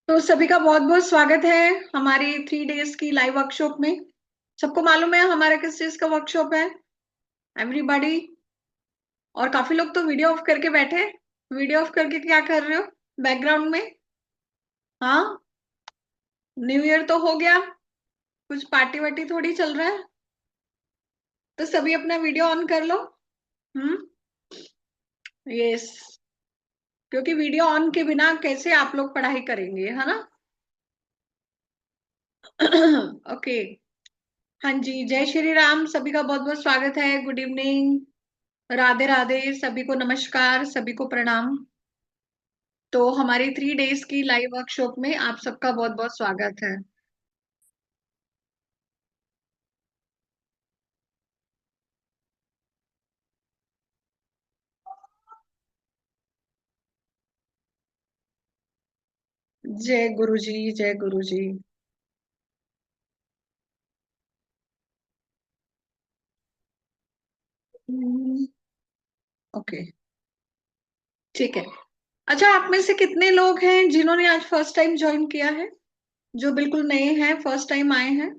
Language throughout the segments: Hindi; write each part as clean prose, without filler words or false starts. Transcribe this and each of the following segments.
तो सभी का बहुत बहुत स्वागत है हमारी 3 डेज की लाइव वर्कशॉप में। सबको मालूम है हमारा किस चीज का वर्कशॉप है? एवरीबॉडी। और काफी लोग तो वीडियो ऑफ करके बैठे। वीडियो ऑफ करके क्या कर रहे हो बैकग्राउंड में? हाँ, न्यू ईयर तो हो गया, कुछ पार्टी वार्टी थोड़ी चल रहा है। तो सभी अपना वीडियो ऑन कर लो। हम्म। यस। क्योंकि वीडियो ऑन के बिना कैसे आप लोग पढ़ाई करेंगे, है ना? ओके। हाँ जी, जय श्री राम। सभी का बहुत बहुत स्वागत है। Good evening. राधे राधे। सभी को नमस्कार, सभी को प्रणाम। तो हमारी 3 डेज की लाइव वर्कशॉप में आप सबका बहुत बहुत स्वागत है। जय गुरु जी, जय गुरु जी। ओके, ठीक है। अच्छा, आप में से कितने लोग हैं जिन्होंने आज फर्स्ट टाइम ज्वाइन किया है? जो बिल्कुल नए हैं, फर्स्ट टाइम आए हैं।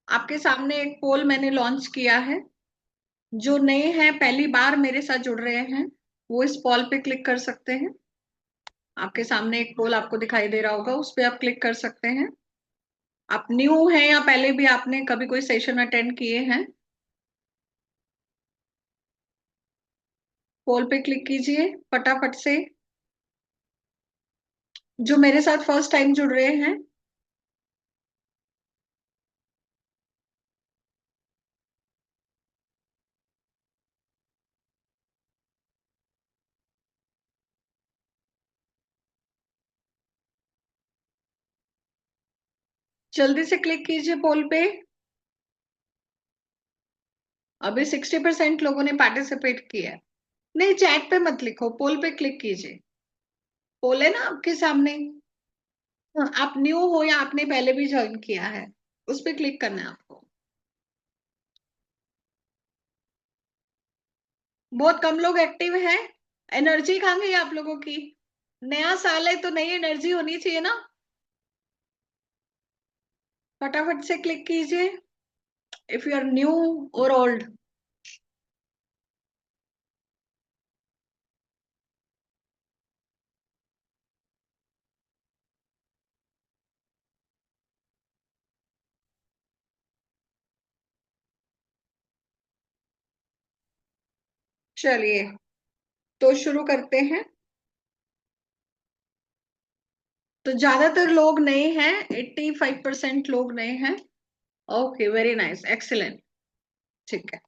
आपके सामने एक पोल मैंने लॉन्च किया है। जो नए हैं, पहली बार मेरे साथ जुड़ रहे हैं, वो इस पोल पे क्लिक कर सकते हैं। आपके सामने एक पोल आपको दिखाई दे रहा होगा, उस पे आप क्लिक कर सकते हैं। आप न्यू हैं या पहले भी आपने कभी कोई सेशन अटेंड किए हैं? पोल पे क्लिक कीजिए फटाफट से। जो मेरे साथ फर्स्ट टाइम जुड़ रहे हैं, जल्दी से क्लिक कीजिए पोल पे। अभी 60% लोगों ने पार्टिसिपेट किया है। नहीं, चैट पे मत लिखो, पोल पे क्लिक कीजिए। पोल है ना आपके सामने। हाँ, आप न्यू हो या आपने पहले भी ज्वाइन किया है, उस पे क्लिक करना है आपको। बहुत कम लोग एक्टिव हैं। एनर्जी कहाँ गई आप लोगों की? नया साल है तो नई एनर्जी होनी चाहिए ना। फटाफट से क्लिक कीजिए, इफ यू आर न्यू और ओल्ड। चलिए, तो शुरू करते हैं। तो ज्यादातर लोग नए हैं, 85% लोग नए हैं। Okay, very nice, excellent. ठीक है।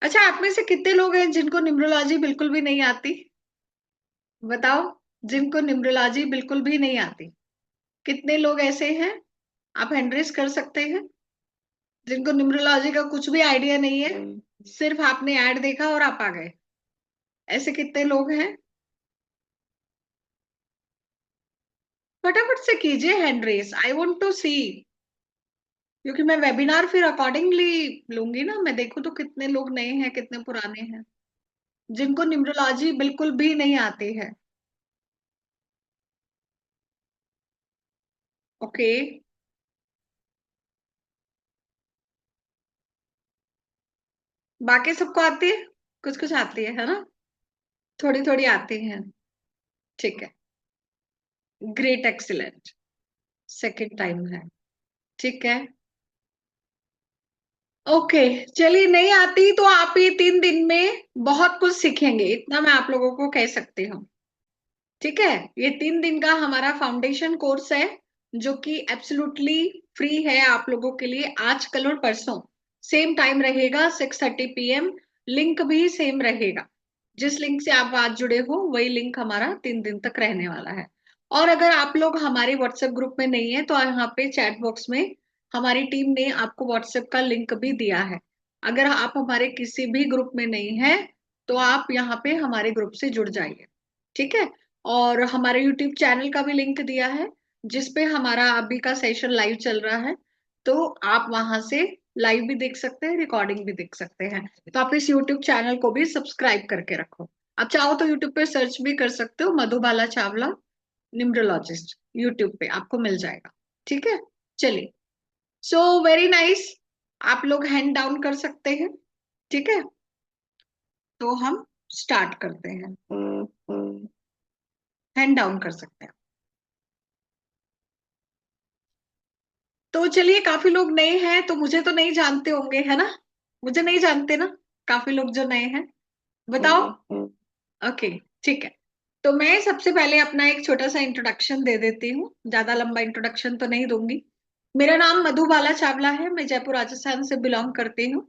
अच्छा, आप में से कितने लोग हैं जिनको न्यूमरोलॉजी बिल्कुल भी नहीं आती? बताओ। जिनको न्यूमरोलॉजी बिल्कुल भी नहीं आती, कितने लोग ऐसे हैं? आप हैंड रेज कर सकते हैं। जिनको न्यूमरोलॉजी का कुछ भी आइडिया नहीं है, सिर्फ आपने ऐड देखा और आप आ गए। ऐसे कितने लोग हैं? फटाफट से कीजिए hand raise, I want to see. क्योंकि मैं वेबिनार फिर अकॉर्डिंगली लूंगी ना, मैं देखूं तो कितने लोग नए हैं कितने पुराने हैं जिनको न्यूमरोलॉजी बिल्कुल भी नहीं आती है। ओके। बाकी सबको आती है, कुछ कुछ आती है ना? थोड़ी थोड़ी आती है। ठीक है। Great, excellent. सेकंड टाइम है। ठीक है। ओके। चलिए, नहीं आती तो आप ये 3 दिन में बहुत कुछ सीखेंगे, इतना मैं आप लोगों को कह सकती हूँ। ठीक है। ये 3 दिन का हमारा फाउंडेशन कोर्स है, जो कि एब्सोल्युटली फ्री है आप लोगों के लिए। आज कल और परसों सेम टाइम रहेगा, 6:30 PM। लिंक भी सेम रहेगा। जिस लिंक से आप आज जुड़े हो वही लिंक हमारा 3 दिन तक रहने वाला है। और अगर आप लोग हमारे व्हाट्सएप ग्रुप में नहीं है तो यहाँ पे चैट बॉक्स में हमारी टीम ने आपको व्हाट्सएप का लिंक भी दिया है। अगर आप हमारे किसी भी ग्रुप में नहीं है तो आप यहाँ पे हमारे ग्रुप से जुड़ जाइए। ठीक है। और हमारे यूट्यूब चैनल का भी लिंक दिया है, जिसपे हमारा अभी का सेशन लाइव चल रहा है। तो आप वहां से लाइव भी देख सकते हैं, रिकॉर्डिंग भी देख सकते हैं। तो आप इस यूट्यूब चैनल को भी सब्सक्राइब करके रखो। आप चाहो तो यूट्यूब पे सर्च भी कर सकते हो, मधुबाला चावला। न्यूमरोलॉजिस्ट, यूट्यूब पे आपको मिल जाएगा। ठीक है, चलिए। सो वेरी नाइस, आप लोग हैंड डाउन कर सकते हैं। ठीक है, तो हम स्टार्ट करते हैं। हैंड डाउन कर सकते हैं। तो चलिए, काफी लोग नए हैं तो मुझे तो नहीं जानते होंगे, है ना? मुझे नहीं जानते ना, काफी लोग जो नए हैं। बताओ। ओके, ठीक है। तो मैं सबसे पहले अपना एक छोटा सा इंट्रोडक्शन दे देती हूँ, ज्यादा लंबा इंट्रोडक्शन तो नहीं दूंगी। मेरा नाम मधुबाला चावला है, मैं जयपुर राजस्थान से बिलोंग करती हूँ।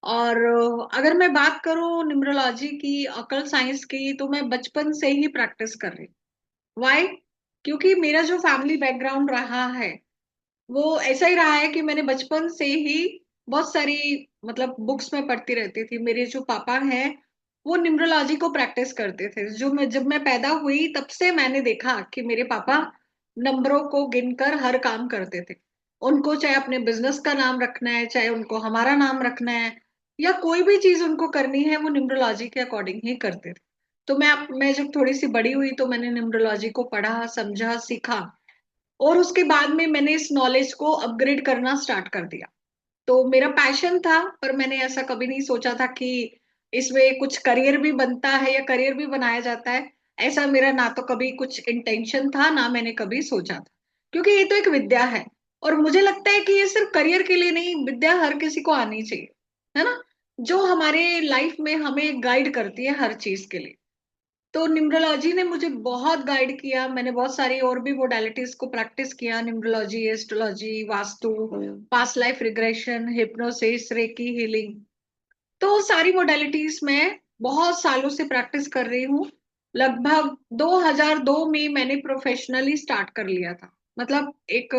और अगर मैं बात करूँ न्यूमरोलॉजी की, ऑकल्ट साइंस की, तो मैं बचपन से ही प्रैक्टिस कर रही हूँ। वाई? क्योंकि मेरा जो फैमिली बैकग्राउंड रहा है वो ऐसा ही रहा है कि मैंने बचपन से ही बहुत सारी, मतलब बुक्स में पढ़ती रहती थी। मेरे जो पापा हैं वो न्यूमरोलॉजी को प्रैक्टिस करते थे। जो मैं जब मैं पैदा हुई तब से मैंने देखा कि मेरे पापा नंबरों को गिनकर हर काम करते थे। उनको चाहे अपने बिजनेस का नाम रखना है, चाहे उनको हमारा नाम रखना है, या कोई भी चीज उनको करनी है, वो न्यूमरोलॉजी के अकॉर्डिंग ही करते थे। तो मैं जब थोड़ी सी बड़ी हुई तो मैंने न्यूमरोलॉजी को पढ़ा, समझा, सीखा, और उसके बाद में मैंने इस नॉलेज को अपग्रेड करना स्टार्ट कर दिया। तो मेरा पैशन था, पर मैंने ऐसा कभी नहीं सोचा था कि इसमें कुछ करियर भी बनता है या करियर भी बनाया जाता है। ऐसा मेरा ना तो कभी कुछ इंटेंशन था, ना मैंने कभी सोचा था। क्योंकि ये तो एक विद्या है, और मुझे लगता है कि ये सिर्फ करियर के लिए नहीं, विद्या हर किसी को आनी चाहिए, है ना? जो हमारे लाइफ में हमें गाइड करती है हर चीज के लिए। तो न्यूमरोलॉजी ने मुझे बहुत गाइड किया। मैंने बहुत सारी और भी मोडालिटीज को प्रैक्टिस किया, numerology, astrology, vastu, past life regression, hypnosis, recce healing. तो सारी मोडालिटीज मैं बहुत सालों से प्रैक्टिस कर रही हूँ। लगभग 2002 में मैंने प्रोफेशनली स्टार्ट कर लिया था। मतलब एक,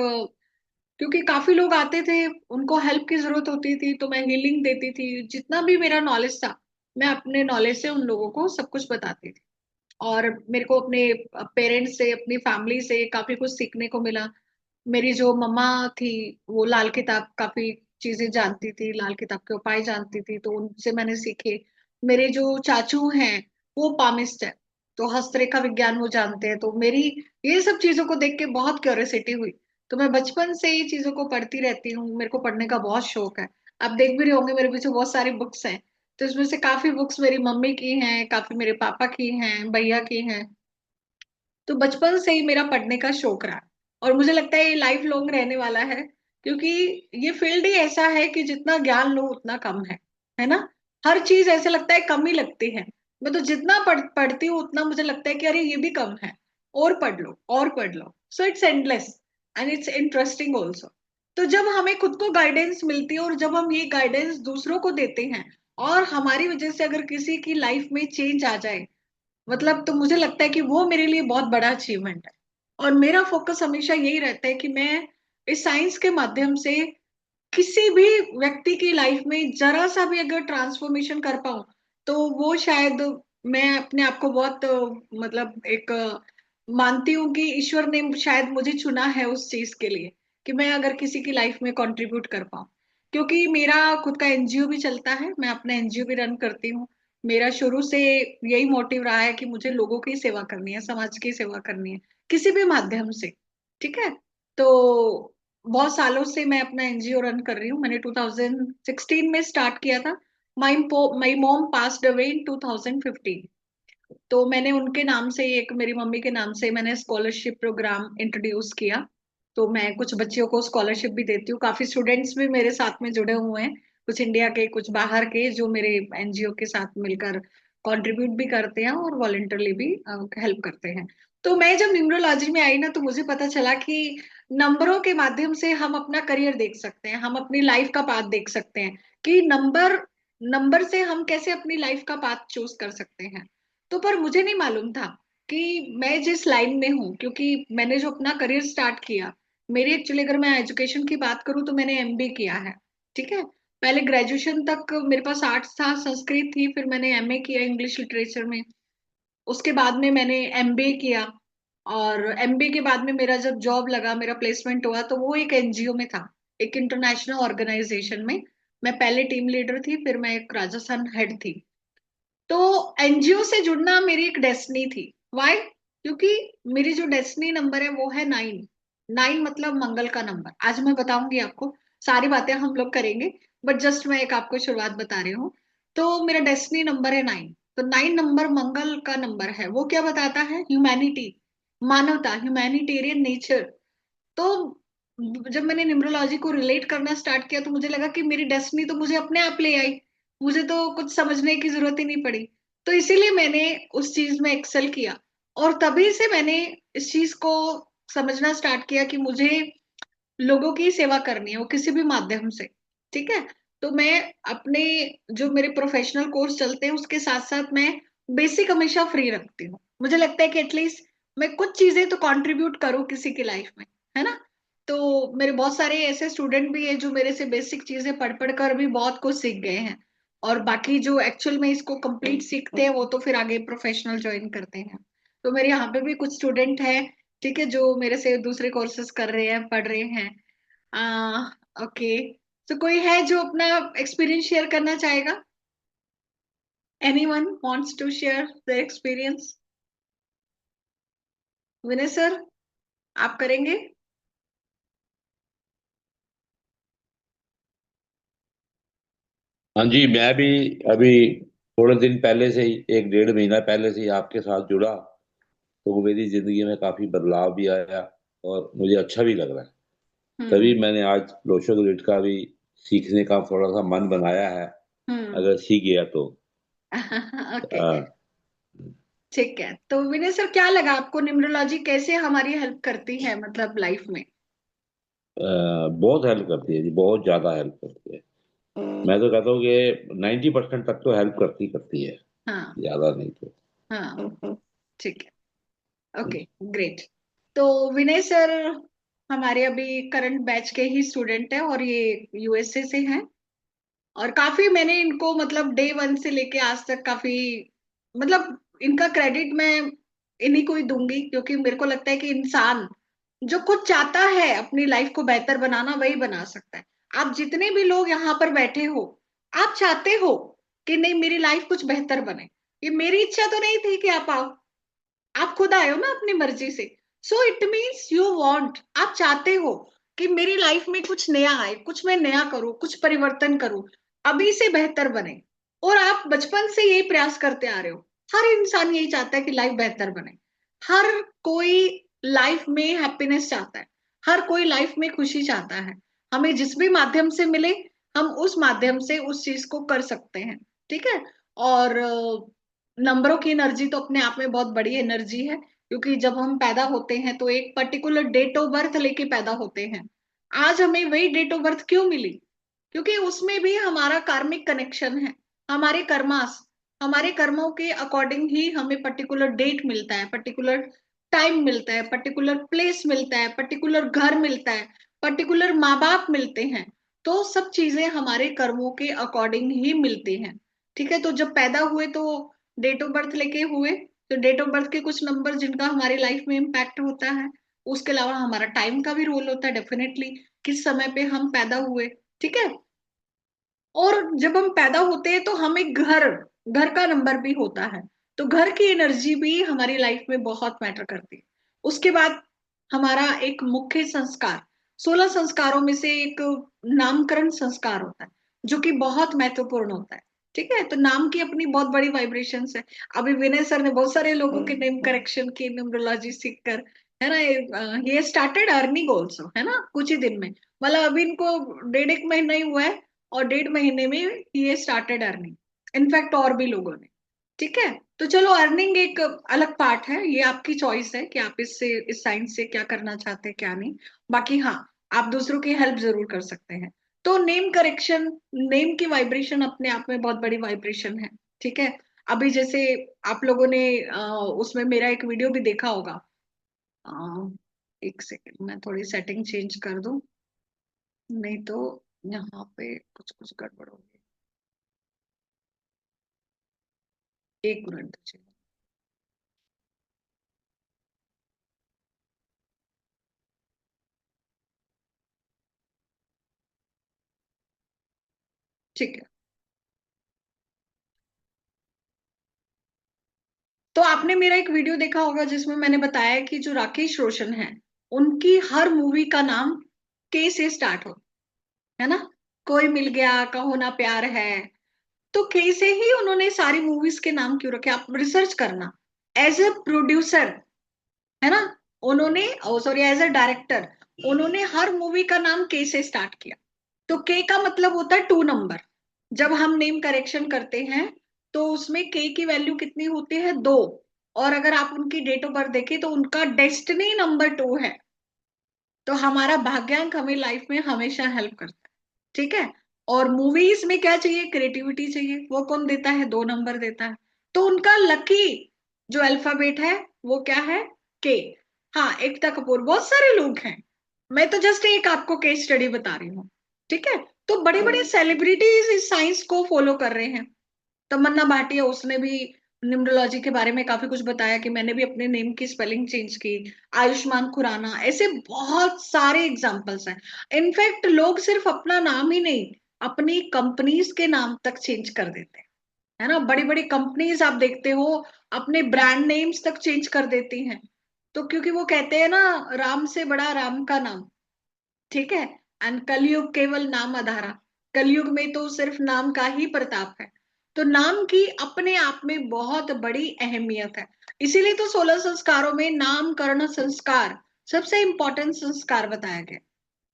क्योंकि काफी लोग आते थे, उनको हेल्प की जरूरत होती थी, तो मैं हीलिंग देती थी। जितना भी मेरा नॉलेज था, मैं अपने नॉलेज से उन लोगों को सब कुछ बताती थी। और मेरे को अपने पेरेंट्स से, अपनी फैमिली से काफी कुछ सीखने को मिला। मेरी जो मम्मा थी वो लाल किताब काफी चीजें जानती थी, लाल किताब के उपाय जानती थी, तो उनसे मैंने सीखे। मेरे जो चाचू हैं वो पामिस्ट है, तो हस्तरेखा विज्ञान वो जानते हैं। तो मेरी ये सब चीजों को देख के बहुत क्यूरियोसिटी हुई। तो मैं बचपन से ही चीजों को पढ़ती रहती हूँ, मेरे को पढ़ने का बहुत शौक है। आप देख भी रहे होंगे मेरे पीछे बहुत सारी बुक्स हैं। तो इसमें से काफी बुक्स मेरी मम्मी की हैं, काफी मेरे पापा की हैं, भैया की हैं। तो बचपन से ही मेरा पढ़ने का शौक रहा, और मुझे लगता है ये लाइफ लॉन्ग रहने वाला है। क्योंकि ये फील्ड ही ऐसा है कि जितना ज्ञान लो उतना कम है ना? हर चीज ऐसे लगता है कम ही लगती है। मैं तो जितना पढ़ती हूँ उतना मुझे लगता है कि अरे ये भी कम है, और पढ़ लो और पढ़ लो। So it's endless and it's interesting also. तो जब हमें खुद को गाइडेंस मिलती है और जब हम ये गाइडेंस दूसरों को देते हैं, और हमारी वजह से अगर किसी की लाइफ में चेंज आ जाए, मतलब तो मुझे लगता है कि वो मेरे लिए बहुत बड़ा अचीवमेंट है। और मेरा फोकस हमेशा यही रहता है कि मैं इस साइंस के माध्यम से किसी भी व्यक्ति की लाइफ में जरा सा भी अगर ट्रांसफॉर्मेशन कर पाऊं, तो वो शायद, मैं अपने आप को बहुत मतलब एक मानती हूँ कि ईश्वर ने शायद मुझे चुना है उस चीज के लिए, कि मैं अगर किसी की लाइफ में कंट्रीब्यूट कर पाऊं। क्योंकि मेरा खुद का एनजीओ भी चलता है, मैं अपना एनजीओ भी रन करती हूँ। मेरा शुरू से यही मोटिव रहा है कि मुझे लोगों की सेवा करनी है, समाज की सेवा करनी है, किसी भी माध्यम से। ठीक है। तो बहुत सालों से मैं अपना एनजीओ रन कर रही हूँ। मैंने 2016 में स्टार्ट किया था। My mom passed away in 2015। तो मैंने उनके नाम से, एक मेरी मम्मी के नाम से, मैंने स्कॉलरशिप प्रोग्राम इंट्रोड्यूस किया। तो मैं कुछ बच्चियों को स्कॉलरशिप भी देती हूँ। काफी स्टूडेंट्स भी मेरे साथ में जुड़े हुए हैं, कुछ इंडिया के, कुछ बाहर के, जो मेरे एनजीओ के साथ मिलकर कंट्रीब्यूट भी करते हैं और वॉलेंटरली भी हेल्प करते हैं। तो मैं जब न्यूमरोलॉजी में आई ना, तो मुझे पता चला कि नंबरों के माध्यम से हम अपना करियर देख सकते हैं, हम अपनी लाइफ का पाथ देख सकते हैं, कि नंबर नंबर से हम कैसे अपनी लाइफ का पाथ चूज कर सकते हैं। तो पर मुझे नहीं मालूम था कि मैं जिस लाइन में हूँ, क्योंकि मैंने जो अपना करियर स्टार्ट किया, मेरी एक्चुअली अगर मैं एजुकेशन की बात करूँ तो मैंने एमबीए किया है। ठीक है। पहले ग्रेजुएशन तक मेरे पास आर्ट्स था, संस्कृत थी, फिर मैंने एमए किया इंग्लिश लिटरेचर में। उसके बाद में मैंने एमबीए किया, और एमबीए के बाद में मेरा जब जॉब लगा, मेरा प्लेसमेंट हुआ, तो वो एक एनजीओ में था, एक इंटरनेशनल ऑर्गेनाइजेशन में। मैं पहले टीम लीडर थी, फिर मैं एक राजस्थान हेड थी। तो एनजीओ से जुड़ना मेरी एक डेस्टिनी थी। वाई? क्योंकि मेरी जो डेस्टिनी नंबर है वो है 9। 9 मतलब मंगल का नंबर। आज मैं बताऊंगी आपको, सारी बातें हम लोग करेंगे, बट जस्ट मैं एक आपको शुरुआत बता रही हूँ। तो मेरा डेस्टिनी नंबर है 9। तो 9 नंबर मंगल का नंबर है। वो क्या बताता है? ह्यूमैनिटी, मानवता, ह्यूमैनिटेरियन नेचर। तो जब मैंने न्यूमरोलॉजी को रिलेट करना स्टार्ट किया तो मुझे लगा कि मेरी डेस्टिनी तो मुझे अपने आप ले आई, मुझे तो कुछ समझने की जरूरत ही नहीं पड़ी। तो इसीलिए मैंने उस चीज में एक्सेल किया, और तभी से मैंने इस चीज को समझना स्टार्ट किया कि मुझे लोगों की सेवा करनी है, वो किसी भी माध्यम से। ठीक है। तो मैं अपने जो मेरे प्रोफेशनल कोर्स चलते हैं उसके साथ साथ मैं बेसिक हमेशा फ्री रखती हूँ। मुझे लगता है कि एटलीस्ट मैं कुछ चीजें तो कंट्रीब्यूट करूँ किसी की लाइफ में, है ना। तो मेरे बहुत सारे ऐसे स्टूडेंट भी हैं जो मेरे से बेसिक चीजें पढ़ पढ़ कर भी बहुत कुछ सीख गए हैं, और बाकी जो एक्चुअल में इसको कंप्लीट सीखते हैं वो तो फिर आगे प्रोफेशनल ज्वाइन करते हैं। तो मेरे यहाँ पे भी कुछ स्टूडेंट हैं, ठीक है, जो मेरे से दूसरे कोर्सेज कर रहे हैं, पढ़ रहे हैं। ओके। तो कोई है जो अपना एक्सपीरियंस शेयर करना चाहेगा? Anyone wants to share the experience? Vinay sir, आप करेंगे? हाँ जी, मैं भी अभी थोड़े दिन पहले से ही, एक डेढ़ महीना पहले से ही आपके साथ जुड़ा। तो मेरी जिंदगी में काफी बदलाव भी आया और मुझे अच्छा भी लग रहा है। हम्म। तभी मैंने आज लोशो ग्रिड का भी सीखने का थोड़ा सा मन बनाया है। हम्म। अगर सीख गया तो ओके। आ, ठीक है, तो विनय सर क्या लगा आपको न्यूमरोलॉजी कैसे हमारी हेल्प करती है मतलब लाइफ में? बहुत हेल्प करती है जी, बहुत ज्यादा हेल्प करती है। मैं तो कहता हूँ कि 90% तक तो हेल्प करती करती है, हाँ। ज्यादा नहीं तो। हाँ। ठीक है। ओके। ग्रेट। तो विनय सर हमारे अभी करंट बैच के ही स्टूडेंट है, और ये यूएसए से हैं। और काफी मैंने इनको मतलब डे वन से लेके आज तक काफी, मतलब इनका क्रेडिट मैं इन्हीं को ही दूंगी, क्योंकि मेरे को लगता है कि इंसान जो कुछ चाहता है अपनी लाइफ को बेहतर बनाना वही बना सकता है। आप जितने भी लोग यहाँ पर बैठे हो, आप चाहते हो कि नहीं मेरी लाइफ कुछ बेहतर बने। ये मेरी इच्छा तो नहीं थी कि आप आओ, आप खुद आए हो ना अपनी मर्जी से। So it means you want, आप चाहते हो कि मेरी लाइफ में कुछ नया आए, कुछ मैं नया करूं, कुछ परिवर्तन करूं, अभी से बेहतर बने। और आप बचपन से यही प्रयास करते आ रहे हो। हर इंसान यही चाहता है कि लाइफ बेहतर बने। हर कोई लाइफ में हैप्पीनेस चाहता है, हर कोई लाइफ में खुशी चाहता है। हमें जिस भी माध्यम से मिले, हम उस माध्यम से उस चीज को कर सकते हैं। ठीक है। और नंबरों की एनर्जी तो अपने आप में बहुत बड़ी एनर्जी है, क्योंकि जब हम पैदा होते हैं तो एक पर्टिकुलर डेट ऑफ बर्थ लेके पैदा होते हैं। आज हमें वही डेट ऑफ बर्थ क्यों मिली? क्योंकि उसमें भी हमारा कार्मिक कनेक्शन है। हमारे कर्मास, हमारे कर्मों के अकॉर्डिंग ही हमें पर्टिकुलर डेट मिलता है, पर्टिकुलर टाइम मिलता है, पर्टिकुलर प्लेस मिलता है, पर्टिकुलर घर मिलता है, पर्टिकुलर माँ बाप मिलते हैं। तो सब चीजें हमारे कर्मों के अकॉर्डिंग ही मिलती हैं। ठीक है। तो जब पैदा हुए तो डेट ऑफ बर्थ लेके हुए, तो डेट ऑफ बर्थ के कुछ नंबर जिनका हमारी लाइफ में इम्पैक्ट होता है। उसके अलावा हमारा टाइम का भी रोल होता है डेफिनेटली, किस समय पे हम पैदा हुए। ठीक है। और जब हम पैदा होते हैं तो हमें घर, घर का नंबर भी होता है। तो घर की एनर्जी भी हमारी लाइफ में बहुत मैटर करती है। उसके बाद हमारा एक मुख्य संस्कार, 16 संस्कारों में से एक नामकरण संस्कार होता है, जो कि बहुत महत्वपूर्ण होता है। ठीक है। तो नाम की अपनी बहुत बड़ी वाइब्रेशंस है। अभी विनय सर ने बहुत सारे लोगों के नेम करेक्शन की न्यूमरोलॉजी सीख कर, है ना, ये स्टार्टेड अर्निंग ऑल्सो, है ना, कुछ ही दिन में। मतलब अभी इनको डेढ़ एक महीना ही हुआ है, और डेढ़ महीने में ये स्टार्टेड अर्निंग, इनफैक्ट और भी लोगों ने। ठीक है। तो चलो अर्निंग एक अलग पार्ट है, ये आपकी चॉइस है कि आप इससे, इस साइंस से क्या करना चाहते हैं क्या नहीं। बाकी हाँ, आप दूसरों की हेल्प जरूर कर सकते हैं। तो नेम करेक्शन, नेम की वाइब्रेशन अपने आप में बहुत बड़ी वाइब्रेशन है। ठीक है। अभी जैसे आप लोगों ने उसमें मेरा एक वीडियो भी देखा होगा। अ, एक सेकंड, मैं थोड़ी सेटिंग चेंज कर दूं, नहीं तो यहाँ पे कुछ कुछ गड़बड़ होगी। एक मिनट दीजिए। ठीक है। तो आपने मेरा एक वीडियो देखा होगा जिसमें मैंने बताया कि जो राकेश रोशन है, उनकी हर मूवी का नाम के से स्टार्ट हो, है ना। कोई मिल गया, कहो ना प्यार है, तो के से ही उन्होंने सारी मूवीज के नाम क्यों रखे, आप रिसर्च करना। एज ए प्रोड्यूसर, है ना, उन्होंने, सॉरी, एज अ डायरेक्टर, उन्होंने हर मूवी का नाम के से स्टार्ट किया। तो के का मतलब होता है 2 नंबर। जब हम नेम करेक्शन करते हैं तो उसमें के की वैल्यू कितनी होती है, 2। और अगर आप उनकी डेट ऑफ बर्थ देखें तो उनका डेस्टिनी नंबर 2 है। तो हमारा भाग्यांक हमें लाइफ में हमेशा हेल्प करता है, ठीक है। और मूवीज में क्या चाहिए, क्रिएटिविटी चाहिए, वो कौन देता है, 2 नंबर देता है। तो उनका लकी जो अल्फाबेट है वो क्या है, के। हाँ, एकता कपूर, बहुत सारे लोग हैं, मैं तो जस्ट एक आपको केस स्टडी बता रही हूँ, ठीक है। तो बड़े बड़े सेलिब्रिटीज इस साइंस को फॉलो कर रहे हैं। तमन्ना भाटिया, उसने भी न्यूमरोलॉजी के बारे में काफी कुछ बताया कि मैंने भी अपने नेम की स्पेलिंग चेंज की। आयुष्मान खुराना, ऐसे बहुत सारे एग्जाम्पल्स हैं। इनफैक्ट लोग सिर्फ अपना नाम ही नहीं, अपनी कंपनीज के नाम तक चेंज कर देते हैं, है ना। बड़ी बड़ी कंपनीज आप देखते हो अपने ब्रांड नेम्स तक चेंज कर देती हैं। तो क्योंकि वो कहते हैं ना, राम से बड़ा राम का नाम, ठीक है। एंड कलयुग केवल नाम आधारा, कलयुग में तो सिर्फ नाम का ही प्रताप है। तो नाम की अपने आप में बहुत बड़ी अहमियत है। इसीलिए तो 16 संस्कारों में नामकरण संस्कार सबसे इंपॉर्टेंट संस्कार बताया गया।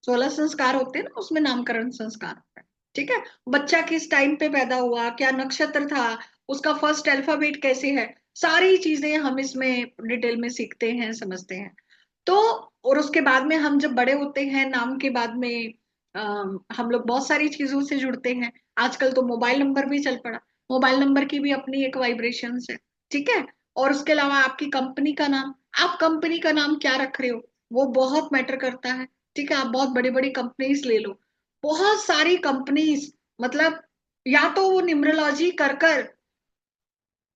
16 संस्कार होते हैं ना, उसमें नामकरण संस्कार होता है, ठीक है। बच्चा किस टाइम पे पैदा हुआ, क्या नक्षत्र था, उसका फर्स्ट अल्फाबेट कैसे है, सारी चीजें हम इसमें डिटेल में सीखते हैं, समझते हैं। तो और उसके बाद में हम जब बड़े होते हैं, नाम के बाद में हम लोग बहुत सारी चीजों से जुड़ते हैं। आजकल तो मोबाइल नंबर भी चल पड़ा, मोबाइल नंबर की भी अपनी एक वाइब्रेशन है, ठीक है। और उसके अलावा आपकी कंपनी का नाम, आप कंपनी का नाम क्या रख रहे हो, वो बहुत मैटर करता है, ठीक है। आप बहुत बड़ी बड़ी कंपनीज ले लो, बहुत सारी कंपनीज, मतलब या तो वो न्यूमरोलॉजी कर कर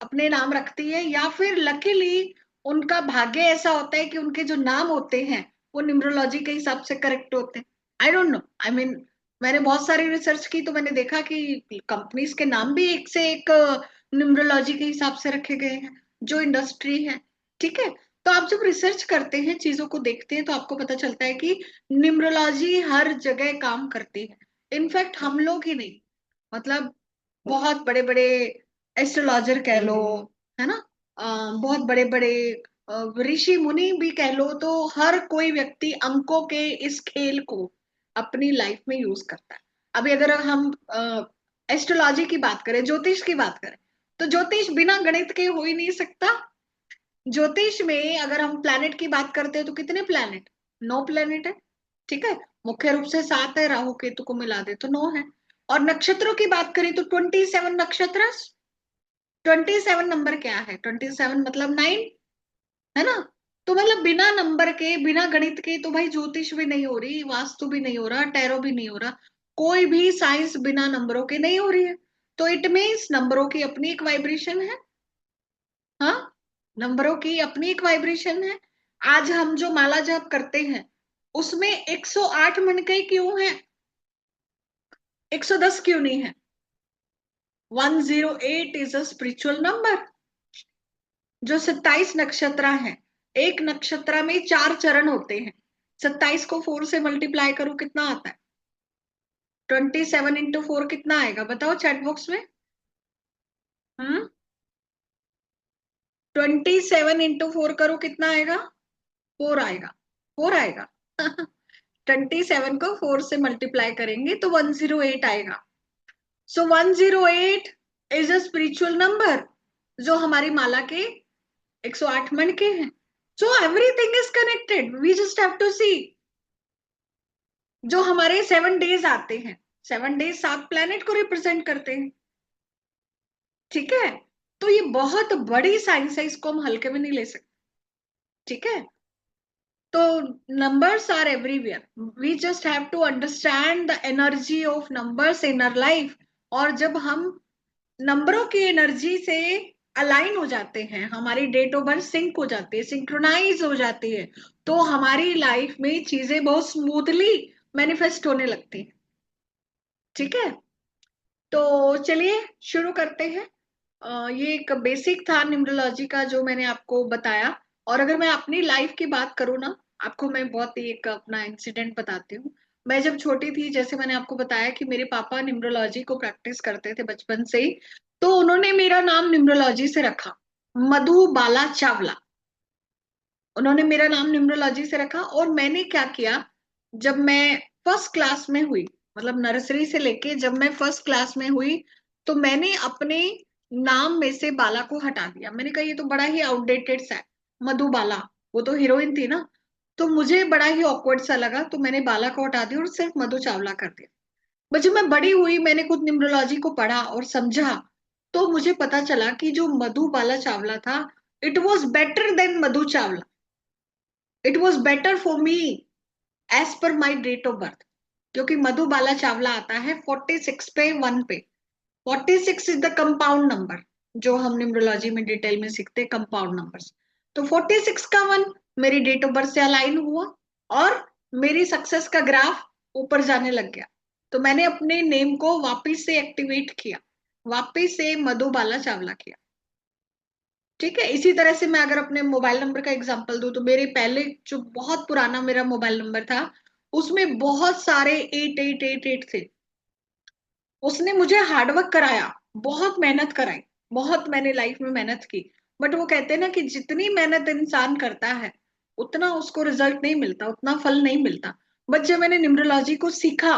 अपने नाम रखती है, या फिर लकीली उनका भाग्य ऐसा होता है कि उनके जो नाम होते हैं वो न्यूमरोलॉजी के हिसाब से करेक्ट होते हैं। आई डोंट नो, आई मीन, मैंने बहुत सारी रिसर्च की तो मैंने देखा कि कंपनीज के नाम भी एक से एक न्यूमरोलॉजी के हिसाब से रखे गए हैं, जो इंडस्ट्री है, ठीक है। तो आप जब रिसर्च करते हैं, चीजों को देखते हैं, तो आपको पता चलता है कि न्यूमरोलॉजी हर जगह काम करती है। इनफैक्ट हम लोग ही नहीं, मतलब बहुत बड़े बड़े एस्ट्रोलॉजर कह लो, है ना, बहुत बड़े बड़े ऋषि मुनि भी कह लो, तो हर कोई व्यक्ति अंकों के इस खेल को अपनी लाइफ में यूज करता है। अभी अगर हम एस्ट्रोलॉजी की बात करें, ज्योतिष की बात करें, तो ज्योतिष बिना गणित के हो ही नहीं सकता। ज्योतिष में अगर हम प्लैनेट की बात करते हैं तो कितने प्लैनेट, 9 प्लैनेट है, ठीक है। मुख्य रूप से 7 है, राहु केतु को मिला दे तो 9 है। और नक्षत्रों की बात करें तो 27 नक्षत्र। 27 नंबर क्या है, 27 मतलब 9, है ना। तो मतलब बिना नंबर के, बिना गणित के तो भाई ज्योतिष भी नहीं हो रही, वास्तु भी नहीं हो रहा, टैरो भी नहीं हो रहा, कोई भी साइंस बिना नंबरों के नहीं हो रही है। तो इट मीन्स नंबरों की अपनी एक वाइब्रेशन है। हाँ, नंबरों की अपनी एक वाइब्रेशन है। आज हम जो माला जाप करते हैं उसमें 108 मनके क्यों है, 110 क्यों नहीं है। 108 इज अ स्पिरिचुअल नंबर। जो 27 नक्षत्र हैं, एक नक्षत्र में 4 चरण होते हैं, 27 को 4 से मल्टीप्लाई करो कितना आता है, 27 × 4 कितना आएगा बताओ चैट बॉक्स में। 27 × 4 करो कितना आएगा, 4 आएगा, 4 आएगा। 27 को 4 से मल्टीप्लाई करेंगे तो 108 आएगा। So 108 is a spiritual number, जो हमारी माला के 108 मन के हैं। So everything is connected, we just have to see. जो हमारे 7 डेज आते हैं, 7 डेज 7 प्लेनेट को रिप्रेजेंट करते हैं, ठीक है। तो ये बहुत बड़ी साइंस है, इसको हम हल्के में नहीं ले सकते, ठीक है। तो numbers are everywhere, we just have to understand the energy of numbers in our life. और जब हम नंबरों की एनर्जी से अलाइन हो जाते हैं, हमारी डेट ऑफ बर्थ सिंक हो जाती है, सिंक्रोनाइज हो जाती है, तो हमारी लाइफ में चीजें बहुत स्मूथली मैनिफेस्ट होने लगती हैं, ठीक है। तो चलिए शुरू करते हैं। ये एक बेसिक था न्यूमरोलॉजी का जो मैंने आपको बताया। और अगर मैं अपनी लाइफ की बात करूँ ना, आपको मैं बहुत ही एक अपना इंसिडेंट बताती हूँ। मैं जब छोटी थी, जैसे मैंने आपको बताया कि मेरे पापा न्यूमरोलॉजी को प्रैक्टिस करते थे बचपन से ही, तो उन्होंने मेरा नाम न्यूमरोलॉजी से रखा, मधु बाला चावला। उन्होंने मेरा नाम न्यूमरोलॉजी से रखा। और मैंने क्या किया, जब मैं फर्स्ट क्लास में हुई, मतलब नर्सरी से लेके जब मैं फर्स्ट क्लास में हुई, तो मैंने अपने नाम में से बाला को हटा दिया। मैंने कहा ये तो बड़ा ही आउटडेटेड सा है, मधु बाला, वो तो हीरोइन थी ना। तो मुझे बड़ा ही ऑकवर्ड सा लगा, तो मैंने बाला को हटा दिया और सिर्फ मधु चावला कर दिया। बट जब मैं बड़ी हुई, मैंने खुद न्यूमरोलॉजी को पढ़ा और समझा, तो मुझे पता चला कि जो मधु बाला चावला था, it was better than Madhu Chawla. It was better for me as per my date of birth. क्योंकि मधु बाला चावला आता है 46 पे 1 पे। 46 इज द कंपाउंड नंबर, जो हम न्यूमरोलॉजी में डिटेल में सीखते हैं कंपाउंड नंबर्स। तो 46 का 1 मेरी डेट ऑफ बर्थ से अलाइन हुआ, और मेरी सक्सेस का ग्राफ ऊपर जाने लग गया। तो मैंने अपने नेम को वापिस से एक्टिवेट किया, वापिस से मधु बाला चावला किया। ठीक है, इसी तरह से मैं अगर अपने मोबाइल नंबर का एग्जांपल दूं, तो मेरे पहले जो बहुत पुराना मेरा मोबाइल नंबर था, उसमें बहुत सारे 8888 थे। उसने मुझे हार्डवर्क कराया, बहुत मेहनत कराई, बहुत मैंने लाइफ में मेहनत की। बट वो कहते हैं ना कि जितनी मेहनत इंसान करता है, उतना उसको रिजल्ट नहीं मिलता, उतना फल नहीं मिलता। बट जब मैंने न्यूमरोलॉजी को सीखा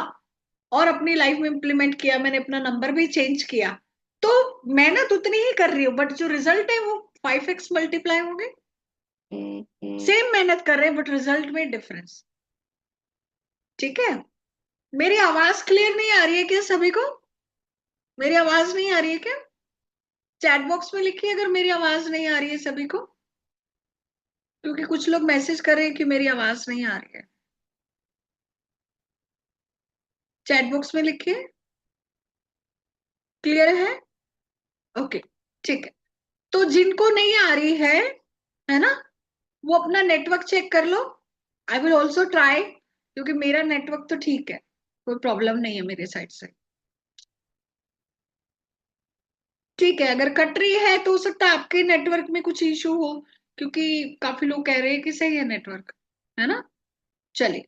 और अपनी लाइफ में इंप्लीमेंट किया, मैंने अपना नंबर भी चेंज किया, तो मेहनत उतनी ही कर रही हूँ, बट जो रिजल्ट है वो 5x मल्टीप्लाई हो गए। सेम मेहनत कर रहे हैं बट रिजल्ट में डिफरेंस। ठीक है, मेरी आवाज क्लियर नहीं आ रही है क्या सभी को? मेरी आवाज नहीं आ रही है क्या? चैट बॉक्स में लिखिए अगर मेरी आवाज नहीं आ रही है सभी को, क्योंकि कुछ लोग मैसेज कर रहे हैं कि मेरी आवाज नहीं आ रही है। चैट बॉक्स में लिखिए, क्लियर है? ओके, ठीक है। तो जिनको नहीं आ रही है ना, वो अपना नेटवर्क चेक कर लो। आई विल ऑल्सो ट्राई, क्योंकि मेरा नेटवर्क तो ठीक है, कोई प्रॉब्लम नहीं है मेरे साइड से। ठीक है, अगर कट रही है तो हो सकता है आपके नेटवर्क में कुछ इशू हो, क्योंकि काफी लोग कह रहे हैं कि सही है नेटवर्क, है ना। चलिए,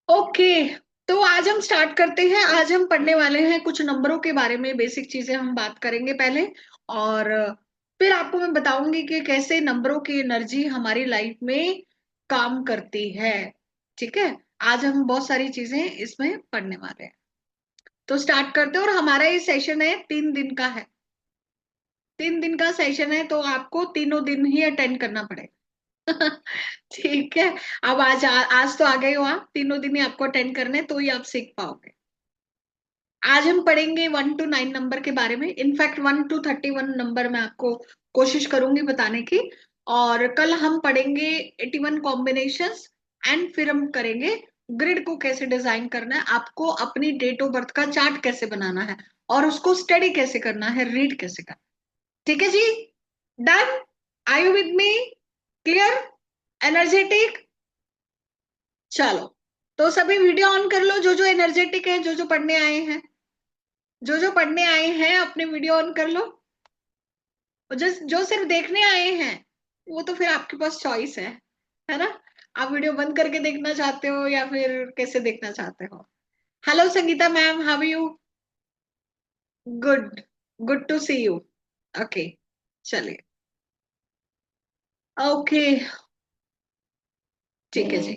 ओके। तो आज हम स्टार्ट करते हैं। आज हम पढ़ने वाले हैं कुछ नंबरों के बारे में, बेसिक चीजें हम बात करेंगे पहले, और फिर आपको मैं बताऊंगी कि कैसे नंबरों की एनर्जी हमारी लाइफ में काम करती है। ठीक है, आज हम बहुत सारी चीजें इसमें पढ़ने वाले हैं। तो स्टार्ट करते हैं, और हमारा ये सेशन है 3 दिन का है। 3 दिन का सेशन है, तो आपको तीनों दिन ही अटेंड करना पड़ेगा। ठीक है। अब आज तो आ गए हो आप, तीनों दिन ही आपको अटेंड करने, तो ही आप सीख पाओगे। आज हम पढ़ेंगे 1 to 9 नंबर के बारे में। इनफैक्ट 1 to 31 नंबर मैं आपको कोशिश करूंगी बताने की। और कल हम पढ़ेंगे 81 कॉम्बिनेशंस। एंड फिर हम करेंगे ग्रिड को कैसे डिजाइन करना है, आपको अपनी डेट ऑफ बर्थ का चार्ट कैसे बनाना है, और उसको स्टडी कैसे करना है, रीड कैसे करना। ठीक है जी, done? Are you with me? Clear? Energetic? चलो, तो सभी वीडियो ऑन कर लो, जो जो एनर्जेटिक है, जो जो पढ़ने आए हैं, जो जो पढ़ने आए हैं अपने वीडियो ऑन कर लो। और जो सिर्फ देखने आए हैं, वो तो फिर आपके पास चॉइस है ना। आप वीडियो बंद करके देखना चाहते हो या फिर कैसे देखना चाहते हो। Hello Sangeeta ma'am, how you? Good, good to see you. Okay, चलिए। ओके, ठीक है जी।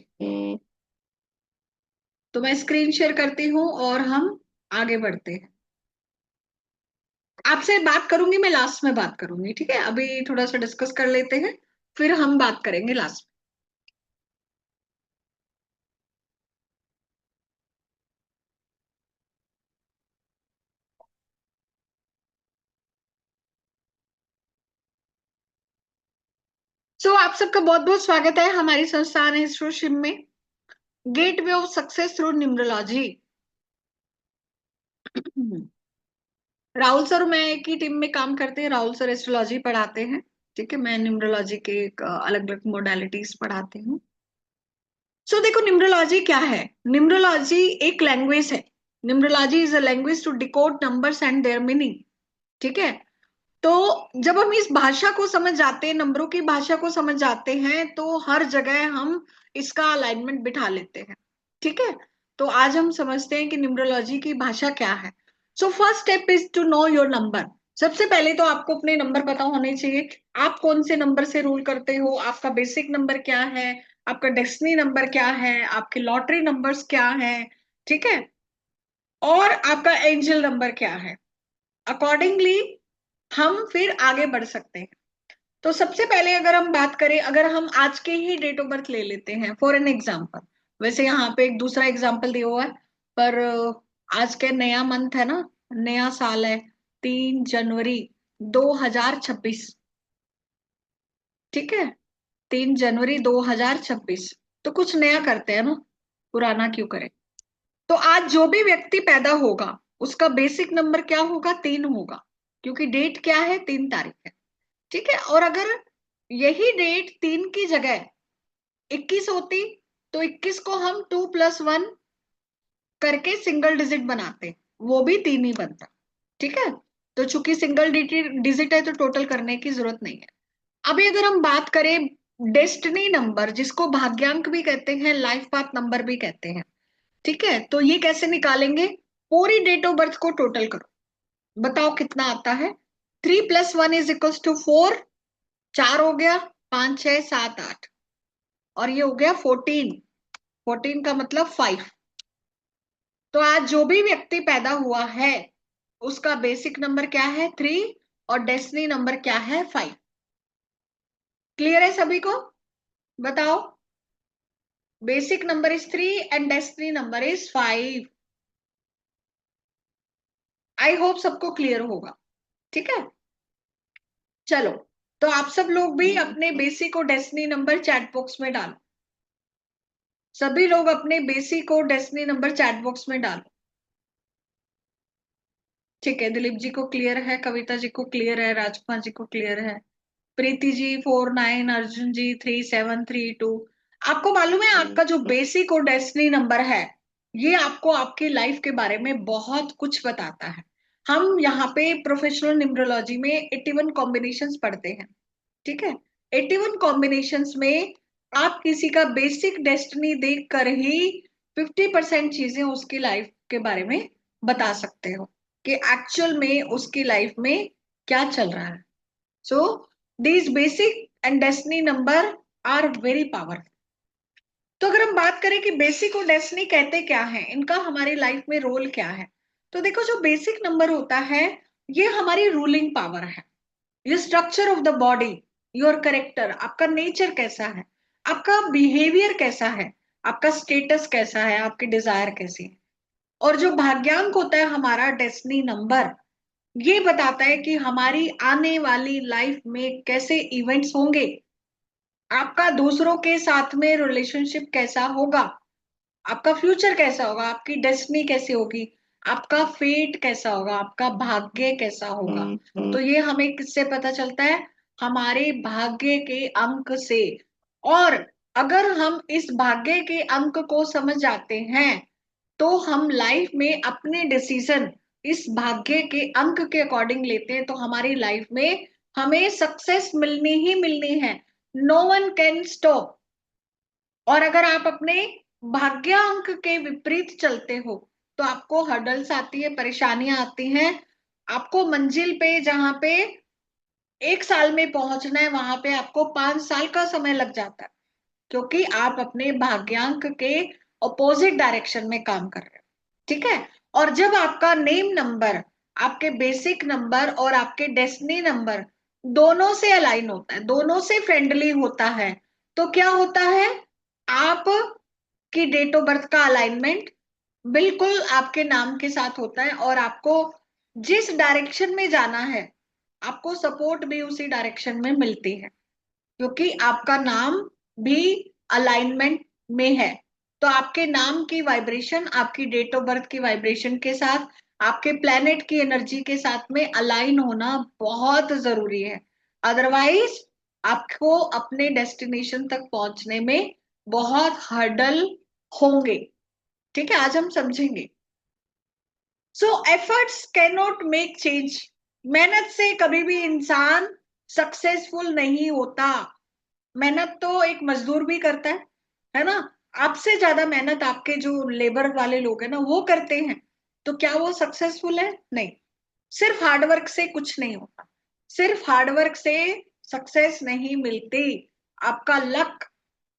तो मैं स्क्रीन शेयर करती हूँ और हम आगे बढ़ते हैं। आपसे बात करूंगी मैं, लास्ट में बात करूंगी, ठीक है। अभी थोड़ा सा डिस्कस कर लेते हैं, फिर हम बात करेंगे लास्ट। सो आप सबका बहुत बहुत स्वागत है हमारी संस्थान एस्ट्रोशिप में, gateway of success through numerology. Rahul sir, मैं एक ही टीम में काम करते हैं। राहुल सर एस्ट्रोलॉजी पढ़ाते हैं, ठीक है। मैं न्यूमरोलॉजी के अलग अलग मोडालिटीज पढ़ाती हूँ। सो देखो, न्यूमरोलॉजी क्या है? न्यूमरोलॉजी एक लैंग्वेज है। Numerology is a language to decode numbers and their meaning. ठीक है, तो जब हम इस भाषा को समझ जाते हैं, नंबरों की भाषा को समझ जाते हैं, तो हर जगह हम इसका अलाइनमेंट बिठा लेते हैं। ठीक है, तो आज हम समझते हैं कि न्यूमरोलॉजी की भाषा क्या है। So first step is to know your number. सबसे पहले तो आपको अपने नंबर पता होने चाहिए। आप कौन से नंबर से रूल करते हो, आपका बेसिक नंबर क्या है, आपका डेस्टिनी नंबर क्या है, आपके लॉटरी नंबर्स क्या है, ठीक है, और आपका एंजल नंबर क्या है। अकॉर्डिंगली हम फिर आगे बढ़ सकते हैं। तो सबसे पहले अगर हम बात करें, अगर हम आज के ही डेट ऑफ बर्थ ले लेते हैं फॉर एन एग्जाम्पल, वैसे यहाँ पे एक दूसरा एग्जाम्पल दिया हुआ है, पर आज के नया मंथ है ना, नया साल है, 3 जनवरी 2026। ठीक है, 3 जनवरी 2026। तो कुछ नया करते हैं ना, पुराना क्यों करें। तो आज जो भी व्यक्ति पैदा होगा, उसका बेसिक नंबर क्या होगा, 3 होगा, क्योंकि डेट क्या है, 3 तारीख है। ठीक है, और अगर यही डेट 3 की जगह 21 होती, तो 21 को हम 2+1 करके सिंगल डिजिट बनाते, वो भी 3 ही बनता। ठीक है, तो चूंकि सिंगल डिजिट है तो टोटल करने की जरूरत नहीं है। अभी अगर हम बात करें डेस्टिनी नंबर, जिसको भाग्यांक भी कहते हैं, लाइफ पाथ नंबर भी कहते हैं, ठीक है, तो ये कैसे निकालेंगे। पूरी डेट ऑफ बर्थ को टोटल करो, बताओ कितना आता है। 3+1 = 4, 4 हो गया, 5, 6, 7, 8, और ये हो गया 14। 14 का मतलब 5। तो आज जो भी व्यक्ति पैदा हुआ है, उसका बेसिक नंबर क्या है, 3, और डेस्टिनी नंबर क्या है, 5। क्लियर है सभी को, बताओ। Basic number is 3 and destiny number is 5। I hope सबको क्लियर होगा। ठीक है, चलो, तो आप सब लोग भी अपने बेसिक और डेस्टिनी नंबर चैट बॉक्स में डालो। सभी लोग अपने बेसिक और डेस्टिनी नंबर चैट बॉक्स में डालो। ठीक है, दिलीप जी को क्लियर है, कविता जी को क्लियर है, राजकुमार जी को क्लियर है, प्रीति जी 4, 9, अर्जुन जी 3, 7, 3, 2। आपको मालूम है आपका जो बेसिक और डेस्टिनी नंबर है, ये आपको आपकी लाइफ के बारे में बहुत कुछ बताता है। हम यहाँ पे प्रोफेशनल न्यूमरोलॉजी में 81 कॉम्बिनेशंस पढ़ते हैं। ठीक है, 81 कॉम्बिनेशंस में आप किसी का बेसिक डेस्टिनी देख कर ही 50% चीजें उसकी लाइफ के बारे में बता सकते हो कि एक्चुअल में उसकी लाइफ में क्या चल रहा है। So these basic and destiny number are very powerful. तो अगर हम बात करें कि बेसिक और डेस्टिनी कहते क्या है, इनका हमारी लाइफ में रोल क्या है, तो देखो, जो बेसिक नंबर होता है, ये हमारी रूलिंग पावर है। ये structure of the body, your character, आपका नेचर कैसा है, आपका बिहेवियर कैसा है, आपका स्टेटस कैसा है, आपकी डिजायर कैसी है। और जो भाग्यांक होता है हमारा डेस्टिनी नंबर, ये बताता है कि हमारी आने वाली लाइफ में कैसे इवेंट्स होंगे, आपका दूसरों के साथ में रिलेशनशिप कैसा होगा, आपका फ्यूचर कैसा होगा, आपकी डेस्टिनी कैसी होगी, आपका फेट कैसा होगा, आपका भाग्य कैसा होगा। तो ये हमें किससे पता चलता है, हमारे भाग्य के अंक से। और अगर हम इस भाग्य के अंक को समझ जाते हैं, तो हम लाइफ में अपने डिसीजन इस भाग्य के अंक के अकॉर्डिंग लेते हैं, तो हमारी लाइफ में हमें सक्सेस मिलनी ही मिलनी है। No one can stop. और अगर आप अपने भाग्यांक के विपरीत चलते हो, तो आपको हर्डल्स आती है, परेशानियां आती हैं। आपको मंजिल पे, जहां पे 1 साल में पहुंचना है, वहां पे आपको 5 साल का समय लग जाता है, क्योंकि आप अपने भाग्यांक के ऑपोजिट डायरेक्शन में काम कर रहे हो। ठीक है, और जब आपका नेम नंबर, आपके बेसिक नंबर और आपके डेस्टिनी नंबर दोनों से अलाइन होता है, दोनों से फ्रेंडली होता है, तो क्या होता है, आप की डेट ऑफ बर्थ का अलाइनमेंट बिल्कुल आपके नाम के साथ होता है, और आपको जिस डायरेक्शन में जाना है, आपको सपोर्ट भी उसी डायरेक्शन में मिलती है, क्योंकि आपका नाम भी अलाइनमेंट में है। तो आपके नाम की वाइब्रेशन आपकी डेट ऑफ बर्थ की वाइब्रेशन के साथ, आपके प्लेनेट की एनर्जी के साथ में अलाइन होना बहुत जरूरी है। अदरवाइज आपको अपने डेस्टिनेशन तक पहुंचने में बहुत हर्डल होंगे। ठीक है, आज हम समझेंगे। So efforts can not make change, मेहनत से कभी भी इंसान सक्सेसफुल नहीं होता। मेहनत तो एक मजदूर भी करता है ना। आपसे ज्यादा मेहनत आपके जो लेबर वाले लोग हैं ना वो करते हैं, तो क्या वो सक्सेसफुल है? नहीं। सिर्फ हार्डवर्क से कुछ नहीं होता। सिर्फ हार्डवर्क से सक्सेस नहीं मिलती। आपका लक,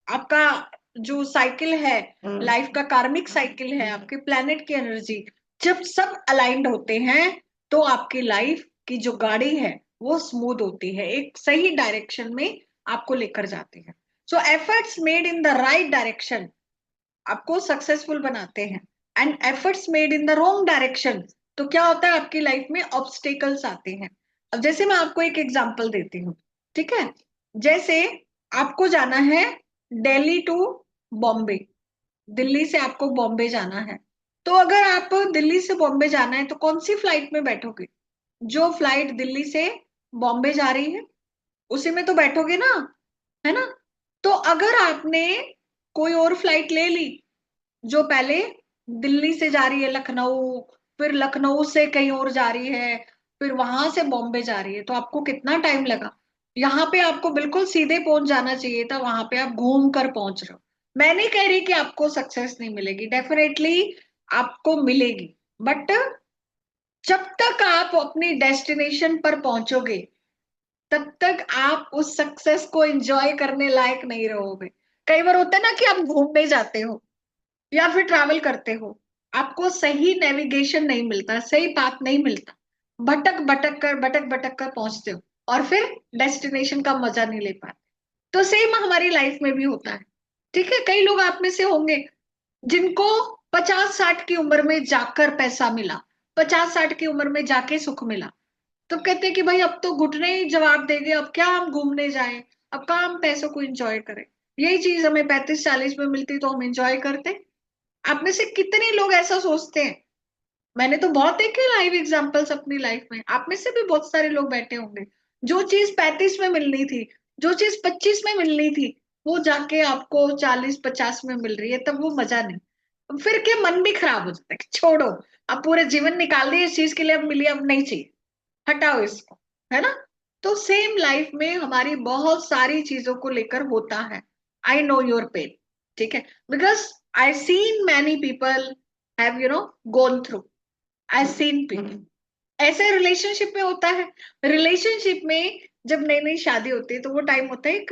आपका जो साइकिल है, लाइफ का कार्मिक साइकिल है, आपके प्लेनेट की एनर्जी, जब सब अलाइंड होते हैं तो आपकी लाइफ की जो गाड़ी है वो स्मूथ होती है, एक सही डायरेक्शन में आपको लेकर जाती है। So efforts made in the right direction आपको सक्सेसफुल बनाते हैं, and efforts made in the wrong direction तो क्या होता है, आपकी लाइफ में ऑब्स्टेकल्स आते हैं। अब जैसे मैं आपको एक एग्जांपल देती हूँ, ठीक है। जैसे आपको जाना है दिल्ली टू बॉम्बे, दिल्ली से आपको बॉम्बे जाना है। तो अगर आप दिल्ली से बॉम्बे जाना है तो कौन सी फ्लाइट में बैठोगे? जो फ्लाइट दिल्ली से बॉम्बे जा रही है उसी में तो बैठोगे ना, है ना। तो अगर आपने कोई और फ्लाइट ले ली जो पहले दिल्ली से जा रही है लखनऊ, फिर लखनऊ से कहीं और जा रही है, फिर वहां से बॉम्बे जा रही है, तो आपको कितना टाइम लगा? यहाँ पे आपको बिल्कुल सीधे पहुंच जाना चाहिए था, वहां पे आप घूम कर पहुंच रहे हो। मैं नहीं कह रही कि आपको सक्सेस नहीं मिलेगी, डेफिनेटली आपको मिलेगी, बट जब तक आप अपनी डेस्टिनेशन पर पहुंचोगे तब तक आप उस सक्सेस को एंजॉय करने लायक नहीं रहोगे। कई बार होता है ना कि आप घूमने जाते हो या फिर ट्रैवल करते हो, आपको सही नेविगेशन नहीं मिलता, सही पाथ नहीं मिलता, भटक भटक कर पहुंचते हो और फिर डेस्टिनेशन का मजा नहीं ले पाते। तो सेम हमारी लाइफ में भी होता है। ठीक है, कई लोग आप में से होंगे जिनको 50-60 की उम्र में जाकर पैसा मिला, 50-60 की उम्र में जाके सुख मिला, तो कहते हैं कि भाई अब तो घुटने ही जवाब देंगे, अब क्या हम घूमने जाएं, अब कहाँ हम पैसों को एंजॉय करें। यही चीज हमें 35-40 में मिलती तो हम एंजॉय करते। आप में से कितने लोग ऐसा सोचते हैं? मैंने तो बहुत देखे लाइव एग्जांपल्स अपनी लाइफ में, आप में से भी बहुत सारे लोग बैठे होंगे। जो चीज 35 में मिलनी थी, जो चीज 25 में मिलनी थी, वो जाके आपको 40-50 में मिल रही है, तब वो मजा नहीं। फिर क्या, मन भी खराब हो जाता है कि छोड़ो, अब पूरे जीवन निकाल दिए इस चीज के लिए, अब मिली अब नहीं चाहिए, हटाओ इसको, है ना। तो सेम लाइफ में हमारी बहुत सारी चीजों को लेकर होता है। आई नो योर पेन, ठीक है, because I seen many people have gone through, I seen people. ऐसे रिलेशनशिप में होता है। रिलेशनशिप में जब नई नई शादी होती है तो वो टाइम होता है एक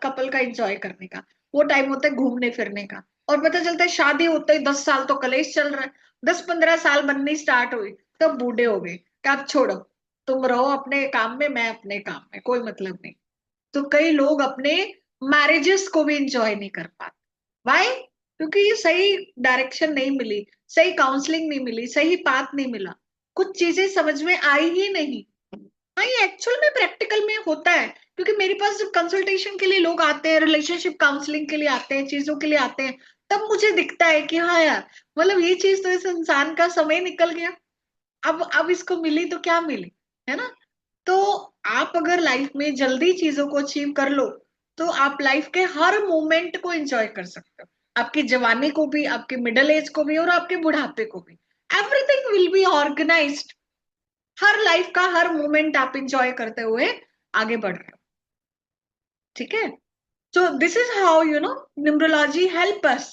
कपल का एंजॉय करने का, वो टाइम होता है घूमने फिरने का, और पता चलता है शादी होते ही 10 साल तो कलेश चल रहा है, 10-15 साल बननी स्टार्ट हुई तब बूढ़े हो गए कि आप छोड़ो, तुम रहो अपने काम में, मैं अपने काम में, कोई मतलब नहीं। तो कई लोग अपने मैरिजेस को भी इंजॉय नहीं कर पाते। वाई? क्योंकि ये सही डायरेक्शन नहीं मिली, सही काउंसलिंग नहीं मिली, सही पाथ नहीं मिला, कुछ चीजें समझ में आई ही नहीं। हाँ, ये एक्चुअल में प्रैक्टिकल में होता है, क्योंकि मेरे पास जब कंसल्टेशन के लिए लोग आते हैं, रिलेशनशिप काउंसलिंग के लिए आते हैं, चीजों के लिए आते हैं, तब मुझे दिखता है कि हाँ यार, मतलब ये चीज तो इस इंसान का समय निकल गया, अब इसको मिली तो क्या मिली, है ना। तो आप अगर लाइफ में जल्दी चीजों को अचीव कर लो तो आप लाइफ के हर मोमेंट को एंजॉय कर सकते हो, आपकी जवानी को भी, आपके मिडिल एज को भी, और आपके बुढ़ापे को भी। Everything will be organized. हर लाइफ का हर मोमेंट आप इंजॉय करते हुए आगे बढ़ रहे हो, ठीक है। So this is how numerology help us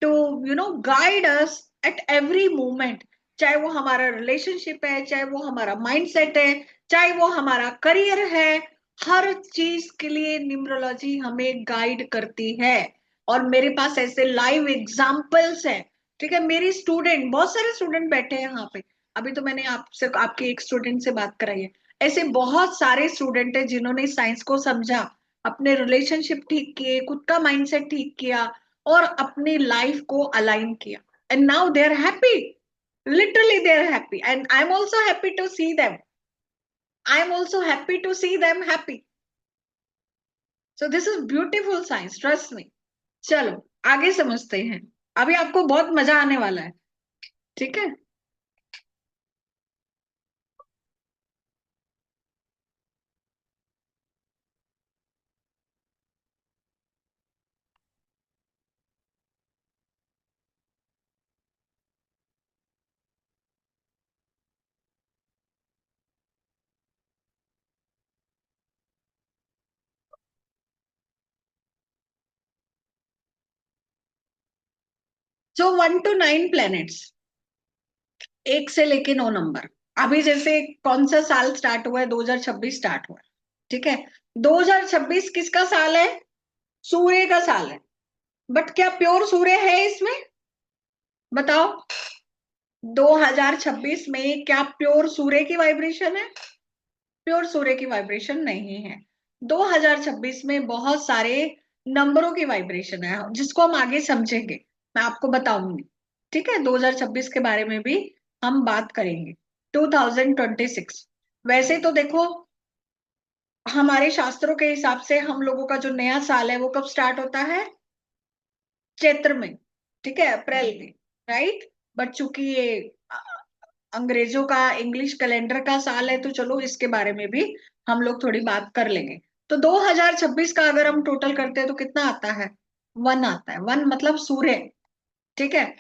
to guide us at every moment. चाहे वो हमारा रिलेशनशिप है, चाहे वो हमारा माइंडसेट है, चाहे वो हमारा करियर है, हर चीज के लिए न्यूमरोलॉजी हमें गाइड करती है। और मेरे पास ऐसे लाइव एग्जाम्पल्स है, ठीक है। मेरी स्टूडेंट, बहुत सारे स्टूडेंट बैठे हैं यहाँ पे, अभी तो मैंने आपसे, आपके एक स्टूडेंट से बात कराई है। ऐसे बहुत सारे स्टूडेंट है जिन्होंने साइंस को समझा, अपने रिलेशनशिप ठीक किए, खुद का माइंडसेट ठीक किया, और अपनी लाइफ को अलाइन किया, and now they are happy. Literally they are happy, and I'm also happy to see them. I'm also happy to see them happy. So this is beautiful science, trust me. चलो आगे समझते हैं, अभी आपको बहुत मजा आने वाला है, ठीक है। जो 1 to 9 प्लैनेट्स, 1 से लेके 9 नंबर। अभी जैसे कौन सा साल स्टार्ट हुआ है, 2026 स्टार्ट हुआ है, ठीक है। 2026 किसका साल है? सूर्य का साल है। बट क्या प्योर सूर्य है इसमें? बताओ। 2026 में क्या प्योर सूर्य की वाइब्रेशन है? प्योर सूर्य की वाइब्रेशन नहीं है। 2026 में बहुत सारे नंबरों की वाइब्रेशन है, जिसको हम आगे समझेंगे, मैं आपको बताऊंगी। ठीक है, 2026 के बारे में भी हम बात करेंगे। 2026, वैसे तो देखो, हमारे शास्त्रों के हिसाब से हम लोगों का जो नया साल है वो कब स्टार्ट होता है? चैत्र में, ठीक है, अप्रैल में, राइट। बट चूंकि ये अंग्रेजों का इंग्लिश कैलेंडर का साल है, तो चलो इसके बारे में भी हम लोग थोड़ी बात कर लेंगे। तो 2026 का अगर हम टोटल करते हैं तो कितना आता है? 1 आता है। 1 मतलब सूर्य, ठीक है।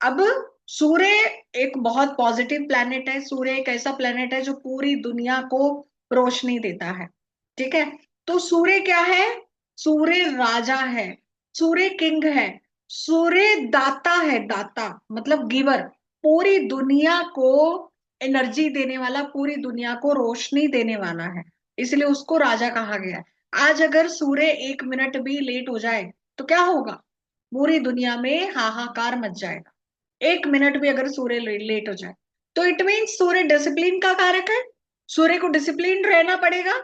अब सूर्य एक बहुत पॉजिटिव प्लैनेट है। सूर्य एक ऐसा प्लैनेट है जो पूरी दुनिया को रोशनी देता है, ठीक है। तो सूर्य क्या है? सूर्य राजा है, सूर्य किंग है, सूर्य दाता है। दाता मतलब गिवर, पूरी दुनिया को एनर्जी देने वाला, पूरी दुनिया को रोशनी देने वाला है, इसलिए उसको राजा कहा गया है। आज अगर सूर्य 1 मिनट भी लेट हो जाए तो क्या होगा? पूरी दुनिया में हाहाकार मच जाएगा। 1 मिनट भी अगर सूर्य लेट हो जाए तो इट मीन सूर्य डिसिप्लिन का कारक है, सूर्य को डिसिप्लिन रहना पड़ेगा।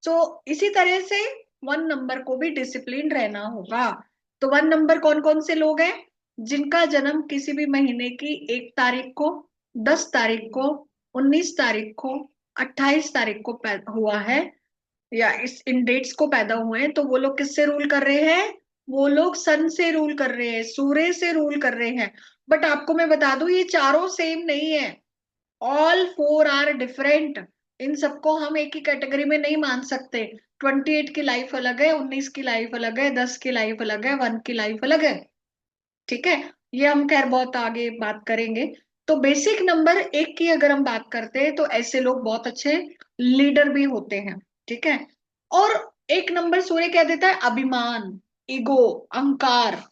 तो इसी तरह से 1 नंबर को भी डिसिप्लिन रहना होगा। तो 1 नंबर कौन कौन से लोग हैं? जिनका जन्म किसी भी महीने की 1 तारीख को, 10 तारीख को, 19 तारीख को, 28 तारीख को हुआ है, या इस इन डेट्स को पैदा हुए हैं, तो वो लोग किससे रूल कर रहे हैं? वो लोग सन से रूल कर रहे हैं, सूर्य से रूल कर रहे हैं। बट आपको मैं बता दूं, ये चारों सेम नहीं है। All 4 are different. इन सबको हम एक ही कैटेगरी में नहीं मान सकते। 28 की लाइफ अलग है, 19 की लाइफ अलग है, 10 की लाइफ अलग है, 1 की लाइफ अलग है, ठीक है। ये हम खैर बहुत आगे बात करेंगे। तो बेसिक नंबर 1 की अगर हम बात करते हैं तो ऐसे लोग बहुत अच्छे लीडर भी होते हैं, ठीक है। और 1 नंबर सूर्य क्या देता है? अभिमान, ईगो, अहंकार,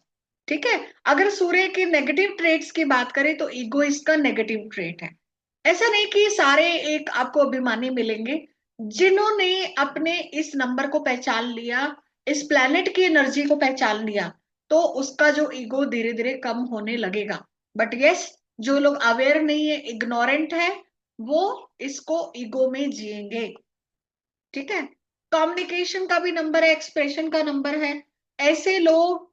ठीक है। अगर सूर्य के नेगेटिव ट्रेट्स की बात करें तो ईगो इसका नेगेटिव ट्रेट है। ऐसा नहीं कि सारे एक आपको अभिमानी मिलेंगे। जिन्होंने अपने इस नंबर को पहचान लिया, इस प्लेनेट की एनर्जी को पहचान लिया, तो उसका जो ईगो धीरे धीरे कम होने लगेगा। बट यस, जो लोग अवेयर नहीं है, इग्नोरेंट है, वो इसको ईगो में जिएंगे, ठीक है। कम्युनिकेशन का भी नंबर है, एक्सप्रेशन का नंबर है। ऐसे लोग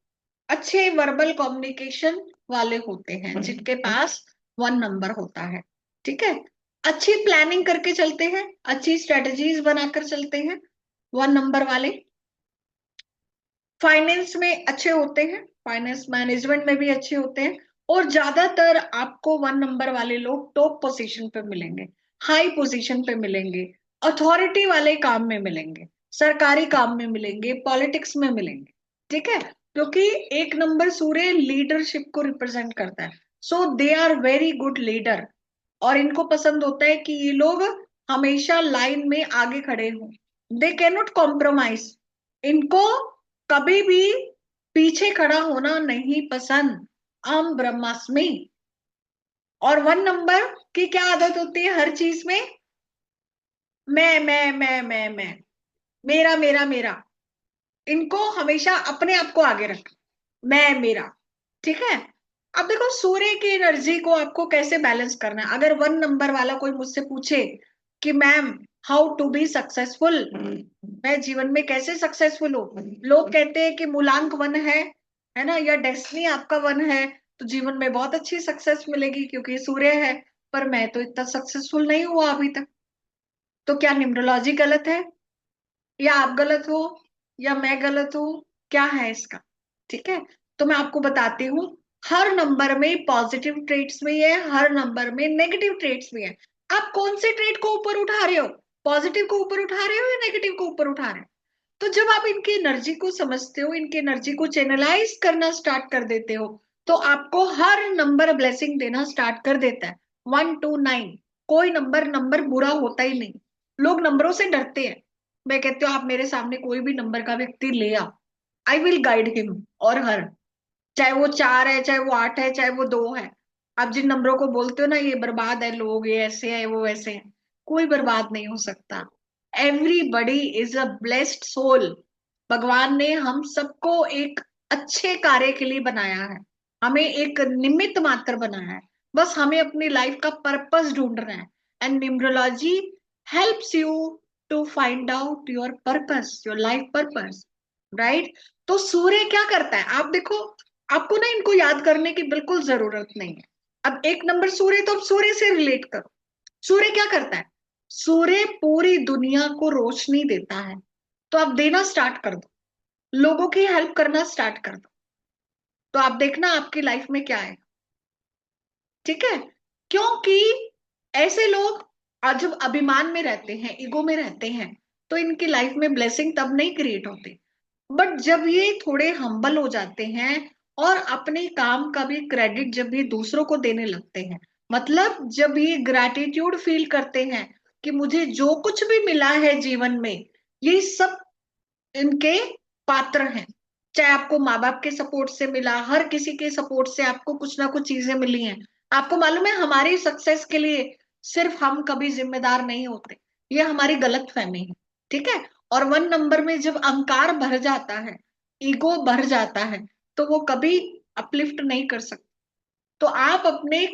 अच्छे वर्बल कम्युनिकेशन वाले होते हैं जिनके पास 1 नंबर होता है, ठीक है। अच्छी प्लानिंग करके चलते हैं, अच्छी स्ट्रेटजीज बनाकर चलते हैं 1 नंबर वाले। फाइनेंस में अच्छे होते हैं, फाइनेंस मैनेजमेंट में भी अच्छे होते हैं। और ज्यादातर आपको 1 नंबर वाले लोग टॉप पोजीशन पे मिलेंगे, हाई पोजीशन पे मिलेंगे, अथॉरिटी वाले काम में मिलेंगे, सरकारी काम में मिलेंगे, पॉलिटिक्स में मिलेंगे, ठीक है। क्योंकि 1 नंबर सूर्य लीडरशिप को रिप्रेजेंट करता है। So they are very good leader. और इनको पसंद होता है कि ये लोग हमेशा लाइन में आगे खड़े हों। They can not compromise. इनको कभी भी पीछे खड़ा होना नहीं पसंद। अहम ब्रह्मास्मि। और 1 नंबर की क्या आदत होती है हर चीज में? मैं, मेरा मेरा मेरा। इनको हमेशा अपने आप को आगे रख, मैं मेरा, ठीक है। अब देखो सूर्य की एनर्जी को आपको कैसे बैलेंस करना है। अगर 1 नंबर वाला कोई मुझसे पूछे कि ma'am, how to be successful, मैं जीवन में कैसे सक्सेसफुल हूँ, लोग कहते हैं कि मूलांक 1 है ना, या डेस्टिनी आपका 1 है, तो जीवन में बहुत अच्छी सक्सेस मिलेगी क्योंकि सूर्य है। पर मैं तो इतना सक्सेसफुल नहीं हुआ अभी तक। तो क्या न्यूमरोलॉजी गलत है, या आप गलत हो, या मैं गलत हूं? क्या है इसका? ठीक है। तो मैं आपको बताती हूँ, हर नंबर में पॉजिटिव ट्रेट्स भी है, हर नंबर में नेगेटिव ट्रेट्स भी है। आप कौन से ट्रेट को ऊपर उठा रहे हो? पॉजिटिव को ऊपर उठा रहे हो या नेगेटिव को ऊपर उठा रहे हो? तो जब आप इनकी एनर्जी को समझते हो, इनकी एनर्जी को चैनलाइज करना स्टार्ट कर देते हो, तो आपको हर नंबर ब्लेसिंग देना स्टार्ट कर देता है। 1 to 9, कोई नंबर नंबर बुरा होता ही नहीं। लोग नंबरों से डरते हैं। मैं कहती हूँ आप मेरे सामने कोई भी नंबर का व्यक्ति ले आओ, आई विल गाइड हिम और हर, चाहे वो 4 है, चाहे वो 8 है, चाहे वो 2 है। आप जिन नंबरों को बोलते हो ना ये बर्बाद है लोग, ये ऐसे है, वो वैसे है, कोई बर्बाद नहीं हो सकता। Everybody is a blessed soul. भगवान ने हम सबको एक अच्छे कार्य के लिए बनाया है, हमें एक निमित्त मात्र बनाया है। बस हमें अपनी लाइफ का पर्पस ढूंढना है। And numerology helps you to find out your purpose, your life purpose, right. तो सूर्य क्या करता है आप देखो, आपको ना इनको याद करने की बिल्कुल जरूरत नहीं है। अब एक नंबर सूर्य, तो अब सूर्य से रिलेट करो। सूर्य क्या करता है? सूर्य पूरी दुनिया को रोशनी देता है। तो आप देना स्टार्ट कर दो, लोगों की हेल्प करना स्टार्ट कर दो, तो आप देखना आपकी लाइफ में क्या है। ठीक है? क्योंकि ऐसे लोग आज जब अभिमान में रहते हैं, ईगो में रहते हैं, तो इनकी लाइफ में ब्लेसिंग तब नहीं क्रिएट होती। बट जब ये थोड़े हम्बल हो जाते हैं और अपने काम का भी क्रेडिट जब ये दूसरों को देने लगते हैं, मतलब जब ये ग्रैटिट्यूड फील करते हैं कि मुझे जो कुछ भी मिला है जीवन में, ये सब इनके पात्र हैं। चाहे आपको माँ बाप के सपोर्ट से मिला, हर किसी के सपोर्ट से आपको कुछ ना कुछ चीजें मिली हैं। आपको मालूम है हमारी सक्सेस के लिए सिर्फ हम कभी जिम्मेदार नहीं होते, ये हमारी गलत फहमी है। ठीक है? और 1 नंबर में जब अहंकार भर जाता है, ईगो भर जाता है, तो वो कभी अपलिफ्ट नहीं कर सकते। तो आप अपने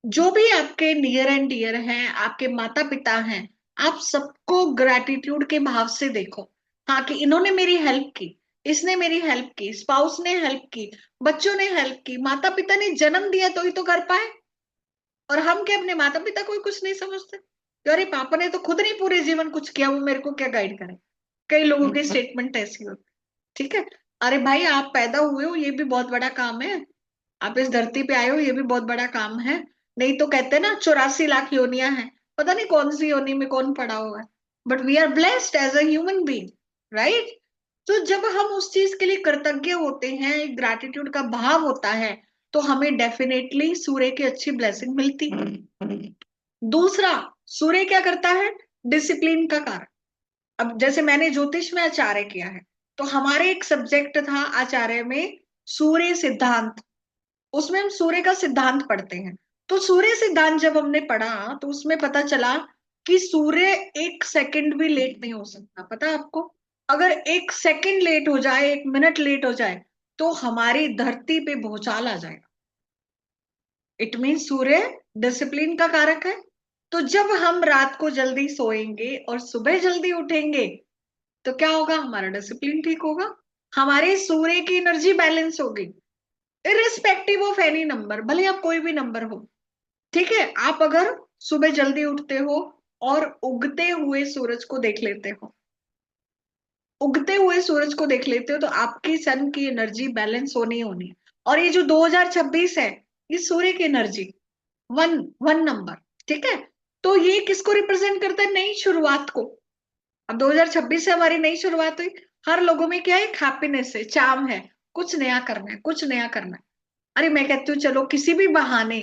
जो भी आपके नियर एंड डियर हैं, आपके माता पिता हैं, आप सबको ग्रैटिट्यूड के भाव से देखो। हाँ, कि इन्होंने मेरी हेल्प की, इसने मेरी हेल्प की, स्पाउस ने हेल्प की, बच्चों ने हेल्प की, माता पिता ने जन्म दिया तो ही तो कर पाए। और हम क्या अपने माता पिता को ही कुछ नहीं समझते कि अरे पापा ने तो खुद नहीं पूरे जीवन कुछ किया, वो मेरे को क्या गाइड करे। कई लोगों की स्टेटमेंट ऐसी होती। ठीक है? अरे भाई आप पैदा हुए हो ये भी बहुत बड़ा काम है, आप इस धरती पे आए हो ये भी बहुत बड़ा काम है। नहीं तो कहते हैं ना 84 लाख योनियां हैं, पता नहीं कौन सी योनि में कौन पड़ा हुआ है। But we are blessed as a human being, right. तो जब हम उस चीज के लिए कृतज्ञ होते हैं, ग्रैटिट्यूड का भाव होता है, तो हमें डेफिनेटली सूर्य की अच्छी ब्लेसिंग मिलती है। दूसरा, सूर्य क्या करता है? डिसिप्लिन का कारण। अब जैसे मैंने ज्योतिष में आचार्य किया है, तो हमारे एक सब्जेक्ट था आचार्य में सूर्य सिद्धांत। उसमें हम सूर्य का सिद्धांत पढ़ते हैं। तो सूर्य सिद्धांत जब हमने पढ़ा तो उसमें पता चला कि सूर्य 1 सेकंड भी लेट नहीं हो सकता। पता है आपको? अगर 1 सेकंड लेट हो जाए, 1 मिनट लेट हो जाए, तो हमारी धरती पे भूचाल आ जाएगा। इट मीन सूर्य डिसिप्लिन का कारक है। तो जब हम रात को जल्दी सोएंगे और सुबह जल्दी उठेंगे, तो क्या होगा? हमारा डिसिप्लिन ठीक होगा, हमारे सूर्य की एनर्जी बैलेंस होगी। इरिस्पेक्टिव ऑफ एनी नंबर, भले आप कोई भी नंबर हो। ठीक है? आप अगर सुबह जल्दी उठते हो और उगते हुए सूरज को देख लेते हो, उगते हुए सूरज को देख लेते हो, तो आपकी सन की एनर्जी बैलेंस होनी ही होनी है। और ये जो 2026 है, ये सूर्य की एनर्जी, वन वन नंबर। ठीक है? तो ये किसको रिप्रेजेंट करता है? नई शुरुआत को। अब 2026 से हमारी नई शुरुआत हुई। हर लोगों में क्या है? एक हैप्पीनेस है, चार्म है, कुछ नया करना है, कुछ नया करना है। अरे मैं कहती हूँ चलो किसी भी बहाने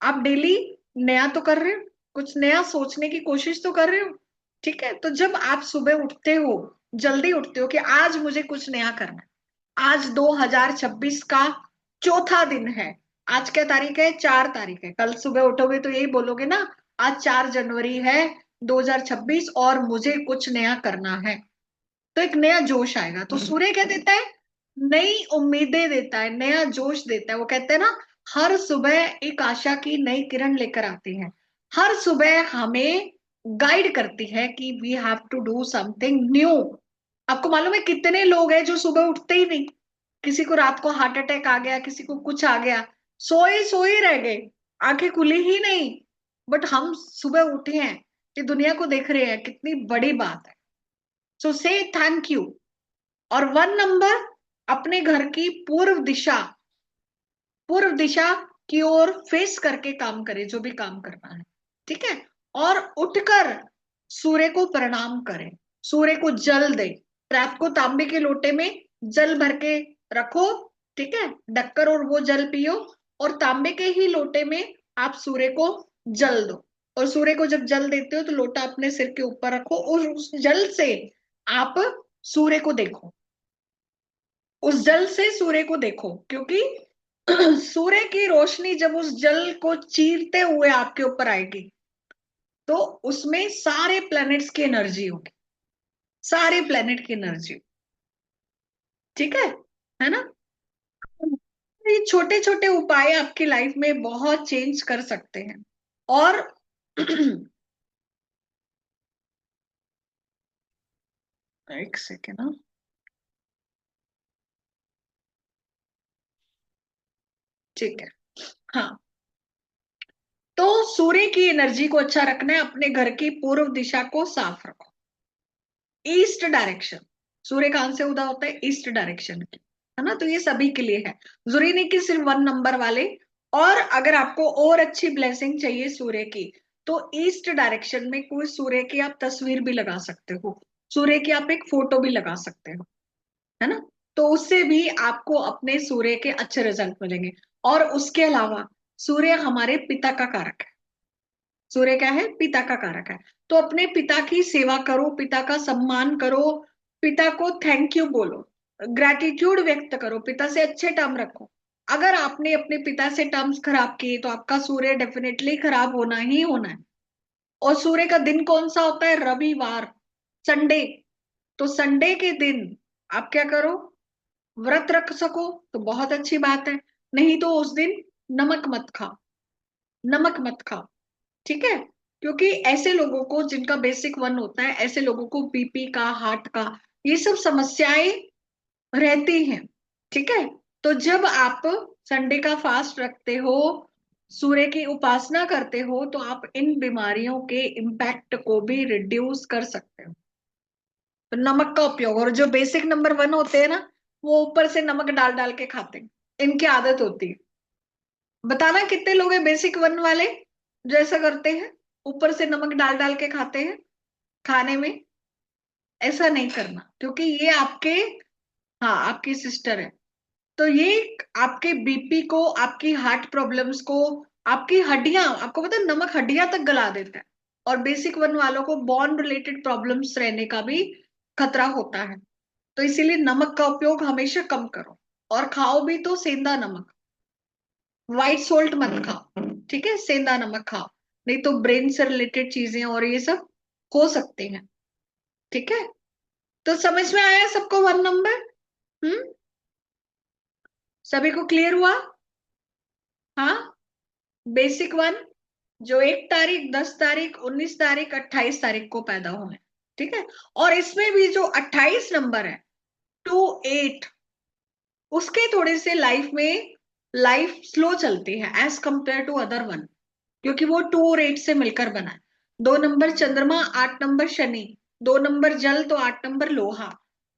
आप डेली नया तो कर रहे हो, कुछ नया सोचने की कोशिश तो कर रहे हो। ठीक है? तो जब आप सुबह उठते हो, जल्दी उठते हो कि आज मुझे कुछ नया करना है, आज 2026 का चौथा दिन है। आज क्या तारीख है? 4 तारीख है। कल सुबह उठोगे तो यही बोलोगे ना, आज 4 जनवरी है 2026 और मुझे कुछ नया करना है। तो एक नया जोश आएगा। तो सूर्य क्या देता है? नई उम्मीदें देता है, नया जोश देता है। वो कहते हैं ना, हर सुबह एक आशा की नई किरण लेकर आती है। हर सुबह हमें गाइड करती है कि we have to do something new. आपको मालूम है कितने लोग हैं जो सुबह उठते ही नहीं? किसी को रात को हार्ट अटैक आ गया, किसी को कुछ आ गया, सोए सोए रह गए, आंखें खुली ही नहीं। बट हम सुबह उठे हैं कि दुनिया को देख रहे हैं, कितनी बड़ी बात है। सो से थैंक यू। और 1 नंबर अपने घर की पूर्व दिशा की ओर फेस करके काम करे, जो भी काम करना है। ठीक है? और उठकर सूर्य को प्रणाम करे, सूर्य को जल दे। रात को तांबे के लोटे में जल भर के रखो। ठीक है? ढककर, और वो जल पियो। और तांबे के ही लोटे में आप सूर्य को जल दो। और सूर्य को जब जल देते हो तो लोटा अपने सिर के ऊपर रखो और उस जल से आप सूर्य को देखो। उस जल से सूर्य को देखो, क्योंकि सूर्य की रोशनी जब उस जल को चीरते हुए आपके ऊपर आएगी, तो उसमें सारे प्लैनेट्स की एनर्जी होगी, सारे प्लैनेट की एनर्जी। ठीक है ना? ये छोटे छोटे उपाय आपकी लाइफ में बहुत चेंज कर सकते हैं। और एक सेकेंड ना। ठीक है। हाँ, तो सूर्य की एनर्जी को अच्छा रखना है, अपने घर की पूर्व दिशा को साफ रखो, ईस्ट डायरेक्शन। सूर्य कहां से उदय होता है? ईस्ट डायरेक्शन की, है ना? तो ये सभी के लिए है, जरूरी नहीं कि सिर्फ 1 नंबर वाले। और अगर आपको और अच्छी ब्लेसिंग चाहिए सूर्य की, तो ईस्ट डायरेक्शन में कोई सूर्य की आप तस्वीर भी लगा सकते हो, सूर्य की आप एक फोटो भी लगा सकते हो, है ना? तो उससे भी आपको अपने सूर्य के अच्छे रिजल्ट मिलेंगे। और उसके अलावा सूर्य हमारे पिता का कारक है। सूर्य क्या है? पिता का कारक है। तो अपने पिता की सेवा करो, पिता का सम्मान करो, पिता को थैंक यू बोलो, ग्रैटिट्यूड व्यक्त करो, पिता से अच्छे टर्म रखो। अगर आपने अपने पिता से टर्म्स खराब किए, तो आपका सूर्य डेफिनेटली खराब होना ही होना है। और सूर्य का दिन कौन सा होता है? रविवार, संडे। तो संडे के दिन आप क्या करो? व्रत रख सको तो बहुत अच्छी बात है, नहीं तो उस दिन नमक मत खाओ, नमक मत खाओ। ठीक है? क्योंकि ऐसे लोगों को जिनका बेसिक 1 होता है, ऐसे लोगों को बीपी का, हार्ट का, ये सब समस्याएं रहती हैं। ठीक है? तो जब आप संडे का फास्ट रखते हो, सूर्य की उपासना करते हो, तो आप इन बीमारियों के इम्पैक्ट को भी रिड्यूस कर सकते हो। तो नमक का उपयोग, और जो बेसिक नंबर 1 होते हैं ना, वो ऊपर से नमक डाल डाल के खाते हैं, इनकी आदत होती है। बताना कितने लोग हैं बेसिक 1 वाले जो ऐसा करते हैं, ऊपर से नमक डाल डाल के खाते हैं खाने में? ऐसा नहीं करना, क्योंकि ये आपके, हाँ, आपकी सिस्टर है। तो ये आपके बीपी को, आपकी हार्ट प्रॉब्लम्स को, आपकी हड्डियां, आपको पता है नमक हड्डियां तक गला देता है। और बेसिक 1 वालों को बॉन रिलेटेड प्रॉब्लम्स रहने का भी खतरा होता है। तो इसीलिए नमक का उपयोग हमेशा कम करो, और खाओ भी तो सेंधा नमक, व्हाइट सोल्ट मत खाओ। ठीक है? सेंधा नमक खाओ, नहीं तो ब्रेन से रिलेटेड चीजें और ये सब हो सकती हैं। ठीक है? तो समझ में आया सबको 1 नंबर? हम्म? सभी को क्लियर हुआ? हाँ। बेसिक 1 जो 1 तारीख, 10 तारीख, 19 तारीख, 28 तारीख को पैदा हुए। ठीक है? और इसमें भी जो 28 नंबर है, 2, 8, उसके थोड़े से लाइफ में, लाइफ स्लो चलती है एज कंपेयर टू अदर 1, क्योंकि वो 2 और 8 से मिलकर बना है। 2 नंबर चंद्रमा, 8 नंबर शनि, 2 नंबर जल, तो 8 नंबर लोहा।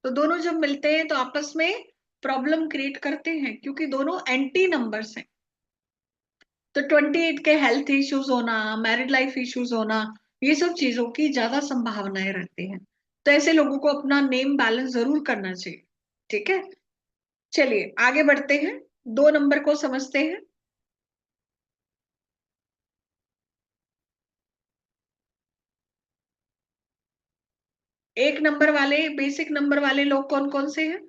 तो दोनों जब मिलते हैं तो आपस में प्रॉब्लम क्रिएट करते हैं, क्योंकि दोनों एंटी नंबर्स हैं। तो 28 के हेल्थ इश्यूज होना, मैरिड लाइफ इश्यूज होना, ये सब चीजों की ज्यादा संभावनाएं रहती हैं। तो ऐसे लोगों को अपना नेम बैलेंस जरूर करना चाहिए। ठीक है? चलिए आगे बढ़ते हैं, 2 नंबर को समझते हैं। 1 नंबर वाले, बेसिक नंबर वाले लोग कौन कौन से हैं?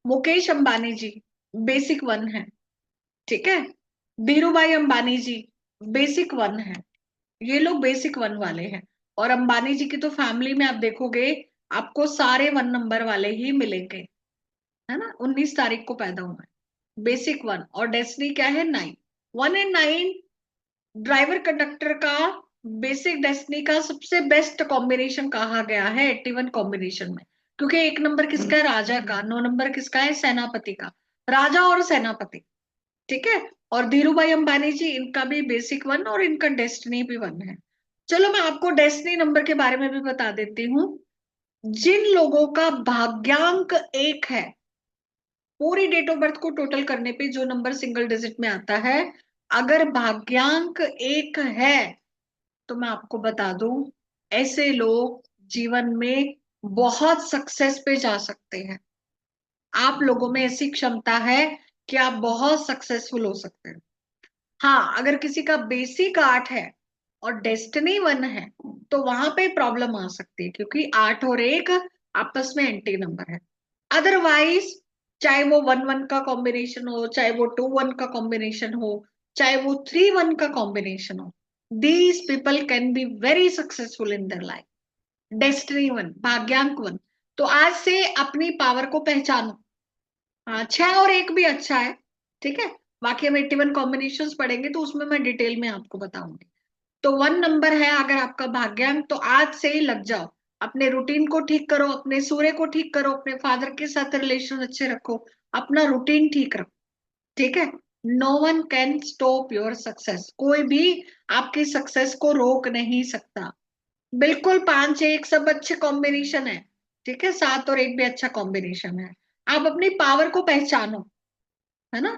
मुकेश अंबानी जी बेसिक 1 है। ठीक है? धीरू भाई अंबानी जी बेसिक 1 है। ये लोग बेसिक 1 वाले हैं। और अंबानी जी की तो फैमिली में आप देखोगे, आपको सारे 1 नंबर वाले ही मिलेंगे, है ना? 19 तारीख को पैदा हुआ है, बेसिक 1। और डेस्टिनी क्या है? 9। 1 एंड 9 ड्राइवर कंडक्टर का बेसिक डेस्टिनी का सबसे बेस्ट कॉम्बिनेशन कहा गया है 81 कॉम्बिनेशन में। क्योंकि 1 नंबर किसका है? राजा का। 9 नंबर किसका है? सेनापति का। राजा और सेनापति। ठीक है? और धीरू भाई अंबानी जी, इनका भी बेसिक 1 और इनका डेस्टिनी भी 1 है। चलो मैं आपको डेस्टिनी नंबर के बारे में भी बता देती हूँ। जिन लोगों का भाग्यांक 1 है, पूरी डेट ऑफ बर्थ को टोटल करने पे जो नंबर सिंगल डिजिट में आता है, अगर भाग्यांक 1 है, तो मैं आपको बता दूं, ऐसे लोग जीवन में बहुत सक्सेस पे जा सकते हैं। आप लोगों में ऐसी क्षमता है कि आप बहुत सक्सेसफुल हो सकते हैं। हाँ, अगर किसी का बेसिक 8 है और डेस्टिनी 1 है, तो वहां पे प्रॉब्लम आ सकती है, क्योंकि 8 और 1 आपस में एंटी नंबर है। अदरवाइज चाहे वो 1-1 का कॉम्बिनेशन हो, चाहे वो 2-1 का कॉम्बिनेशन हो, चाहे वो 3-1 का कॉम्बिनेशन हो, these people can be very successful in their life. Destiny one, भाग्यांक वन। तो आज से अपनी पावर को पहचानो। हाँ, 6 और 1 भी अच्छा है, ठीक है। बाकी हम 81 कॉम्बिनेशन पढ़ेंगे तो उसमें मैं डिटेल में आपको बताऊंगी। तो 1 नंबर है अगर आपका भाग्यांक, तो आज से ही लग जाओ। अपने रूटीन को ठीक करो, अपने सूर्य को ठीक करो, अपने फादर के साथ रिलेशन अच्छे रखो, अपना रूटीन ठीक रखो, ठीक है। No one can stop your success, कोई भी आपकी सक्सेस को रोक नहीं सकता। बिल्कुल 5-1 सब अच्छे कॉम्बिनेशन है, ठीक है। 7 और 1 भी अच्छा कॉम्बिनेशन है। आप अपनी पावर को पहचानो, है ना।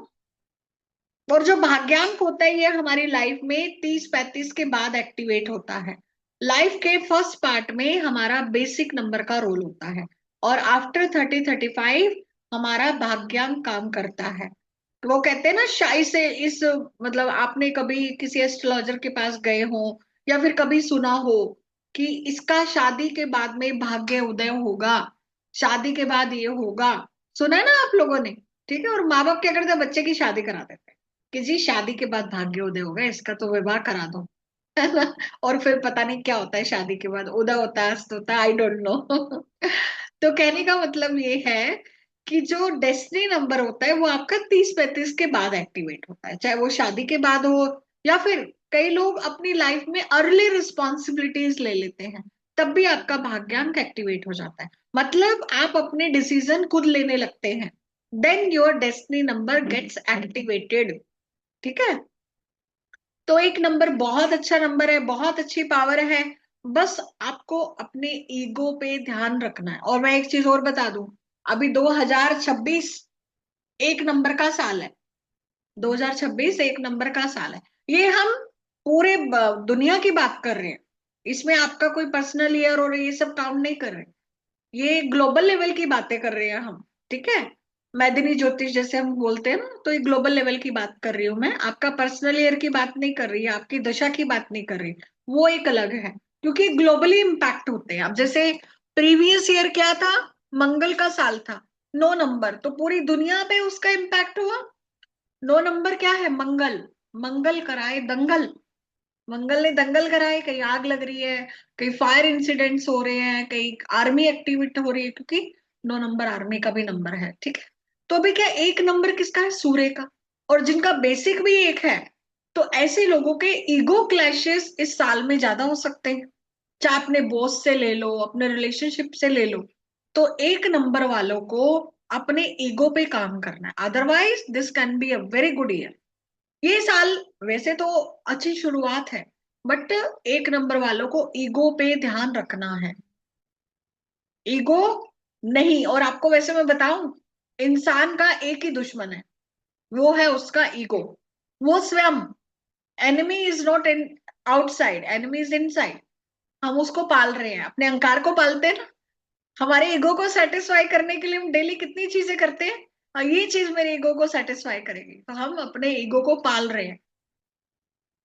और जो भाग्यांक होता है ये हमारी लाइफ में 30-35 के बाद एक्टिवेट होता है। लाइफ के फर्स्ट पार्ट में हमारा बेसिक नंबर का रोल होता है, और आफ्टर 30-35 हमारा भाग्यांक काम करता है। तो वो कहते हैं ना शाय से इस, मतलब आपने कभी किसी एस्ट्रोलॉजर के पास गए हो या फिर कभी सुना हो कि इसका शादी के बाद में भाग्य उदय होगा, शादी के बाद ये होगा। सुना है ना आप लोगों ने, ठीक है। और माँ बाप क्या करते हैं, बच्चे की शादी करा देते हैं कि जी शादी के बाद भाग्योदय होगा, इसका तो विवाह करा दो, है ना। और फिर पता नहीं क्या होता है शादी के बाद, उदय होता है, अस्त होता है, आई डोंट नो। तो कहने का मतलब ये है कि जो डेस्टिनी नंबर होता है वो आपका 30-35 के बाद एक्टिवेट होता है, चाहे वो शादी के बाद हो, या फिर कई लोग अपनी लाइफ में अर्ली रिस्पॉन्सिबिलिटीज ले लेते हैं, तब भी आपका भाग्यांक एक्टिवेट हो जाता है। मतलब आप अपने डिसीजन खुद लेने लगते हैं, then your destiny number gets activated, ठीक है। तो 1 नंबर बहुत अच्छा नंबर है, बहुत अच्छी पावर है। बस आपको अपने ईगो पे ध्यान रखना है। और मैं एक चीज और बता दूं, अभी 2026 1 नंबर का साल है। 2026 1 नंबर का साल है। ये हम पूरे दुनिया की बात कर रहे हैं, इसमें आपका कोई पर्सनल ईयर और ये सब काउंट नहीं कर रहे। ये ग्लोबल लेवल की बातें कर रहे हैं हम, ठीक है। मैदिनी ज्योतिष जैसे हम बोलते हैं ना, तो ये ग्लोबल लेवल की बात कर रही हूँ मैं, आपका पर्सनल ईयर की बात नहीं कर रही है, आपकी दशा की बात नहीं कर रही। वो एक अलग है, क्योंकि ग्लोबली इम्पैक्ट होते हैं। अब जैसे प्रीवियस ईयर क्या था, मंगल का साल था, 9 नंबर, तो पूरी दुनिया पे उसका इम्पैक्ट हुआ। 9 नंबर क्या है, मंगल। मंगल कराए दंगल, मंगल ने दंगल कराए, कहीं आग लग रही है, कहीं फायर इंसिडेंट्स हो रहे हैं, कहीं आर्मी एक्टिविटी हो रही है, क्योंकि 9 नंबर आर्मी का भी नंबर है, ठीक है। तो अभी क्या 1 नंबर किसका है, सूर्य का, और जिनका बेसिक भी 1 है। तो ऐसे लोगों के ईगो क्लैशेस इस साल में ज्यादा हो सकते हैं, चाहे अपने बॉस से ले लो, अपने रिलेशनशिप से ले लो। तो 1 नंबर वालों को अपने ईगो पे काम करना है, otherwise this can be a very good year. ये साल वैसे तो अच्छी शुरुआत है, बट 1 नंबर वालों को ईगो पे ध्यान रखना है। ईगो नहीं, और आपको वैसे मैं बताऊं, इंसान का एक ही दुश्मन है, वो है उसका ईगो, वो स्वयं। Enemy is not in outside, enemy is inside. हम उसको पाल रहे हैं, अपने अहंकार को पालते हैं ना। हमारे ईगो को सेटिस्फाई करने के लिए हम डेली कितनी चीजें करते हैं, और ये चीज मेरे ईगो को सेटिस्फाई करेगी, तो हम अपने ईगो को पाल रहे हैं।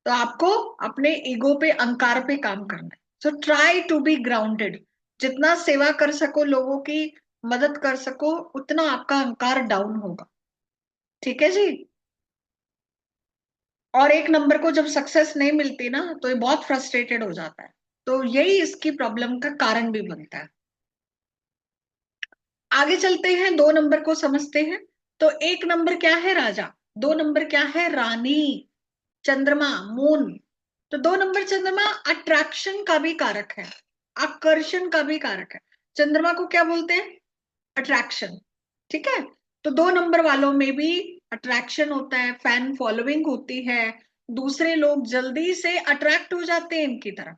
तो आपको अपने ईगो पे, अहंकार पे काम करना है। So try to be grounded, जितना सेवा कर सको, लोगों की मदद कर सको, उतना आपका अहंकार डाउन होगा, ठीक है जी। और 1 नंबर को जब सक्सेस नहीं मिलती ना, तो ये बहुत फ्रस्ट्रेटेड हो जाता है, तो यही इसकी प्रॉब्लम का कारण भी बनता है। आगे चलते हैं, 2 नंबर को समझते हैं। तो 1 नंबर क्या है, राजा। 2 नंबर क्या है, रानी, चंद्रमा, मून। तो 2 नंबर चंद्रमा अट्रैक्शन का भी कारक है, आकर्षण का भी कारक है। चंद्रमा को क्या बोलते हैं, अट्रैक्शन, ठीक है। तो 2 नंबर वालों में भी अट्रैक्शन होता है, फैन फॉलोइंग होती है, दूसरे लोग जल्दी से अट्रैक्ट हो जाते हैं इनकी तरफ।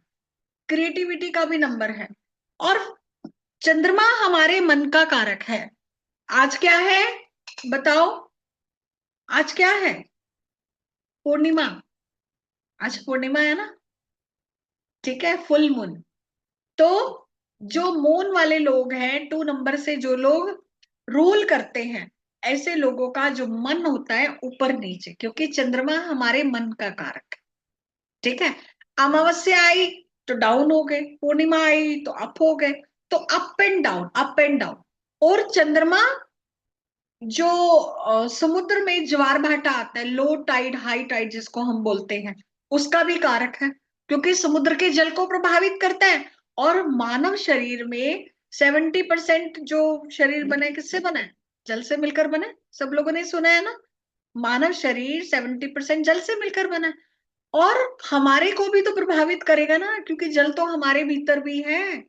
क्रिएटिविटी का भी नंबर है। और चंद्रमा हमारे मन का कारक है। आज क्या है, बताओ, आज क्या है, पूर्णिमा। आज पूर्णिमा है ना, ठीक है, फुल मून। तो जो मून वाले लोग हैं, 2 नंबर से जो लोग रूल करते हैं, ऐसे लोगों का जो मन होता है ऊपर नीचे, क्योंकि चंद्रमा हमारे मन का कारक है, ठीक है। अमावस्या आई तो डाउन हो गए, पूर्णिमा आई तो अप हो गए। तो up and down, up and down. और चंद्रमा जो समुद्र में ज्वार भाटा आता है, लो टाइड हाई टाइड जिसको हम बोलते हैं, उसका भी कारक है, क्योंकि समुद्र के जल को प्रभावित करता है। और मानव शरीर में 70% जो शरीर बना है किससे बना है? जल से मिलकर बना है। सब लोगों ने सुना है ना, मानव शरीर 70% जल से मिलकर बना है। और हमारे को भी तो प्रभावित करेगा ना, क्योंकि जल तो हमारे भीतर भी है।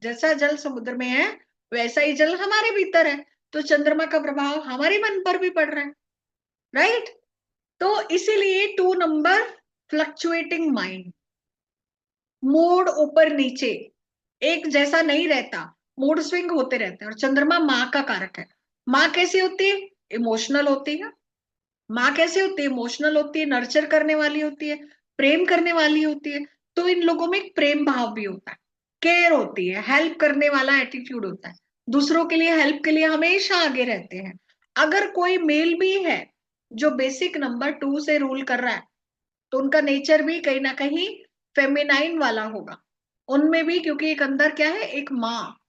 जैसा जल समुद्र में है, वैसा ही जल हमारे भीतर है। तो चंद्रमा का प्रभाव हमारे मन पर भी पड़ रहा है, राइट। तो इसीलिए 2 नंबर, फ्लक्चुएटिंग माइंड, मूड ऊपर नीचे एक जैसा नहीं रहता, मूड स्विंग होते रहते हैं। और चंद्रमा माँ का कारक है। माँ कैसी होती है? इमोशनल होती है। माँ कैसे होती है? इमोशनल होती है, नर्चर करने वाली होती है, प्रेम करने वाली होती है। तो इन लोगों में एक प्रेम भाव भी होता है, केयर होती है, हेल्प करने वाला एटीट्यूड होता है, दूसरों के लिए हेल्प के लिए हमेशा आगे रहते हैं। अगर कोई मेल भी है जो बेसिक नंबर 2 से रूल कर रहा है, तो उनका नेचर भी कहीं ना कहीं फेमिनाइन वाला होगा उनमें भी, क्योंकि एक अंदर क्या है, एक माँ,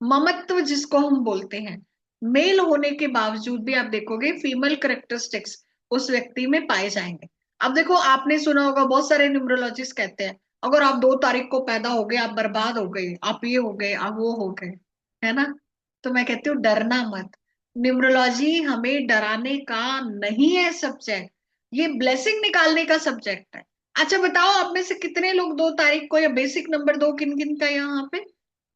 ममत्व जिसको हम बोलते हैं। मेल होने के बावजूद भी आप देखोगे फीमेल करेक्टरिस्टिक्स उस व्यक्ति में पाए जाएंगे। अब देखो, आपने सुना होगा, बहुत सारे न्यूमरोलॉजिस्ट कहते हैं अगर आप 2 तारीख को पैदा हो गए, आप बर्बाद हो गए, आप ये हो गए, आप वो हो गए, है ना। तो मैं कहती हूँ डरना मत। न्यूमरोलॉजी हमें डराने का नहीं है सब्जेक्ट, ये ब्लेसिंग निकालने का सब्जेक्ट है। अच्छा बताओ, आप में से कितने लोग 2 तारीख को, या बेसिक नंबर 2 किन किन का यहाँ पे,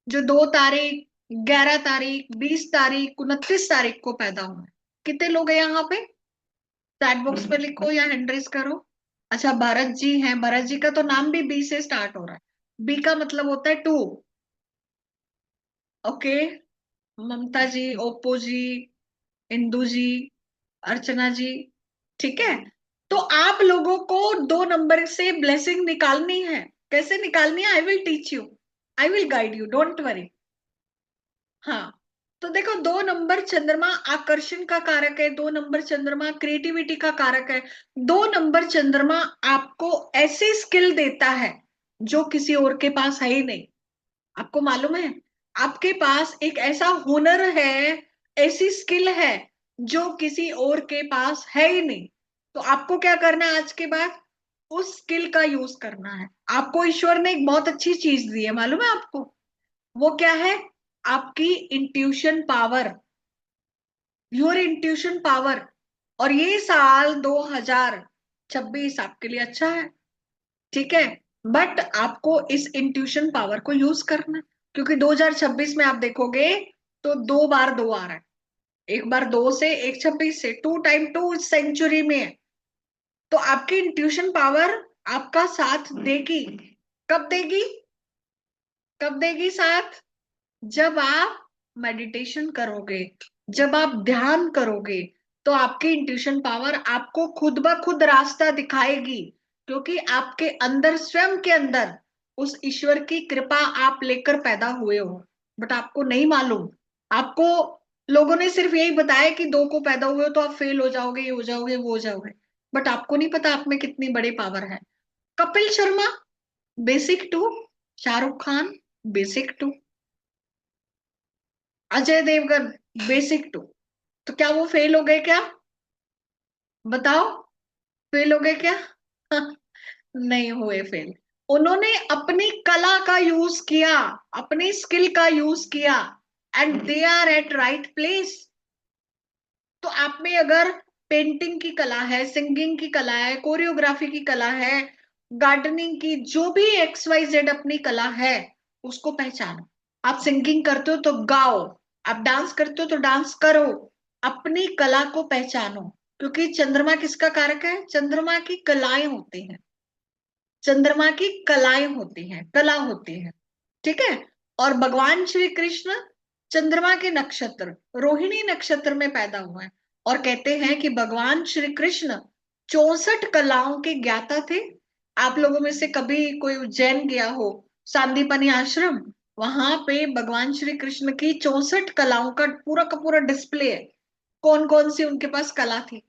जो 2 तारीख, 11 तारीख, 20 तारीख, 29 तारीख को पैदा हुए, कितने लोग हैं यहाँ पे? चैट बॉक्स में लिखो या हैंड रेज करो। अच्छा, भरत जी हैं, भरत जी का तो नाम भी बी से स्टार्ट हो रहा है, बी का मतलब होता है 2। ओके, ममता जी, ओप्पो जी, इंदू जी, अर्चना जी, ठीक है। तो आप लोगों को 2 नंबर से ब्लेसिंग निकालनी है। कैसे निकालनी है? I will teach you, I will guide you, don't worry. हाँ, तो देखो, 2 नंबर चंद्रमा आकर्षण का कारक है, 2 नंबर चंद्रमा क्रिएटिविटी का कारक है, 2 नंबर चंद्रमा आपको ऐसी स्किल देता है जो किसी और के पास है ही नहीं। आपको मालूम है, आपके पास एक ऐसा हुनर है, ऐसी स्किल है जो किसी और के पास है ही नहीं। तो आपको क्या करना है आज के बाद? उस स्किल का यूज करना है। आपको ईश्वर ने एक बहुत अच्छी चीज दी है, मालूम है आपको? वो क्या है? आपकी intuition power, your intuition power. और ये साल 2026 आपके लिए अच्छा है, ठीक है। बट आपको इस इंट्यूशन पावर को यूज करना है, क्योंकि 2026 में आप देखोगे तो 2 बार 2 आ रहा है। एक बार 2 से, एक 26 से, 2 टाइम 2 सेंचुरी में है। तो आपकी इंट्यूशन पावर आपका साथ देगी। कब देगी? कब देगी साथ? जब आप मेडिटेशन करोगे, जब आप ध्यान करोगे, तो आपकी इंट्यूशन पावर आपको खुद ब खुद रास्ता दिखाएगी, क्योंकि आपके अंदर, स्वयं के अंदर उस ईश्वर की कृपा आप लेकर पैदा हुए हो। बट आपको नहीं मालूम। आपको लोगों ने सिर्फ यही बताया कि 2 को पैदा हुए हो तो आप फेल हो जाओगे, ये हो जाओगे, वो हो जाओगे। बट आपको नहीं पता आप में कितनी बड़ी पावर है। Kapil Sharma basic 2, Shahrukh Khan basic 2, Ajay Devgan basic 2। तो क्या वो फेल हो गए क्या? बताओ, फेल हो गए क्या? नहीं हुए फेल। उन्होंने अपनी कला का यूज किया, अपनी स्किल का यूज किया, and they are at right place. तो आप में अगर पेंटिंग की कला है, सिंगिंग की कला है, कोरियोग्राफी की कला है, गार्डनिंग की, जो भी XYZ अपनी कला है, उसको पहचानो। आप सिंगिंग करते हो तो गाओ, आप डांस करते हो तो डांस करो, अपनी कला को पहचानो। क्योंकि चंद्रमा किसका कारक है? चंद्रमा की कलाएं होती हैं, चंद्रमा की कलाएं होती हैं, कला होती है, ठीक है। और भगवान श्री कृष्ण चंद्रमा के नक्षत्र रोहिणी नक्षत्र में पैदा हुए हैं। और कहते हैं कि भगवान श्री कृष्ण 64 कलाओं के ज्ञाता थे। आप लोगों में से कभी कोई उज्जैन गया हो, सांदीपनी आश्रम, वहां पे भगवान श्री कृष्ण की 64 कलाओं का पूरा डिस्प्ले है, कौन कौन सी उनके पास कला थी,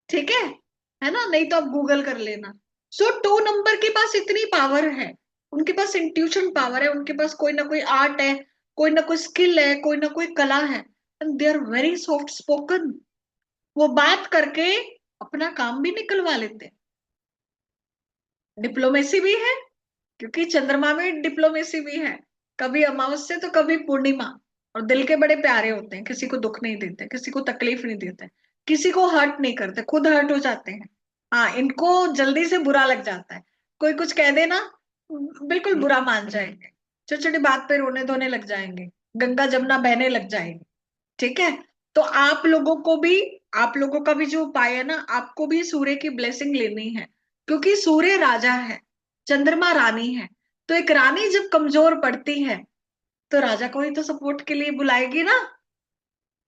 ठीक है ना। नहीं तो आप गूगल कर लेना। सो 2 नंबर के पास इतनी पावर है, उनके पास इंट्यूशन पावर है, उनके पास कोई ना कोई आर्ट है, कोई ना कोई स्किल है, कोई ना कोई कला है। They are very soft spoken. वो बात करके अपना काम भी निकलवा लेते हैं। डिप्लोमेसी भी है, क्योंकि चंद्रमा में डिप्लोमेसी भी है। कभी अमावस्या तो कभी पूर्णिमा। और दिल के बड़े प्यारे होते हैं, किसी को दुख नहीं देते, किसी को तकलीफ नहीं देते, किसी को हर्ट नहीं करते, खुद हर्ट हो जाते हैं। हाँ, इनको जल्दी से बुरा लग जाता है। कोई कुछ कह देना, बिल्कुल बुरा मान जाएंगे। छोटी छोटी बात पे रोने धोने लग जाएंगे, गंगा जमुना बहने लग जाएंगे। ठीक है। तो आप लोगों को भी, आप लोगों का भी जो उपाय है ना, आपको भी सूर्य की ब्लेसिंग लेनी है। क्योंकि सूर्य राजा है, चंद्रमा रानी है। तो एक रानी जब कमजोर पड़ती है तो राजा को ही तो सपोर्ट के लिए बुलाएगी ना।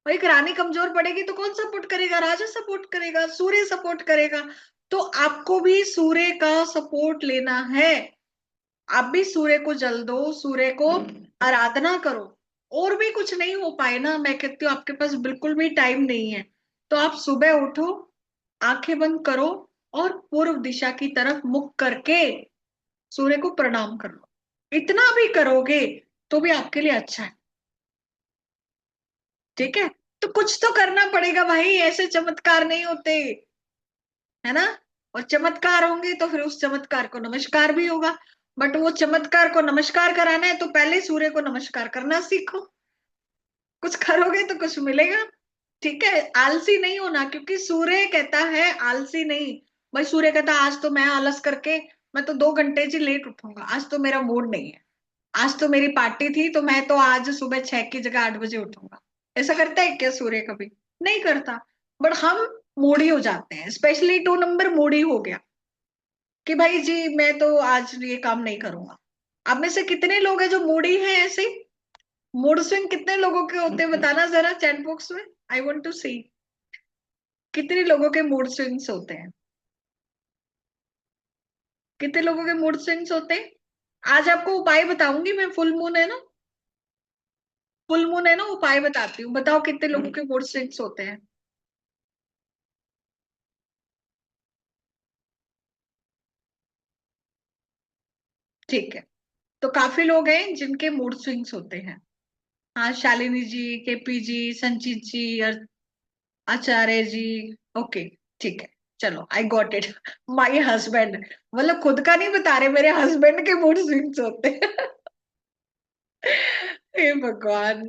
और एक रानी कमजोर पड़ेगी तो कौन सपोर्ट करेगा? राजा सपोर्ट करेगा, सूर्य सपोर्ट करेगा। तो आपको भी सूर्य का सपोर्ट लेना है। आप भी सूर्य को जल दो, सूर्य को आराधना करो। और भी कुछ नहीं हो पाए ना, मैं कहती हूँ आपके पास बिल्कुल भी टाइम नहीं है, तो आप सुबह उठो, आंखें बंद करो, और पूर्व दिशा की तरफ मुख करके सूर्य को प्रणाम कर लो। इतना भी करोगे तो भी आपके लिए अच्छा है। ठीक है। तो कुछ तो करना पड़ेगा भाई, ऐसे चमत्कार नहीं होते, है ना। और चमत्कार होंगे तो फिर उस चमत्कार को नमस्कार भी होगा। बट वो चमत्कार को नमस्कार कराना है तो पहले सूर्य को नमस्कार करना सीखो। कुछ करोगे तो कुछ मिलेगा। ठीक है। आलसी नहीं होना, क्योंकि सूर्य कहता है आलसी नहीं। भाई सूर्य कहता है आज तो मैं आलस करके, मैं तो 2 घंटे से लेट उठूंगा, आज तो मेरा मूड नहीं है, आज तो मेरी पार्टी थी तो मैं तो आज सुबह 6 की जगह 8 बजे उठूंगा। ऐसा करता है क्या सूर्य कभी? नहीं करता। बट हम मूडी हो जाते हैं, स्पेशली 2 नंबर मूडी हो गया कि भाई जी मैं तो आज ये काम नहीं करूंगा। आप में से कितने लोग हैं जो मूडी हैं ऐसे? मूड स्विंग कितने लोगों के होते हैं बताना जरा चैट बॉक्स में। आई वांट टू सी कितने लोगों के मूड स्विंग्स होते हैं। कितने लोगों के मूड स्विंग्स होते हैं? आज आपको उपाय बताऊंगी मैं, फुल मून है ना, फुल मून है ना, उपाय बताती हूँ। बताओ कितने लोगों के मूड स्विंग्स होते हैं। ठीक है। तो काफी लोग हैं जिनके मूड स्विंग्स होते हैं। हाँ, शालिनी जी, केपी जी, संचित जी, आचार्य जी। ओके। ठीक है। चलो, I got it. My husband, मतलब खुद का नहीं बता रहे, मेरे हस्बैंड के मूड स्विंग्स होते हैं। हे भगवान।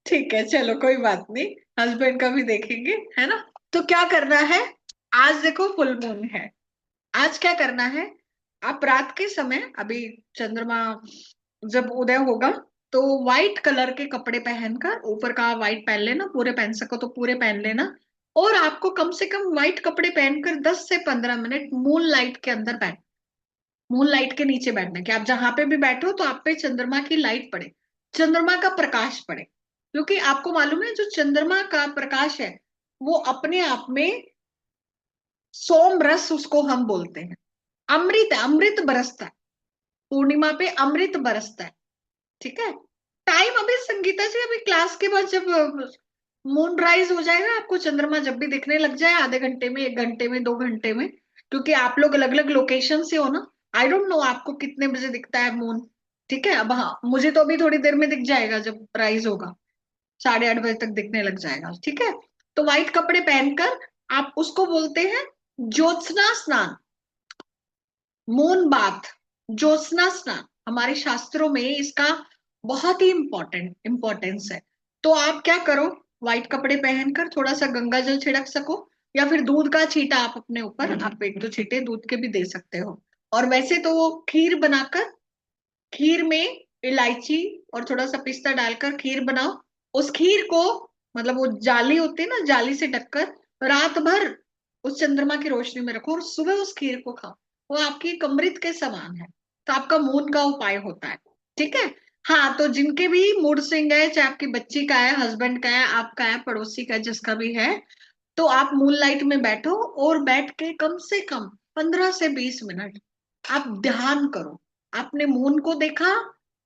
ठीक है, चलो कोई बात नहीं, हस्बैंड का भी देखेंगे, है ना। तो क्या करना है? आज देखो फुल मून है। आज क्या करना है? आप रात के समय, अभी चंद्रमा जब उदय होगा, तो व्हाइट कलर के कपड़े पहनकर, ऊपर का व्हाइट पहन लेना, पूरे पहन सको तो पूरे पहन लेना। और आपको कम से कम व्हाइट कपड़े पहनकर 10 से 15 मिनट मून लाइट के अंदर बैठ, मून लाइट के नीचे बैठना, कि आप जहां पे भी बैठो तो आप पे चंद्रमा की लाइट पड़े, चंद्रमा का प्रकाश पड़े। क्योंकि आपको मालूम है जो चंद्रमा का प्रकाश है वो अपने आप में सोम रस उसको हम बोलते हैं। अमृत है, अमृत बरसता है। पूर्णिमा पे अमृत बरसता है। ठीक है। टाइम अभी संगीता जी, अभी क्लास के बाद जब मून राइज हो जाएगा, आपको चंद्रमा जब भी दिखने लग जाए, आधे घंटे में, 1 घंटे में, 2 घंटे में, क्योंकि आप लोग अलग अलग लोकेशन से हो ना। आई डोंट नो आपको कितने बजे दिखता है मून। ठीक है। अब हाँ, मुझे तो अभी थोड़ी देर में दिख जाएगा, जब राइज होगा 8:30 बजे तक दिखने लग जाएगा। ठीक है। तो व्हाइट कपड़े पहनकर, आप उसको बोलते हैं ज्योत्सना स्नान, मून बाथ, ज्योत्सना स्नान। हमारे शास्त्रों में इसका बहुत ही इंपॉर्टेंस है। तो आप क्या करो, व्हाइट कपड़े पहनकर थोड़ा सा गंगा जल छिड़क सको, या फिर दूध का छींटा आप अपने ऊपर, आप 1-2 छींटे दूध के भी दे सकते हो। और वैसे तो वो खीर बनाकर, खीर में इलायची और थोड़ा सा पिस्ता डालकर खीर बनाओ। उस खीर को, मतलब वो जाली होती है ना, जाली से ढककर रात भर उस चंद्रमा की रोशनी में रखो, और सुबह उस खीर को खाओ। वो आपकी एक अमृत के समान है। तो आपका मून का उपाय होता है। ठीक है। हाँ, तो जिनके भी मूड स्विंग है, चाहे आपकी बच्ची का है, हस्बैंड का है, आपका है, पड़ोसी का है, जिसका भी है, तो आप मून लाइट में बैठो, और बैठ के कम से कम 15 से 20 मिनट आप ध्यान करो। आपने मून को देखा,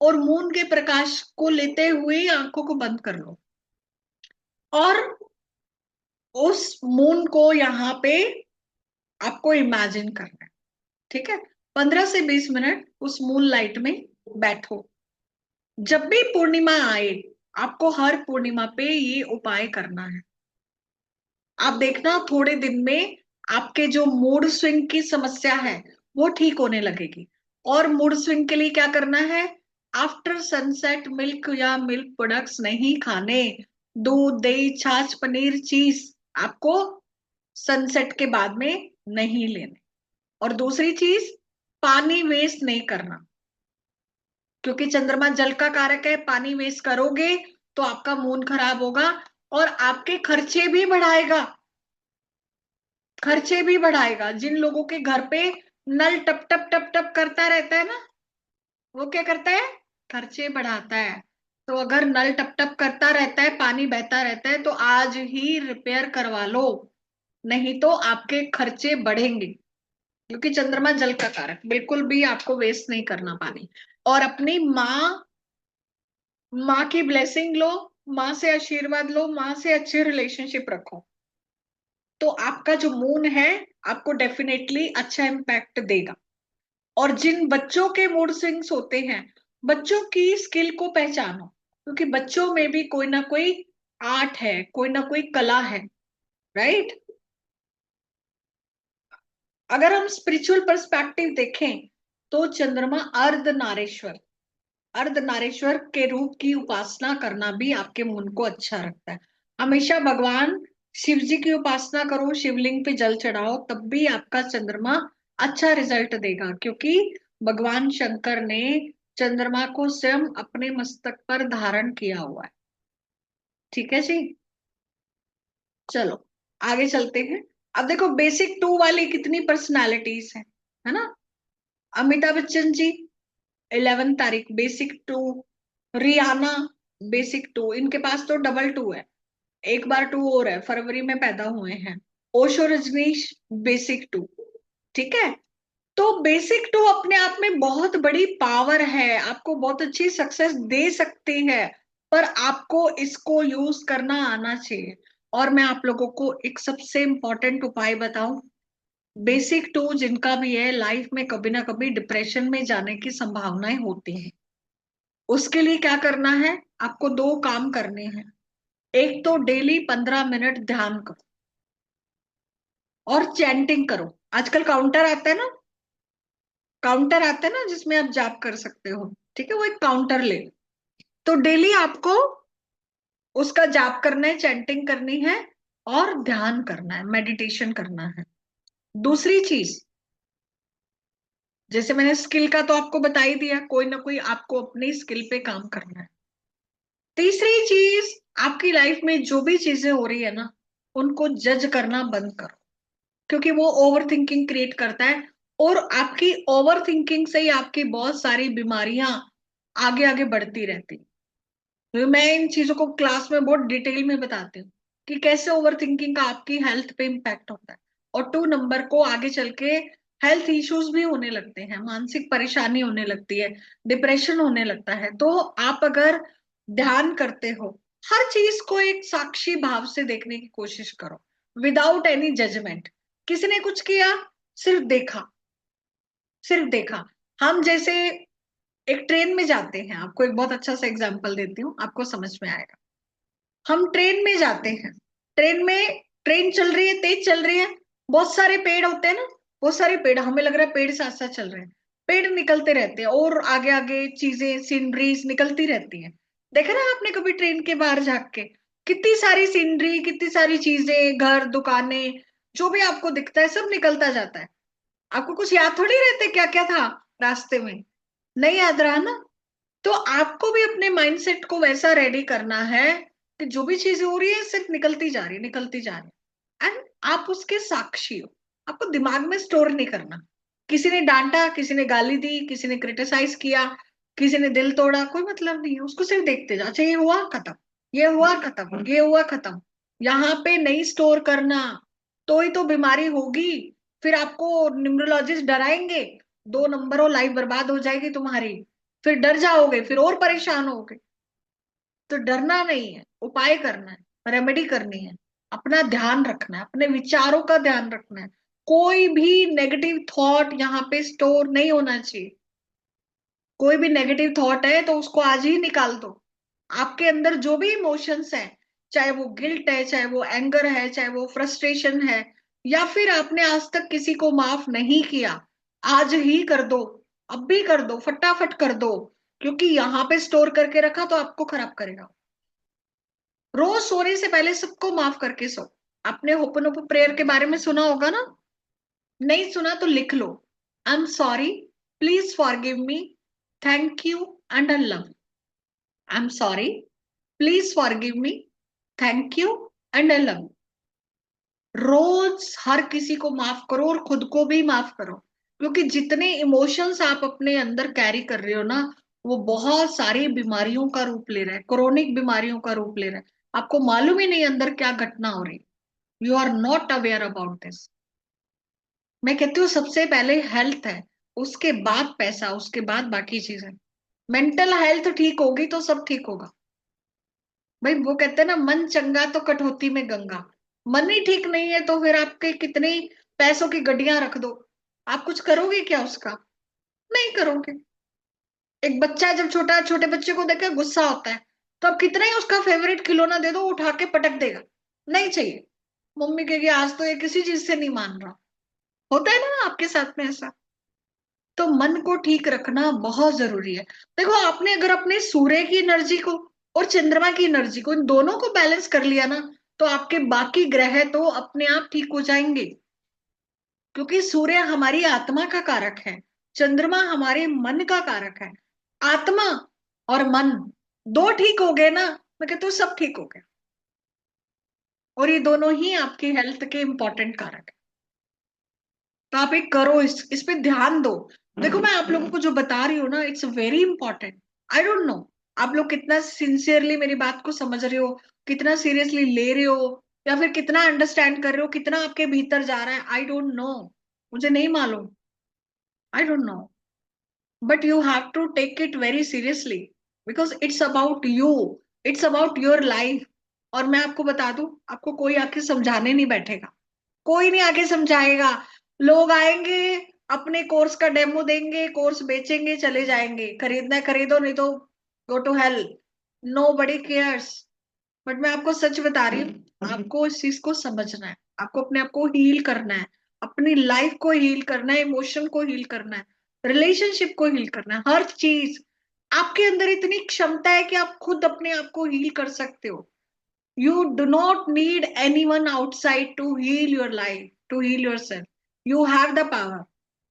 और मून के प्रकाश को लेते हुए आंखों को बंद कर लो, और उस मून को यहाँ पे आपको इमेजिन करना है। ठीक है। 15 से 20 मिनट उस मून लाइट में बैठो। जब भी पूर्णिमा आए, आपको हर पूर्णिमा पे ये उपाय करना है। आप देखना थोड़े दिन में आपके जो मूड स्विंग की समस्या है वो ठीक होने लगेगी। और मूड स्विंग के लिए क्या करना है? आफ्टर सनसेट मिल्क या मिल्क प्रोडक्ट्स नहीं खाने। दूध, दही, छाछ, पनीर, चीज आपको सनसेट के बाद में नहीं लेने। और दूसरी चीज, पानी वेस्ट नहीं करना, क्योंकि चंद्रमा जल का कारक है। पानी वेस्ट करोगे तो आपका मूड खराब होगा और आपके खर्चे भी बढ़ाएगा। खर्चे भी बढ़ाएगा। जिन लोगों के घर पे नल टप टप टप टप करता रहता है ना, वो क्या करता है? खर्चे बढ़ाता है। तो अगर नल टप टप करता रहता है, पानी बहता रहता है, तो आज ही रिपेयर करवा लो, नहीं तो आपके खर्चे बढ़ेंगे। क्योंकि चंद्रमा जल का कारक, बिल्कुल भी आपको वेस्ट नहीं करना पानी। और अपनी माँ माँ की ब्लेसिंग लो, माँ से आशीर्वाद लो, माँ से अच्छे रिलेशनशिप रखो, तो आपका जो मून है आपको डेफिनेटली अच्छा इम्पैक्ट देगा। और जिन बच्चों के मूड स्विंग्स होते हैं, बच्चों की स्किल को पहचानो, क्योंकि बच्चों में भी कोई ना कोई आर्ट है, कोई ना कोई कला है, राइट? अगर हम स्पिरिचुअल पर्सपेक्टिव देखें तो चंद्रमा अर्धनारीश्वर, अर्धनारीश्वर के रूप की उपासना करना भी आपके मन को अच्छा रखता है। हमेशा भगवान शिव जी की उपासना करो, शिवलिंग पे जल चढ़ाओ, तब भी आपका चंद्रमा अच्छा रिजल्ट देगा, क्योंकि भगवान शंकर ने चंद्रमा को स्वयं अपने मस्तक पर धारण किया हुआ है। ठीक है जी। चलो आगे चलते हैं। अब देखो बेसिक टू वाली कितनी पर्सनालिटीज है ना? अमिताभ बच्चन जी 11 तारीख basic two, Rihanna basic two, इनके पास तो डबल टू है, एक बार टू और है, फरवरी में पैदा हुए हैं। Osho Rajneesh basic two. ठीक है। तो बेसिक टू अपने आप में बहुत बड़ी पावर है, आपको बहुत अच्छी सक्सेस दे सकती है, पर आपको इसको यूज करना आना चाहिए। और मैं आप लोगों को एक सबसे इंपॉर्टेंट उपाय बताऊं। बेसिक टू जिनका भी है, लाइफ में कभी ना कभी डिप्रेशन में जाने की संभावनाएं होती हैं। उसके लिए क्या करना है? आपको दो काम करने हैं। एक तो डेली 15 मिनट ध्यान करो और चैंटिंग करो। आजकल काउंटर आता है ना, काउंटर आता है ना जिसमें आप जाप कर सकते हो, ठीक है, वो एक काउंटर ले। तो डेली आपको उसका जाप करना है, चैंटिंग करनी है और ध्यान करना है, मेडिटेशन करना है। दूसरी चीज, जैसे मैंने स्किल का तो आपको बता ही दिया, कोई ना कोई आपको अपनी स्किल पे काम करना है। तीसरी चीज, आपकी लाइफ में जो भी चीजें हो रही है ना, उनको जज करना बंद करो, क्योंकि वो ओवर थिंकिंग क्रिएट करता है। और आपकी ओवर थिंकिंग से ही आपकी बहुत सारी बीमारियां आगे आगे बढ़ती रहती। तो मैं इन चीजों को क्लास में बहुत डिटेल में बताती हूँ कि कैसे ओवर थिंकिंग का आपकी हेल्थ पे इम्पैक्ट होता है। और 2 नंबर को आगे चल के हेल्थ इश्यूज भी होने लगते हैं, मानसिक परेशानी होने लगती है, डिप्रेशन होने लगता है। तो आप अगर ध्यान करते हो, हर चीज को एक साक्षी भाव से देखने की कोशिश करो, विदाउट एनी जजमेंट। किसी ने कुछ किया, सिर्फ देखा, सिर्फ देखा। हम जैसे एक ट्रेन में जाते हैं, आपको एक बहुत अच्छा सा एग्जांपल देती हूँ, आपको समझ में आएगा। हम ट्रेन में जाते हैं, ट्रेन में, ट्रेन चल रही है, तेज चल रही है, बहुत सारे पेड़ होते हैं ना, बहुत सारे पेड़, हमें लग रहा है पेड़ साथ साथ चल रहे हैं। पेड़ निकलते रहते हैं और आगे आगे चीजें, सीनरीज निकलती रहती हैं। देखा ना आपने कभी ट्रेन के बाहर झांक के? कितनी सारी सीनरी, कितनी सारी चीजें, घर, दुकानें, जो भी आपको दिखता है सब निकलता जाता है। आपको कुछ याद थोड़ी रहते क्या क्या था रास्ते में, नहीं याद रहा ना? तो आपको भी अपने माइंडसेट को वैसा रेडी करना है कि जो भी चीजें हो रही है सिर्फ निकलती जा रही है, निकलती जा रही है, एंड आप उसके साक्षी हो। आपको दिमाग में स्टोर नहीं करना। किसी ने डांटा, किसी ने गाली दी, किसी ने क्रिटिसाइज किया, किसी ने दिल तोड़ा, कोई मतलब नहीं है, उसको सिर्फ देखते जाओ। अच्छा ये हुआ खत्म, ये हुआ खत्म, ये हुआ खत्म। यहाँ पे नहीं स्टोर करना, तो ही तो बीमारी होगी। फिर आपको न्यूमरोलॉजिस्ट डराएंगे, 2 नंबर हो, लाइफ बर्बाद हो जाएगी तुम्हारी, फिर डर जाओगे, फिर और परेशान होगे। तो डरना नहीं है, उपाय करना है, रेमेडी करनी है, अपना ध्यान रखना है, अपने विचारों का ध्यान रखना है। कोई भी नेगेटिव थॉट यहाँ पे स्टोर नहीं होना चाहिए। कोई भी नेगेटिव थॉट है तो उसको आज ही निकाल दो, आपके अंदर जो भी इमोशंस है, चाहे वो गिल्ट है, चाहे वो एंगर है, चाहे वो फ्रस्ट्रेशन है, या फिर आपने आज तक किसी को माफ नहीं किया, आज ही कर दो, अब भी कर दो, फटाफट कर दो। क्योंकि यहाँ पे स्टोर करके रखा तो आपको खराब करेगा। रोज सोने से पहले सबको माफ करके सो। आपने होपनोपो प्रेयर के बारे में सुना होगा ना? नहीं सुना तो लिख लो। I am sorry, please forgive me, thank you and I love. I am sorry, please forgive me, thank you and I love. रोज हर किसी को माफ करो और खुद को भी माफ करो। क्योंकि जितने इमोशंस आप अपने अंदर कैरी कर रहे हो ना, वो बहुत सारी बीमारियों का रूप ले रहा है, क्रोनिक बीमारियों का रूप ले रहा है। आपको मालूम ही नहीं अंदर क्या घटना हो रही। You are not aware about this. मैं कहती हूँ सबसे पहले हेल्थ है, उसके बाद पैसा, उसके बाद बाकी चीजें। मेंटल हेल्थ ठीक होगी तो सब ठीक होगा। भाई वो कहते हैं ना, मन चंगा तो कटौती में गंगा। मन ही ठीक नहीं है तो फिर आपके कितने पैसों की गड्डियां रख दो, आप कुछ करोगे क्या उसका? नहीं करोगे। एक बच्चा जब छोटा, छोटे बच्चे को देखकर गुस्सा होता है, तो आप कितना ही उसका फेवरेट खिलौना दे दो, उठा के पटक देगा। नहीं चाहिए। मम्मी कहेगी आज तो ये किसी चीज से नहीं मान रहा। होता है ना आपके साथ में ऐसा? तो मन को ठीक रखना बहुत जरूरी है। देखो आपने अगर अपने सूर्य की एनर्जी को और चंद्रमा की एनर्जी को, इन दोनों को बैलेंस कर लिया ना, तो आपके बाकी ग्रह तो अपने आप ठीक हो जाएंगे। क्योंकि सूर्य हमारी आत्मा का कारक है, चंद्रमा हमारे मन का कारक है। आत्मा और मन दो ठीक हो गए ना, मैं कहती हूँ सब ठीक हो गया। और ये दोनों ही आपकी हेल्थ के इंपॉर्टेंट कारक है। तो आप एक करो, इस पे ध्यान दो। देखो मैं आप लोगों को जो बता रही हूँ ना, it's very important. I don't no आप लोग कितना सिंसियरली मेरी बात को समझ रहे हो, कितना सीरियसली ले रहे हो, या फिर कितना अंडरस्टैंड कर रहे हो, कितना आपके भीतर जा रहा है। आई डोंट नो, मुझे नहीं मालूम। I don't know, but you have to take it very seriously, because it's about you, it's about your life. और मैं आपको बता दूं, आपको कोई आके समझाने नहीं बैठेगा, कोई नहीं आके समझाएगा। लोग आएंगे, अपने कोर्स का डेमो देंगे, कोर्स बेचेंगे, चले जाएंगे। खरीदना है खरीदो, नहीं तो go to hell. Nobody cares. But मैं आपको सच बता रही हूँ, आपको इस चीज को समझना है, आपको अपने आप को हील करना है, अपनी लाइफ को हील करना है, इमोशन को हील करना है, रिलेशनशिप को हील करना है, हर चीज। आपके अंदर इतनी क्षमता है कि आप खुद अपने आप को हील कर सकते हो। You do not need anyone outside to heal your life, to heal yourself. You have the power.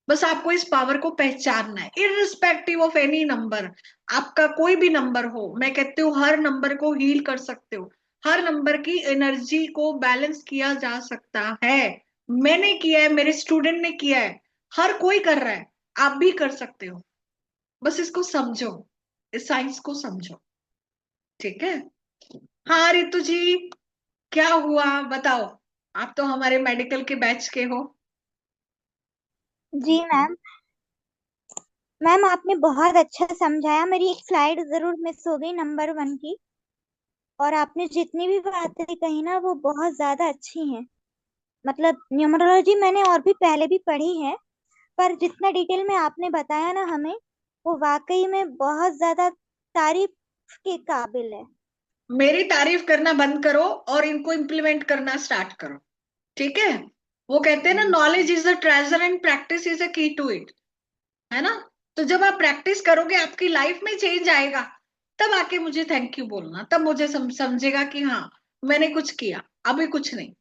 बस आपको इस पावर को पहचानना है, इररिस्पेक्टिव ऑफ एनी नंबर। आपका कोई भी नंबर हो, मैं कहती हूँ हर नंबर को हील कर सकते हो। हर नंबर की एनर्जी को बैलेंस किया जा सकता है। मैंने किया है, मेरे स्टूडेंट ने किया है, हर कोई कर रहा है। आप भी कर सकते हो। बस इसको समझो, इस साइंस को समझो। ठीक है? हाँ रितु जी, क्या हुआ बताओ। आप तो हमारे मेडिकल के बैच के हो। जी मैम। मैम आपने बहुत अच्छा समझाया, मेरी एक स्लाइड जरूर मिस हो गई नंबर 1 की। और आपने जितनी भी बातें कही ना वो बहुत ज्यादा अच्छी हैं। मतलब न्यूमरोलॉजी मैंने और भी पहले भी पढ़ी है, पर जितना डिटेल में आपने बताया ना हमें, वो वाकई में बहुत ज्यादा तारीफ के काबिल है। मेरी तारीफ करना बंद करो और इनको इम्प्लीमेंट करना स्टार्ट करो। ठीक है? वो कहते हैं ना, knowledge is a treasure and practice is a की टू इट। है ना? तो जब आप प्रैक्टिस करोगे, आपकी लाइफ में चेंज आएगा। तब आके मुझे थैंक यू बोलना, तब मुझे समझेगा कि हाँ मैंने कुछ किया, अभी कुछ नहीं।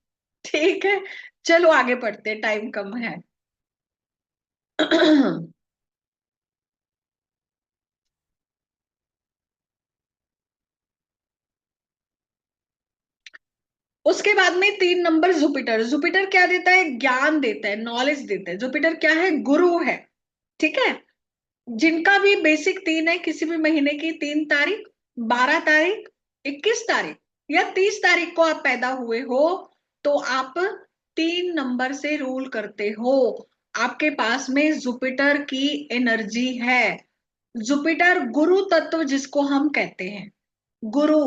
ठीक है? चलो आगे बढ़ते, टाइम कम है। उसके बाद में 3 नंबर जुपिटर। जुपिटर क्या देता है? ज्ञान देता है, नॉलेज देता है। जुपिटर क्या है? गुरु है। ठीक है? जिनका भी बेसिक 3 है, किसी भी महीने की 3 तारीख, 12 तारीख, 21 तारीख या 30 तारीख को आप पैदा हुए हो, तो आप 3 नंबर से रूल करते हो। आपके पास में जुपिटर की एनर्जी है। जुपिटर गुरु तत्व जिसको हम कहते हैं, गुरु,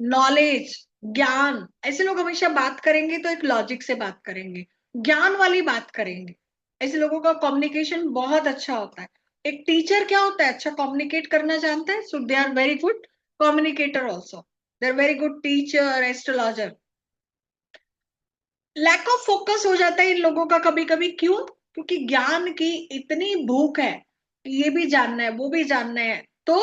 नॉलेज, ज्ञान। ऐसे लोग हमेशा बात करेंगे तो एक लॉजिक से बात करेंगे, ज्ञान वाली बात करेंगे। ऐसे लोगों का कम्युनिकेशन बहुत अच्छा होता है। एक टीचर क्या होता है? अच्छा कम्युनिकेट करना जानता है, so they are very good communicator also. They're very good teacher, astrologer. Lack of focus हो जाता है इन लोगों का कभी कभी, क्यों? क्योंकि ज्ञान की इतनी भूख है कि ये भी जानना है वो भी जानना है। तो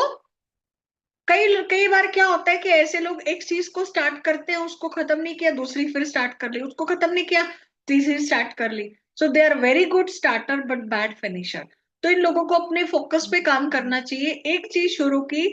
कई कई बार क्या होता है कि ऐसे लोग एक चीज को स्टार्ट करते हैं, उसको खत्म नहीं किया, दूसरी फिर स्टार्ट कर ली, उसको खत्म नहीं किया, तीसरी स्टार्ट कर ली। So they are very good starter but bad finisher. तो इन लोगों को अपने फोकस पे काम करना चाहिए। एक चीज शुरू की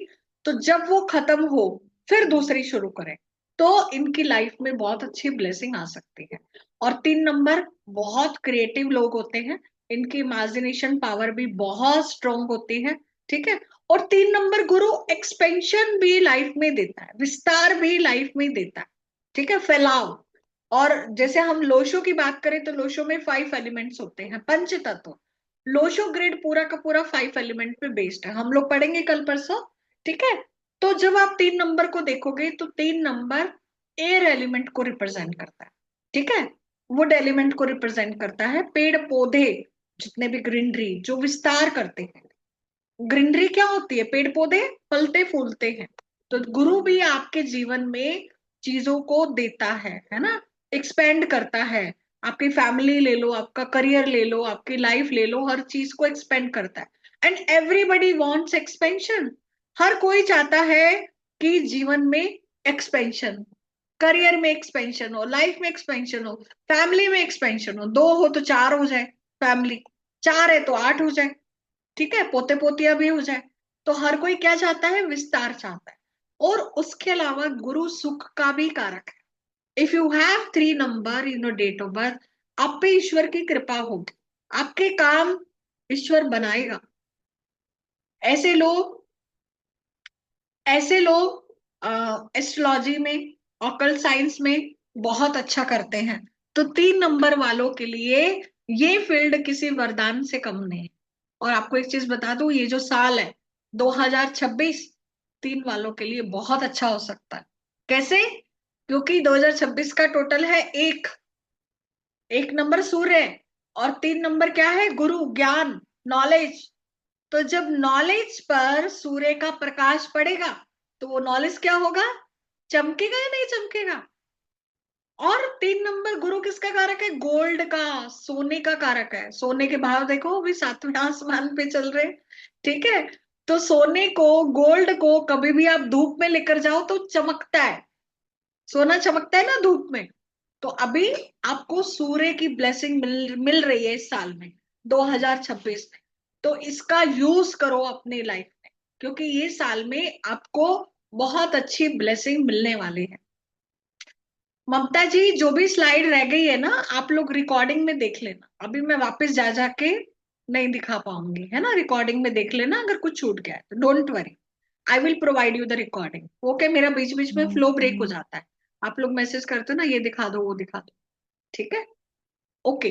तो जब वो खत्म हो फिर दूसरी शुरू करें, तो इनकी लाइफ में बहुत अच्छी ब्लेसिंग आ सकती है। और 3 नंबर बहुत क्रिएटिव लोग होते हैं, इनकी इमेजिनेशन पावर भी बहुत स्ट्रोंग होती है। ठीक है। और 3 नंबर गुरु एक्सपेंशन भी लाइफ में देता है, विस्तार भी लाइफ में देता है। ठीक है, फैलाव। और जैसे हम लोशो की बात करें तो लोशो में 5 एलिमेंट्स होते हैं, पंच तत्व। लोशो ग्रिड पूरा का पूरा 5 एलिमेंट पे बेस्ड है, हम लोग पढ़ेंगे कल परसों। ठीक है। तो जब आप 3 नंबर को देखोगे तो 3 नंबर एयर एलिमेंट को रिप्रेजेंट करता है। ठीक है। वुड एलिमेंट को रिप्रेजेंट करता है, पेड़ पौधे जितने भी ग्रीनरी जो विस्तार करते हैं। ग्रीनरी क्या होती है? पेड़ पौधे फलते फूलते हैं। तो गुरु भी आपके जीवन में चीजों को देता है ना, एक्सपेंड करता है। आपकी फैमिली ले लो, आपका करियर ले लो, आपकी लाइफ ले लो, हर चीज को एक्सपेंड करता है। And everybody wants expansion. हर कोई चाहता है कि जीवन में एक्सपेंशन, करियर में एक्सपेंशन हो, लाइफ में एक्सपेंशन हो, फैमिली में एक्सपेंशन हो। 2 हो तो 4 हो जाए फैमिली, 4 है तो 8 हो जाए। ठीक है, पोते पोतिया भी हो जाए। तो हर कोई क्या चाहता है? विस्तार चाहता है। और उसके अलावा गुरु सुख का भी कारक है। If you have 3 number in your date of birth, आप पे ईश्वर की कृपा होगी, आपके काम ईश्वर बनाएगा। ऐसे लोग ऐसे लोग एस्ट्रोलॉजी में, ऑकल्ट साइंस में बहुत अच्छा करते हैं। तो 3 नंबर वालों के लिए ये फील्ड किसी वरदान से कम नहीं है। और आपको एक चीज बता दूं, ये जो साल है 2026, 3 वालों के लिए बहुत अच्छा हो सकता है। कैसे? क्योंकि 2026 का टोटल है 1। 1 नंबर सूर्य है और 3 नंबर क्या है? गुरु, ज्ञान, नॉलेज। तो जब नॉलेज पर सूर्य का प्रकाश पड़ेगा तो वो नॉलेज क्या होगा? चमकेगा या नहीं चमकेगा? और 3 नंबर गुरु किसका कारक है? गोल्ड का, सोने का कारक है। सोने के भाव देखो अभी 7वें आसमान पे चल रहे हैं। ठीक है। तो सोने को, गोल्ड को कभी भी आप धूप में लेकर जाओ तो चमकता है। सोना चमकता है ना धूप में। तो अभी आपको सूर्य की ब्लेसिंग मिल रही है इस साल में, 2026 में। तो इसका यूज करो अपनी लाइफ में, क्योंकि ये साल में आपको बहुत अच्छी ब्लेसिंग मिलने वाली है। ममता जी, जो भी स्लाइड रह गई है ना, आप लोग रिकॉर्डिंग में देख लेना। अभी मैं वापस जा जाके नहीं दिखा पाऊंगी, है ना। रिकॉर्डिंग में देख लेना, अगर कुछ छूट गया है तो don't worry, I will provide you the recording. Okay, मेरा बीच बीच में फ्लो ब्रेक हो जाता है, आप लोग मैसेज करते हो ना, ये दिखा दो वो दिखा दो। ठीक है। ओके।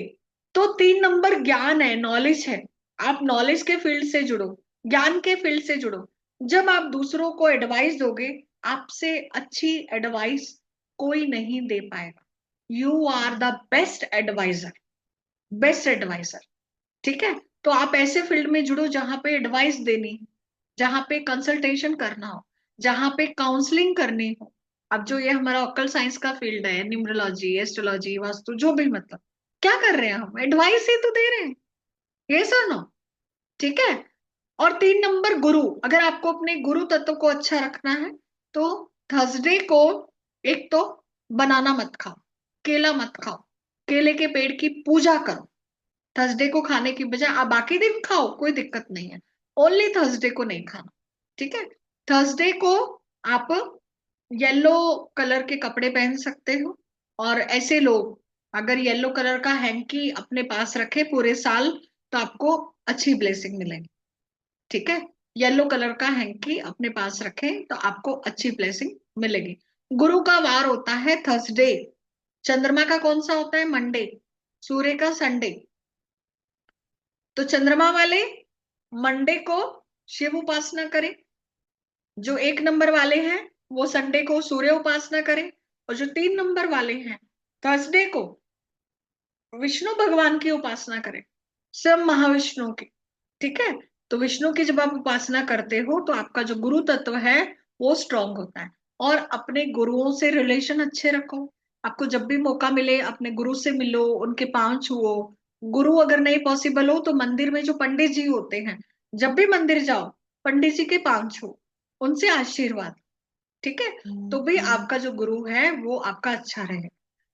तो 3 नंबर ज्ञान है, नॉलेज है। आप नॉलेज के फील्ड से जुड़ो, ज्ञान के फील्ड से जुड़ो। जब आप दूसरों को एडवाइस दोगे, आपसे अच्छी एडवाइस कोई नहीं दे पाएगा। You are the best adviser, best adviser. ठीक है। तो आप ऐसे फील्ड में जुड़ो जहां पे एडवाइस देनी, जहां पे कंसल्टेशन करना हो, जहां पे काउंसलिंग करनी हो। अब जो ये हमारा ऑकल साइंस का फील्ड है, न्यूमरोलॉजी, एस्ट्रोलॉजी, वास्तु, जो भी, मतलब क्या कर रहे हैं हम? एडवाइस ही तो दे रहे हैं। ये सुनो। ठीक है। और 3 नंबर गुरु, अगर आपको अपने गुरु तत्व को अच्छा रखना है तो थर्सडे को एक तो बनाना मत खाओ, केला मत खाओ, केले के पेड़ की पूजा करो। थर्सडे को खाने की बजाय आप बाकी दिन खाओ, कोई दिक्कत नहीं है, ओनली थर्सडे को नहीं खाना। ठीक है। थर्सडे को आप येलो कलर के कपड़े पहन सकते हो। और ऐसे लोग अगर येलो कलर का हैंकी अपने पास रखे पूरे साल तो आपको अच्छी ब्लेसिंग मिलेगी। ठीक है। येलो कलर का हैंकी अपने पास रखें तो आपको अच्छी ब्लेसिंग मिलेगी। गुरु का वार होता है थर्सडे, चंद्रमा का कौन सा होता है? मंडे, सूर्य का संडे। तो चंद्रमा वाले मंडे को शिव उपासना करें, जो 1 नंबर वाले हैं वो संडे को सूर्य उपासना करें, और जो 3 नंबर वाले हैं थर्सडे को विष्णु भगवान की उपासना करें, सब महाविष्णु की। ठीक है। तो विष्णु की जब आप उपासना करते हो तो आपका जो गुरु तत्व है वो स्ट्रांग होता है। और अपने गुरुओं से रिलेशन अच्छे रखो। आपको जब भी मौका मिले अपने गुरु से मिलो, उनके पांव छुओ। गुरु अगर नहीं पॉसिबल हो तो मंदिर में जो पंडित जी होते हैं, जब भी मंदिर जाओ पंडित जी के पांव छुओ, उनसे आशीर्वाद। ठीक है, तो भी आपका जो गुरु है वो आपका अच्छा रहे।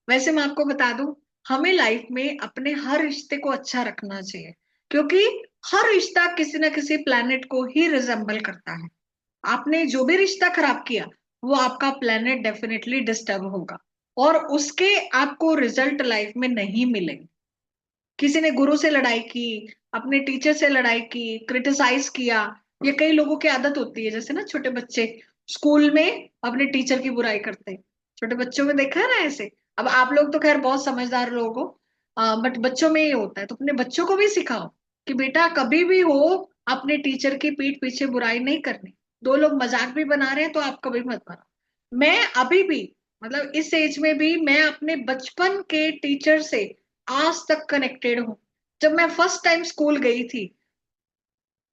वैसे मैं आपको बता दूं, हमें लाइफ में अपने हर रिश्ते को अच्छा रखना चाहिए, क्योंकि हर रिश्ता किसी ना किसी प्लेनेट को ही रिजेंबल करता है। आपने जो भी रिश्ता खराब किया, वो आपका प्लेनेट डेफिनेटली डिस्टर्ब होगा, और उसके आपको रिजल्ट लाइफ में नहीं मिलेंगे। किसी ने गुरु से लड़ाई की, अपने टीचर से लड़ाई की, क्रिटिसाइज किया, ये कई लोगों की आदत होती है। जैसे ना छोटे बच्चे स्कूल में अपने टीचर की बुराई करते हैं, छोटे बच्चों में देखा है ना ऐसे। अब आप लोग तो खैर बहुत समझदार लोग हो, बट बच्चों में ये होता है, तो अपने बच्चों को भी सिखाओ कि बेटा कभी भी हो अपने टीचर की पीठ पीछे बुराई नहीं करनी। दो लोग मजाक भी बना रहे हैं तो आप कभी मत बनाओ। मैं अभी भी, मतलब इस एज में भी, मैं अपने बचपन के टीचर से आज तक कनेक्टेड हूँ। जब मैं फर्स्ट टाइम स्कूल गई थी,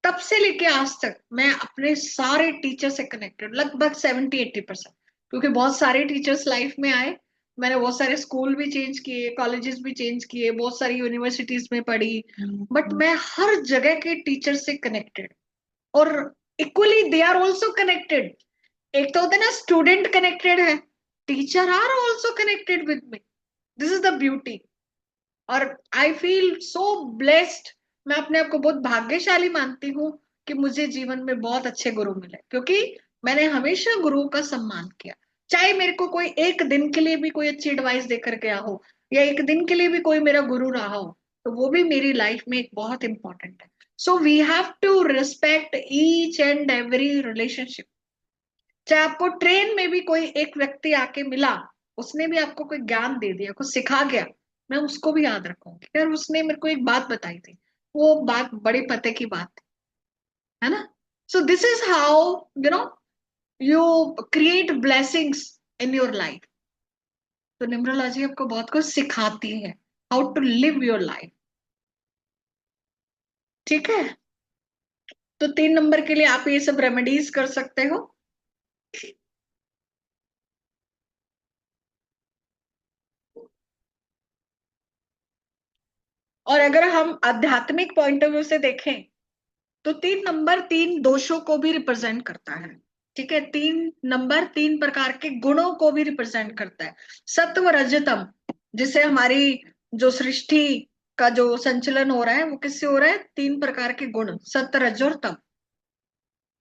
तब से लेके आज तक मैं अपने सारे टीचर से कनेक्टेड, लगभग 70-80%। क्योंकि बहुत सारे टीचर्स लाइफ में आए, मैंने बहुत सारे स्कूल भी चेंज किए, कॉलेजेस भी चेंज किए, बहुत सारी यूनिवर्सिटीज में पढ़ी, बट मैं हर जगह के टीचर से कनेक्टेड। और equally they are also connected. एक तो होता है ना स्टूडेंट कनेक्टेड है, teacher are also connected with me. This is the beauty. और आई फील सो ब्लेस्ड। मैं अपने आप को बहुत भाग्यशाली मानती हूँ कि मुझे जीवन में बहुत अच्छे गुरु मिले, क्योंकि मैंने हमेशा गुरुओं का सम्मान किया। चाहे मेरे को कोई एक दिन के लिए भी कोई अच्छी एडवाइस देकर गया हो, या एक दिन के लिए भी कोई मेरा गुरु रहा हो, तो वो भी मेरी लाइफ में एक बहुत इंपॉर्टेंट है। So we have to respect each and every relationship. चाहे आपको ट्रेन में भी कोई एक व्यक्ति आके मिला, उसने भी आपको कोई ज्ञान दे दिया, कुछ सिखा गया, मैं उसको भी याद रखूंगी। यार उसने मेरे को एक बात बताई थी, वो बात बड़े पते की बात थी, है ना। So this is how you know you create blessings in your life. तो न्यूमरोलॉजी आपको बहुत कुछ सिखाती है, how to live your life. ठीक है, तो 3 नंबर के लिए आप ये सब रेमेडीज कर सकते हो। और अगर हम आध्यात्मिक पॉइंट ऑफ व्यू से देखें, तो 3 नंबर 3 दोषों को भी रिप्रेजेंट करता है। ठीक है, 3 नंबर 3 प्रकार के गुणों को भी रिप्रेजेंट करता है। सत्व रजतम, जिसे हमारी जो सृष्टि का जो संचलन हो रहा है वो किससे हो रहा है, 3 प्रकार के गुण, सत्य रज और तम।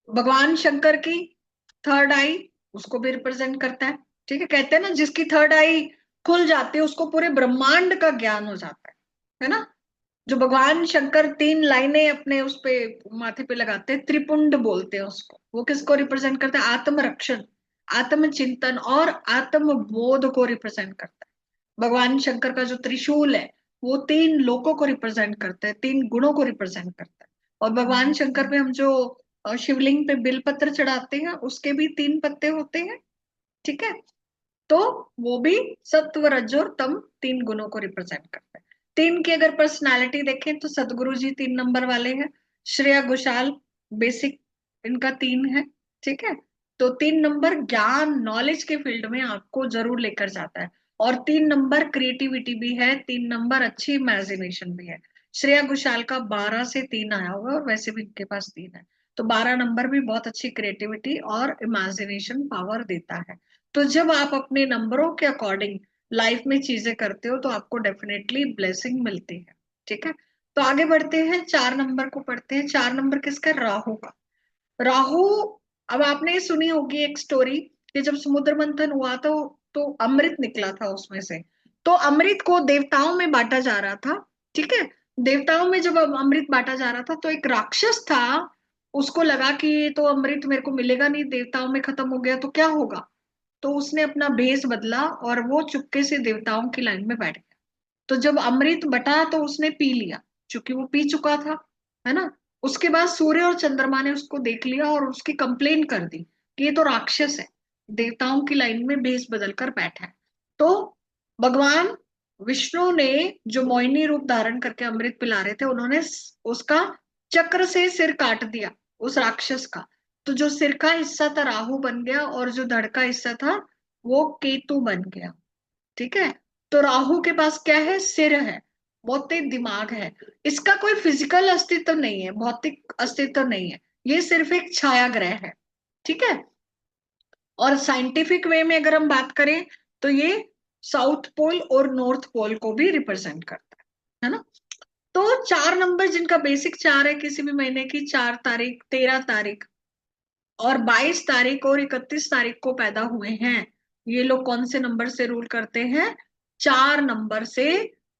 भगवान शंकर की थर्ड आई, उसको भी रिप्रेजेंट करता है। ठीक है, कहते हैं ना जिसकी थर्ड आई खुल जाती है उसको पूरे ब्रह्मांड का ज्ञान हो जाता है ना। जो भगवान शंकर 3 लाइनें अपने उस पे माथे पे लगाते हैं, त्रिपुंड बोलते हैं उसको, वो किसको रिप्रेजेंट करता है, आत्मरक्षण, आत्मचिंतन और आत्मबोध को रिप्रेजेंट करता है। भगवान शंकर का जो त्रिशूल है वो 3 लोकों को रिप्रेजेंट करता है, 3 गुणों को रिप्रेजेंट करता है। और भगवान शंकर पे हम जो शिवलिंग पे बिलपत्र चढ़ाते हैं उसके भी 3 पत्ते होते हैं। ठीक है, तो वो भी सत्व रज और तम 3 गुणों को रिप्रेजेंट करता है। 3 की अगर पर्सनालिटी देखें तो सदगुरु जी 3 नंबर वाले हैं, श्रेया घोषाल बेसिक इनका 3 है। ठीक है, तो 3 नंबर ज्ञान नॉलेज के फील्ड में आपको जरूर लेकर जाता है। और 3 नंबर क्रिएटिविटी भी है, 3 नंबर अच्छी इमेजिनेशन भी है। श्रेया घोषाल का 12 से 3 आया हुआ है, और वैसे भी इनके पास 3 है। तो 12 नंबर भी बहुत अच्छी क्रिएटिविटी और इमेजिनेशन पावर देता है। तो जब आप अपने नंबरों के अकॉर्डिंग लाइफ में चीजें करते हो तो आपको डेफिनेटली ब्लेसिंग मिलती है। ठीक है, तो आगे बढ़ते हैं, 4 नंबर को पढ़ते हैं। 4 नंबर किसका, राहु का। राहु, अब आपने सुनी होगी एक स्टोरी कि जब समुद्र मंथन हुआ तो अमृत निकला था उसमें से। तो अमृत को देवताओं में बांटा जा रहा था। ठीक है, देवताओं में जब अमृत बांटा जा रहा था तो एक राक्षस था, उसको लगा कि ये तो अमृत मेरे को मिलेगा नहीं, देवताओं में खत्म हो गया तो क्या होगा। तो उसने अपना भेष बदला और वो चुपके से देवताओं की लाइन में बैठ गया। तो जब अमृत बटा तो उसने पी लिया, क्योंकि वो पी चुका था, है ना। उसके बाद सूर्य और चंद्रमा ने उसको देख लिया और उसकी कंप्लेन कर दी कि ये तो राक्षस है, देवताओं की लाइन में भेष बदल कर बैठा है। तो भगवान विष्णु ने, जो मोहिनी रूप धारण करके अमृत पिला रहे थे, उन्होंने उसका चक्र से सिर काट दिया उस राक्षस का। तो जो सिर का हिस्सा था राहु बन गया, और जो धड़ का हिस्सा था वो केतु बन गया। ठीक है। तो राहु के पास क्या है, सिर है, बहुत तेज दिमाग है। इसका कोई फिजिकल अस्तित्व नहीं है, भौतिक अस्तित्व नहीं है, ये सिर्फ एक छाया ग्रह है। ठीक है। और साइंटिफिक वे में अगर हम बात करें तो ये साउथ पोल और नॉर्थ पोल को भी रिप्रेजेंट करता है ना। तो 4 नंबर जिनका बेसिक 4 है, किसी भी महीने की 4 तारीख, 13 तारीख और 22 तारीख और 31 तारीख को पैदा हुए हैं, ये लोग कौन से नंबर से रूल करते हैं, 4 नंबर से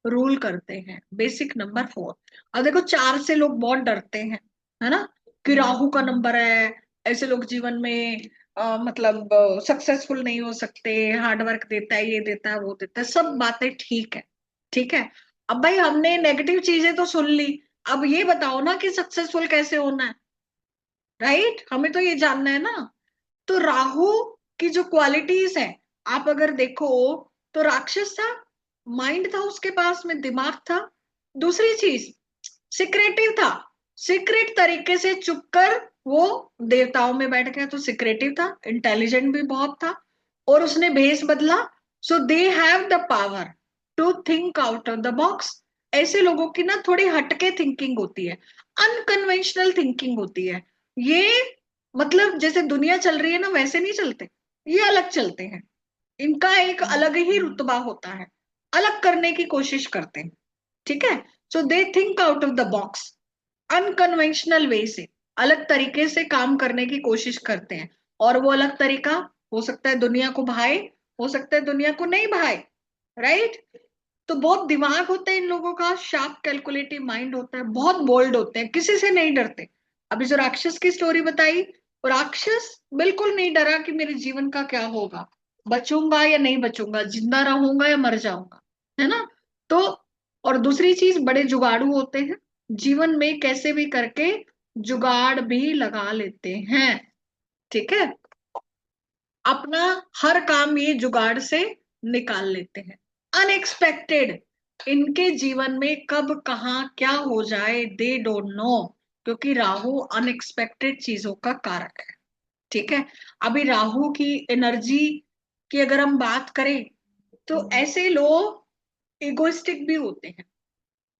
रूल करते हैं, बेसिक नंबर 4। अब देखो 4 से लोग बहुत डरते हैं, है ना, कि राहु का नंबर है, ऐसे लोग जीवन में मतलब सक्सेसफुल नहीं हो सकते, हार्डवर्क देता है, ये देता है, वो देता है, सब बातें ठीक है। ठीक है। अब भाई हमने नेगेटिव चीजें तो सुन ली, अब ये बताओ ना कि सक्सेसफुल कैसे होना है, राइट, हमें तो ये जानना है ना। तो राहु की जो क्वालिटीज है, आप अगर देखो तो राक्षस था, माइंड था उसके पास में, दिमाग था। दूसरी चीज, सिक्रेटिव था, सीक्रेट तरीके से चुप कर वो देवताओं में बैठ गया, तो सिक्रेटिव था, इंटेलिजेंट भी बहुत था, और उसने भेष बदला। So they have the power to think out of the box. ऐसे लोगों की ना थोड़ी हटके थिंकिंग होती है, अनकन्वेंशनल थिंकिंग होती है। ये मतलब जैसे दुनिया चल रही है ना वैसे नहीं चलते, ये अलग चलते हैं, इनका एक अलग ही रुतबा होता है, अलग करने की कोशिश करते हैं। ठीक है। So they think out of the box, unconventional way से, अलग तरीके से काम करने की कोशिश करते हैं। और वो अलग तरीका हो सकता है दुनिया को भाए, हो सकता है दुनिया को नहीं भाए, राइट। तो बहुत दिमाग होता है इन लोगों का, शार्प कैलकुलेटिव माइंड होता है, बहुत बोल्ड होते हैं, किसी से नहीं डरते। अभी जो राक्षस की स्टोरी बताई, वो राक्षस बिल्कुल नहीं डरा कि मेरे जीवन का क्या होगा, बचूंगा या नहीं बचूंगा, जिंदा रहूंगा या मर जाऊंगा, है ना। तो और दूसरी चीज, बड़े जुगाड़ू होते हैं, जीवन में कैसे भी करके जुगाड़ भी लगा लेते हैं। ठीक है। अपना हर काम ये जुगाड़ से निकाल लेते हैं, अनएक्सपेक्टेड, इनके जीवन में कब कहाँ क्या हो जाए दे डोंट नो, क्योंकि राहु अनएक्सपेक्टेड चीजों का कारक है। ठीक है। अभी राहु की एनर्जी की अगर हम बात करें तो ऐसे लोग इगोइस्टिक भी होते हैं,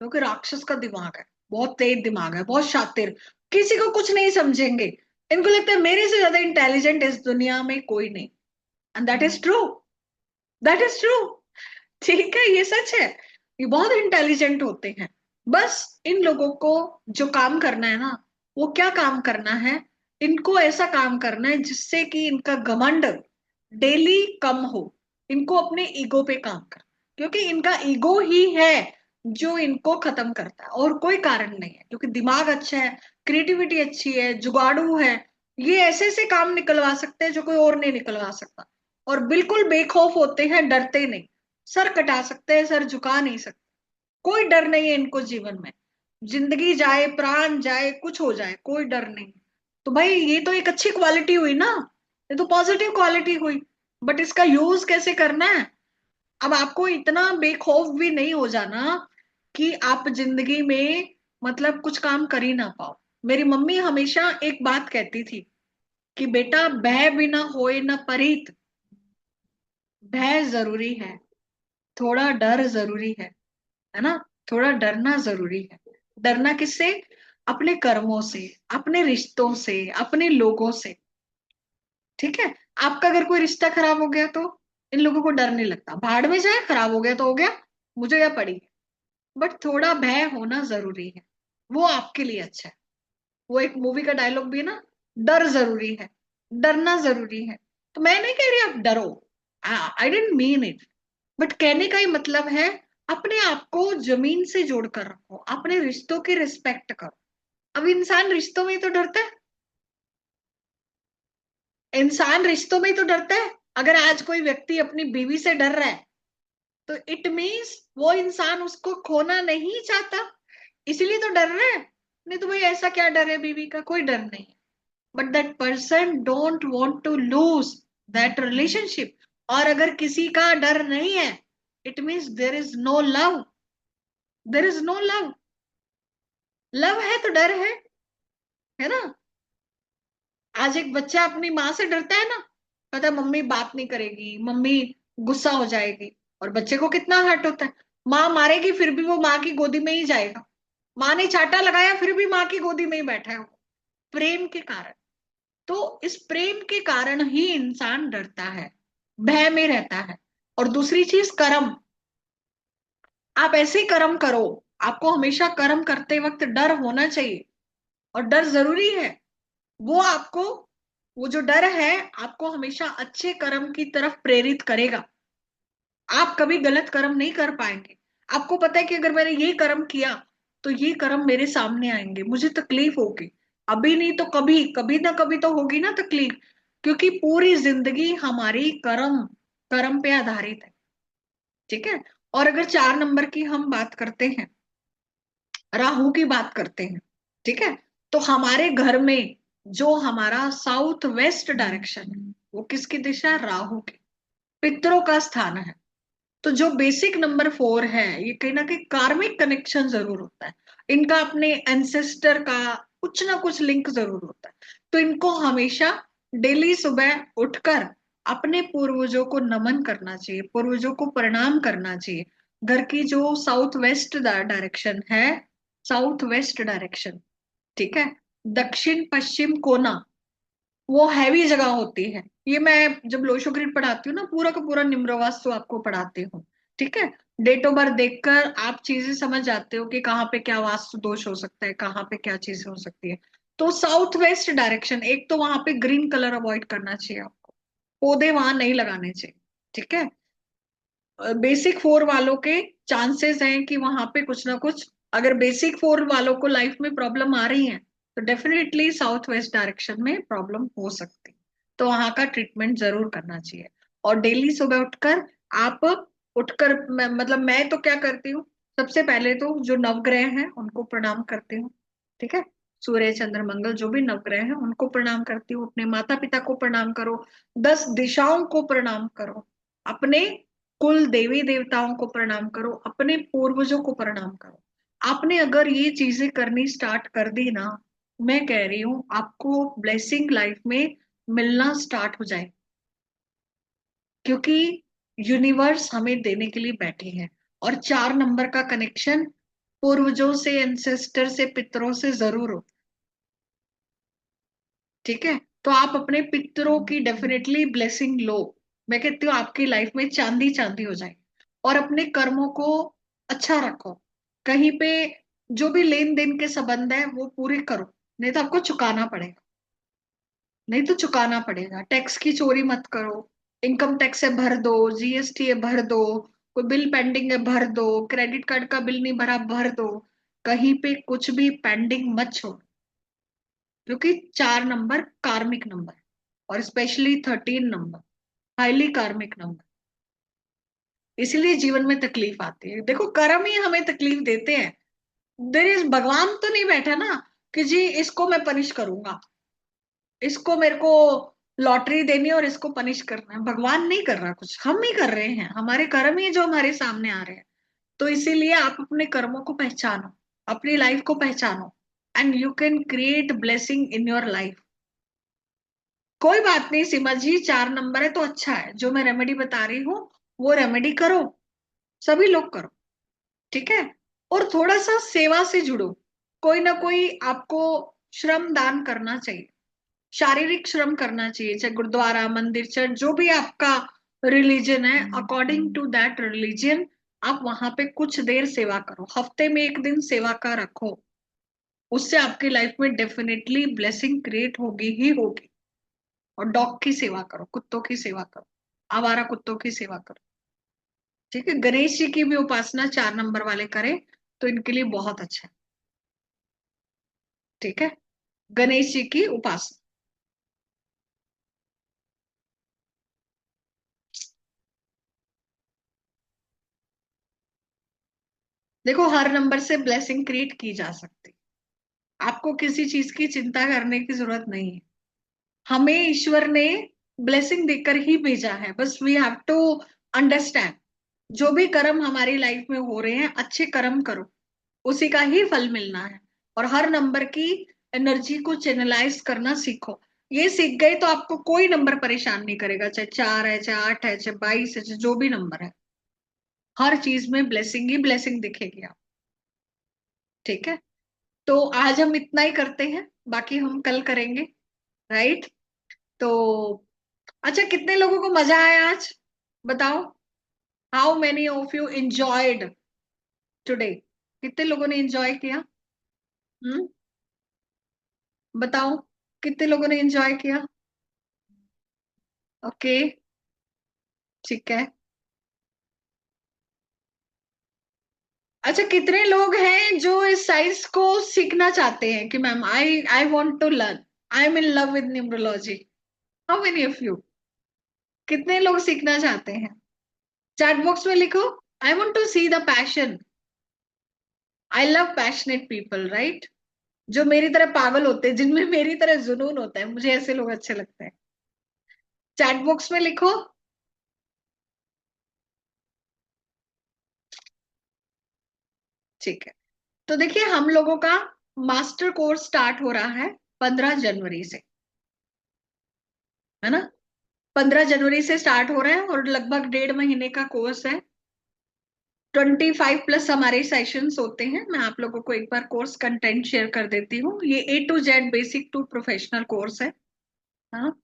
क्योंकि राक्षस का दिमाग है, बहुत तेज दिमाग है, बहुत शातिर, किसी को कुछ नहीं समझेंगे, इनको लगता है मेरे से ज्यादा इंटेलिजेंट इस दुनिया में कोई नहीं। And that is true, that is true. ठीक है, ये सच है, ये बहुत इंटेलिजेंट होते हैं। बस इन लोगों को जो काम करना है ना, वो क्या काम करना है, इनको ऐसा काम करना है जिससे कि इनका घमंड डेली कम हो, इनको अपने ईगो पे काम कर, क्योंकि इनका ईगो ही है जो इनको खत्म करता है, और कोई कारण नहीं है, क्योंकि दिमाग अच्छा है, क्रिएटिविटी अच्छी है, जुगाड़ू है, ये ऐसे ऐसे काम निकलवा सकते हैं जो कोई और नहीं निकलवा सकता। और बिल्कुल बेखौफ होते हैं, डरते नहीं, सर कटा सकते हैं, सर झुका नहीं सकते, कोई डर नहीं है इनको जीवन में, जिंदगी जाए प्राण जाए कुछ हो जाए कोई डर नहीं। तो भाई ये तो एक अच्छी क्वालिटी हुई ना, ये तो पॉजिटिव क्वालिटी हुई, बट इसका यूज कैसे करना है। अब आपको इतना बेखौफ भी नहीं हो जाना कि आप जिंदगी में मतलब कुछ काम कर ही ना पाओ। मेरी मम्मी हमेशा एक बात कहती थी कि बेटा भय बिना होए न परीत, भय जरूरी है, थोड़ा डर जरूरी है ना, थोड़ा डरना जरूरी है। डरना किससे, अपने कर्मों से, अपने रिश्तों से, अपने लोगों से। ठीक है। आपका अगर कोई रिश्ता खराब हो गया तो इन लोगों को डर नहीं लगता, भाड़ में जाए, खराब हो गया तो हो गया, मुझे क्या पड़ी। बट थोड़ा भय होना जरूरी है, वो आपके लिए अच्छा है। वो एक मूवी का डायलॉग भी है ना, डर जरूरी है, डरना जरूरी है। तो मैं नहीं कह रही आप डरो, आई डेंट मीन इट, बट कहने का ही मतलब है अपने आप को जमीन से जोड़कर रखो, अपने रिश्तों की रिस्पेक्ट करो। अब इंसान रिश्तों में ही तो डरता है, इंसान रिश्तों में ही तो डरता है। अगर आज कोई व्यक्ति अपनी बीवी से डर रहा है तो इट मीन्स वो इंसान उसको खोना नहीं चाहता, इसीलिए तो डर रहा है। नहीं तो भाई ऐसा क्या डर है, बीवी का कोई डर नहीं, but that person don't want to lose that relationship. और अगर किसी का डर नहीं है, it means there is no love, there is no love, love है तो डर है ना। आज एक बच्चा अपनी माँ से डरता है ना, कहता है मम्मी बात नहीं करेगी, मम्मी गुस्सा हो जाएगी, और बच्चे को कितना हर्ट होता है। माँ मारेगी फिर भी वो माँ की गोदी में ही जाएगा, माँ ने चांटा लगाया फिर भी माँ की गोदी में ही बैठा है वो, प्रेम के कारण। तो इस प्रेम के कारण ही इंसान डरता है, भय में रहता है। और दूसरी चीज कर्म, आप ऐसे ही कर्म करो, आपको हमेशा कर्म करते वक्त डर होना चाहिए, और डर जरूरी है। वो आपको, वो जो डर है आपको हमेशा अच्छे कर्म की तरफ प्रेरित करेगा। आप कभी गलत कर्म नहीं कर पाएंगे। आपको पता है कि अगर मैंने ये कर्म किया तो ये कर्म मेरे सामने आएंगे, मुझे तकलीफ होगी, अभी नहीं तो कभी, कभी ना कभी तो होगी ना तकलीफ, क्योंकि पूरी जिंदगी हमारी कर्म कर्म पे आधारित है। ठीक है। और अगर 4 नंबर की हम बात करते हैं, राहु की बात करते हैं, ठीक है, तो हमारे घर में जो हमारा साउथ वेस्ट डायरेक्शन है वो किसकी दिशा है? राहु की, पितरों का स्थान है। तो जो बेसिक नंबर 4 है ये कहीं ना कहीं कार्मिक कनेक्शन जरूर होता है, इनका अपने एंसेस्टर का कुछ ना कुछ लिंक जरूर होता है। तो इनको हमेशा डेली सुबह उठकर अपने पूर्वजों को नमन करना चाहिए, पूर्वजों को प्रणाम करना चाहिए। घर की जो साउथ वेस्ट डायरेक्शन है, साउथ वेस्ट डायरेक्शन, ठीक है, दक्षिण पश्चिम कोना, वो हैवी जगह होती है। ये मैं जब लोशो ग्रिड पढ़ाती हूँ ना, पूरा का पूरा निम्र वास्तु आपको पढ़ाती हूँ। ठीक है। डेट ऑफ बर्थ देखकर आप चीजें समझ जाते हो कि कहाँ पे क्या वास्तु दोष हो सकता है, कहाँ पे क्या चीजें हो सकती है। तो साउथ वेस्ट डायरेक्शन, एक तो वहां पे ग्रीन कलर अवॉइड करना चाहिए आपको, पौधे वहां नहीं लगाने चाहिए। ठीक है। बेसिक 4 वालों के चांसेस हैं कि वहां पे कुछ ना कुछ, अगर बेसिक 4 वालों को लाइफ में प्रॉब्लम आ रही है तो डेफिनेटली साउथ वेस्ट डायरेक्शन में प्रॉब्लम हो सकती है। तो वहां का ट्रीटमेंट जरूर करना चाहिए। और डेली सुबह उठकर आप, उठकर मतलब मैं तो क्या करती हूँ, सबसे पहले तो जो नवग्रह हैं उनको प्रणाम करती हूँ। ठीक है। सूर्य चंद्र मंगल जो भी नवग्रह हैं उनको प्रणाम करती हूँ, अपने माता पिता को प्रणाम करो, 10 दिशाओं को प्रणाम करो, अपने कुल देवी देवताओं को प्रणाम करो, अपने पूर्वजों को प्रणाम करो। आपने अगर ये चीजें करनी स्टार्ट कर दी ना, मैं कह रही हूँ आपको ब्लेसिंग लाइफ में मिलना स्टार्ट हो जाए, क्योंकि यूनिवर्स हमें देने के लिए बैठी है। और 4 नंबर का कनेक्शन पूर्वजों से, एंसेस्टर से, पितरों से जरूर हो। ठीक है। तो आप अपने पितरों की डेफिनेटली ब्लेसिंग लो। मैं कहती हूँ आपकी लाइफ में चांदी चांदी हो जाए। और अपने कर्मों को अच्छा रखो, कहीं पे जो भी लेन देन के संबंध है वो पूरे करो, नहीं तो आपको चुकाना पड़ेगा, नहीं तो चुकाना पड़ेगा। टैक्स की चोरी मत करो, इनकम टैक्स है भर दो, जीएसटी है भर दो, कोई बिल पेंडिंग है भर दो, क्रेडिट कार्ड का बिल नहीं भरा भर दो, कहीं पे कुछ भी पेंडिंग मत छोड़ो। क्योंकि 4 नंबर कार्मिक नंबर है, और स्पेशली 13 नंबर हाईली कार्मिक नंबर, इसलिए जीवन में तकलीफ आती है। देखो कर्म ही हमें तकलीफ देते हैं। देर इज, भगवान तो नहीं बैठा ना कि जी इसको मैं पनिश करूंगा, इसको मेरे को लॉटरी देनी है और इसको पनिश करना है। भगवान नहीं कर रहा कुछ, हम ही कर रहे हैं, हमारे कर्म ही जो हमारे सामने आ रहे हैं। तो इसीलिए आप अपने कर्मों को पहचानो, अपनी लाइफ को पहचानो, and you can create blessing in your life. कोई बात नहीं सीमा जी, 4 नंबर है तो अच्छा है, जो मैं रेमेडी बता रही हूँ वो रेमेडी करो, सभी लोग करो। ठीक है। और थोड़ा सा सेवा से जुड़ो, कोई ना कोई आपको श्रम दान करना चाहिए, शारीरिक श्रम करना चाहिए, चाहे गुरुद्वारा, मंदिर, चर्च, जो भी आपका रिलीजन है, अकॉर्डिंग टू दैट रिलीजन आप वहां पे कुछ देर सेवा करो, हफ्ते में एक दिन सेवा का रखो। उससे आपकी लाइफ में डेफिनेटली ब्लेसिंग क्रिएट होगी ही होगी। और डॉग की सेवा करो, कुत्तों की सेवा करो, आवारा कुत्तों की सेवा करो। ठीक है। गणेश जी की भी उपासना 4 नंबर वाले करें तो इनके लिए बहुत अच्छा है। ठीक है। गणेश जी की उपासना। देखो हर नंबर से ब्लेसिंग क्रिएट की जा सकती, आपको किसी चीज की चिंता करने की जरूरत नहीं है। हमें ईश्वर ने ब्लेसिंग देकर ही भेजा है, बस वी हैव टू अंडरस्टैंड। जो भी कर्म हमारी लाइफ में हो रहे हैं, अच्छे कर्म करो, उसी का ही फल मिलना है। और हर नंबर की एनर्जी को चैनलाइज करना सीखो। ये सीख गए तो आपको कोई नंबर परेशान नहीं करेगा, चाहे 4 है, चाहे 8 है, चाहे 22 है, चाहे जो भी नंबर है, हर चीज में ब्लेसिंग ही ब्लेसिंग दिखेगी आप। ठीक है, तो आज हम इतना ही करते हैं, बाकी हम कल करेंगे। राइट। तो अच्छा, कितने लोगों को मजा आया आज, बताओ। How many of you enjoyed today? कितने लोगों ने एंजॉय किया? हम्म, बताओ, कितने लोगों ने एंजॉय किया? ओके, ठीक है। अच्छा, कितने लोग हैं जो इस साइंस को सीखना चाहते हैं कि ma'am I I want to learn, I am in love with numerology? How many of you? कितने लोग सीखना चाहते हैं? चैट बॉक्स में लिखो, I want to see the passion. I love passionate people, right? जो मेरी तरह पागल होते हैं, जिनमें मेरी तरह जुनून होता है, मुझे ऐसे लोग अच्छे लगते हैं। चैट बॉक्स में लिखो। ठीक है, तो देखिए हम लोगों का मास्टर कोर्स स्टार्ट हो रहा है 15 जनवरी से, है ना? 15 जनवरी से स्टार्ट हो रहा है और लगभग 1.5 महीने का कोर्स है। 25+ हमारे सेशंस होते हैं। मैं आप लोगों को एक बार कोर्स कंटेंट शेयर कर देती हूँ। ये A to Z basic to professional course है। हाँ,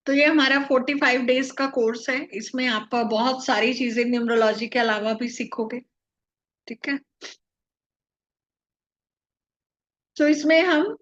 तो ये हमारा 45 डेज का कोर्स है। इसमें आप बहुत सारी चीजें न्यूमरोलॉजी के अलावा भी सीखोगे। ठीक है, तो इसमें हम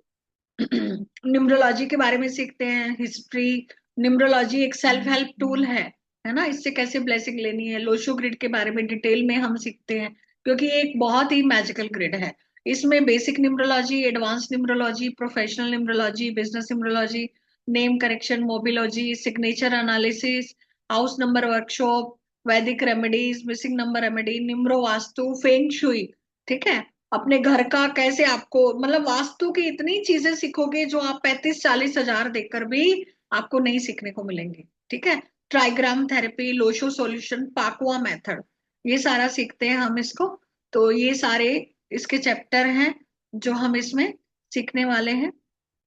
न्यूमरोलॉजी के बारे में सीखते हैं, हिस्ट्री। न्यूमरोलॉजी एक सेल्फ हेल्प टूल है ना? इससे कैसे ब्लेसिंग लेनी है। लोशो ग्रिड के बारे में डिटेल में हम सीखते हैं, क्योंकि ये एक बहुत ही मैजिकल ग्रिड है। इसमें basic numerology, advance numerology, professional numerology, business numerology, name correction, mobilogy, signature analysis, house number workshop, वैदिक remedies, missing number remedy, numero vastu, feng shui. ठीक है, अपने घर का कैसे आपको, मतलब वास्तु की इतनी चीजें सीखोगे जो आप 35-40 हजार देकर भी आपको नहीं सीखने को मिलेंगे। ठीक है, trigram therapy, Lo Shu solution, Pakua method, ये सारा सीखते हैं हम इसको। तो ये सारे इसके चैप्टर हैं जो हम इसमें सीखने वाले हैं।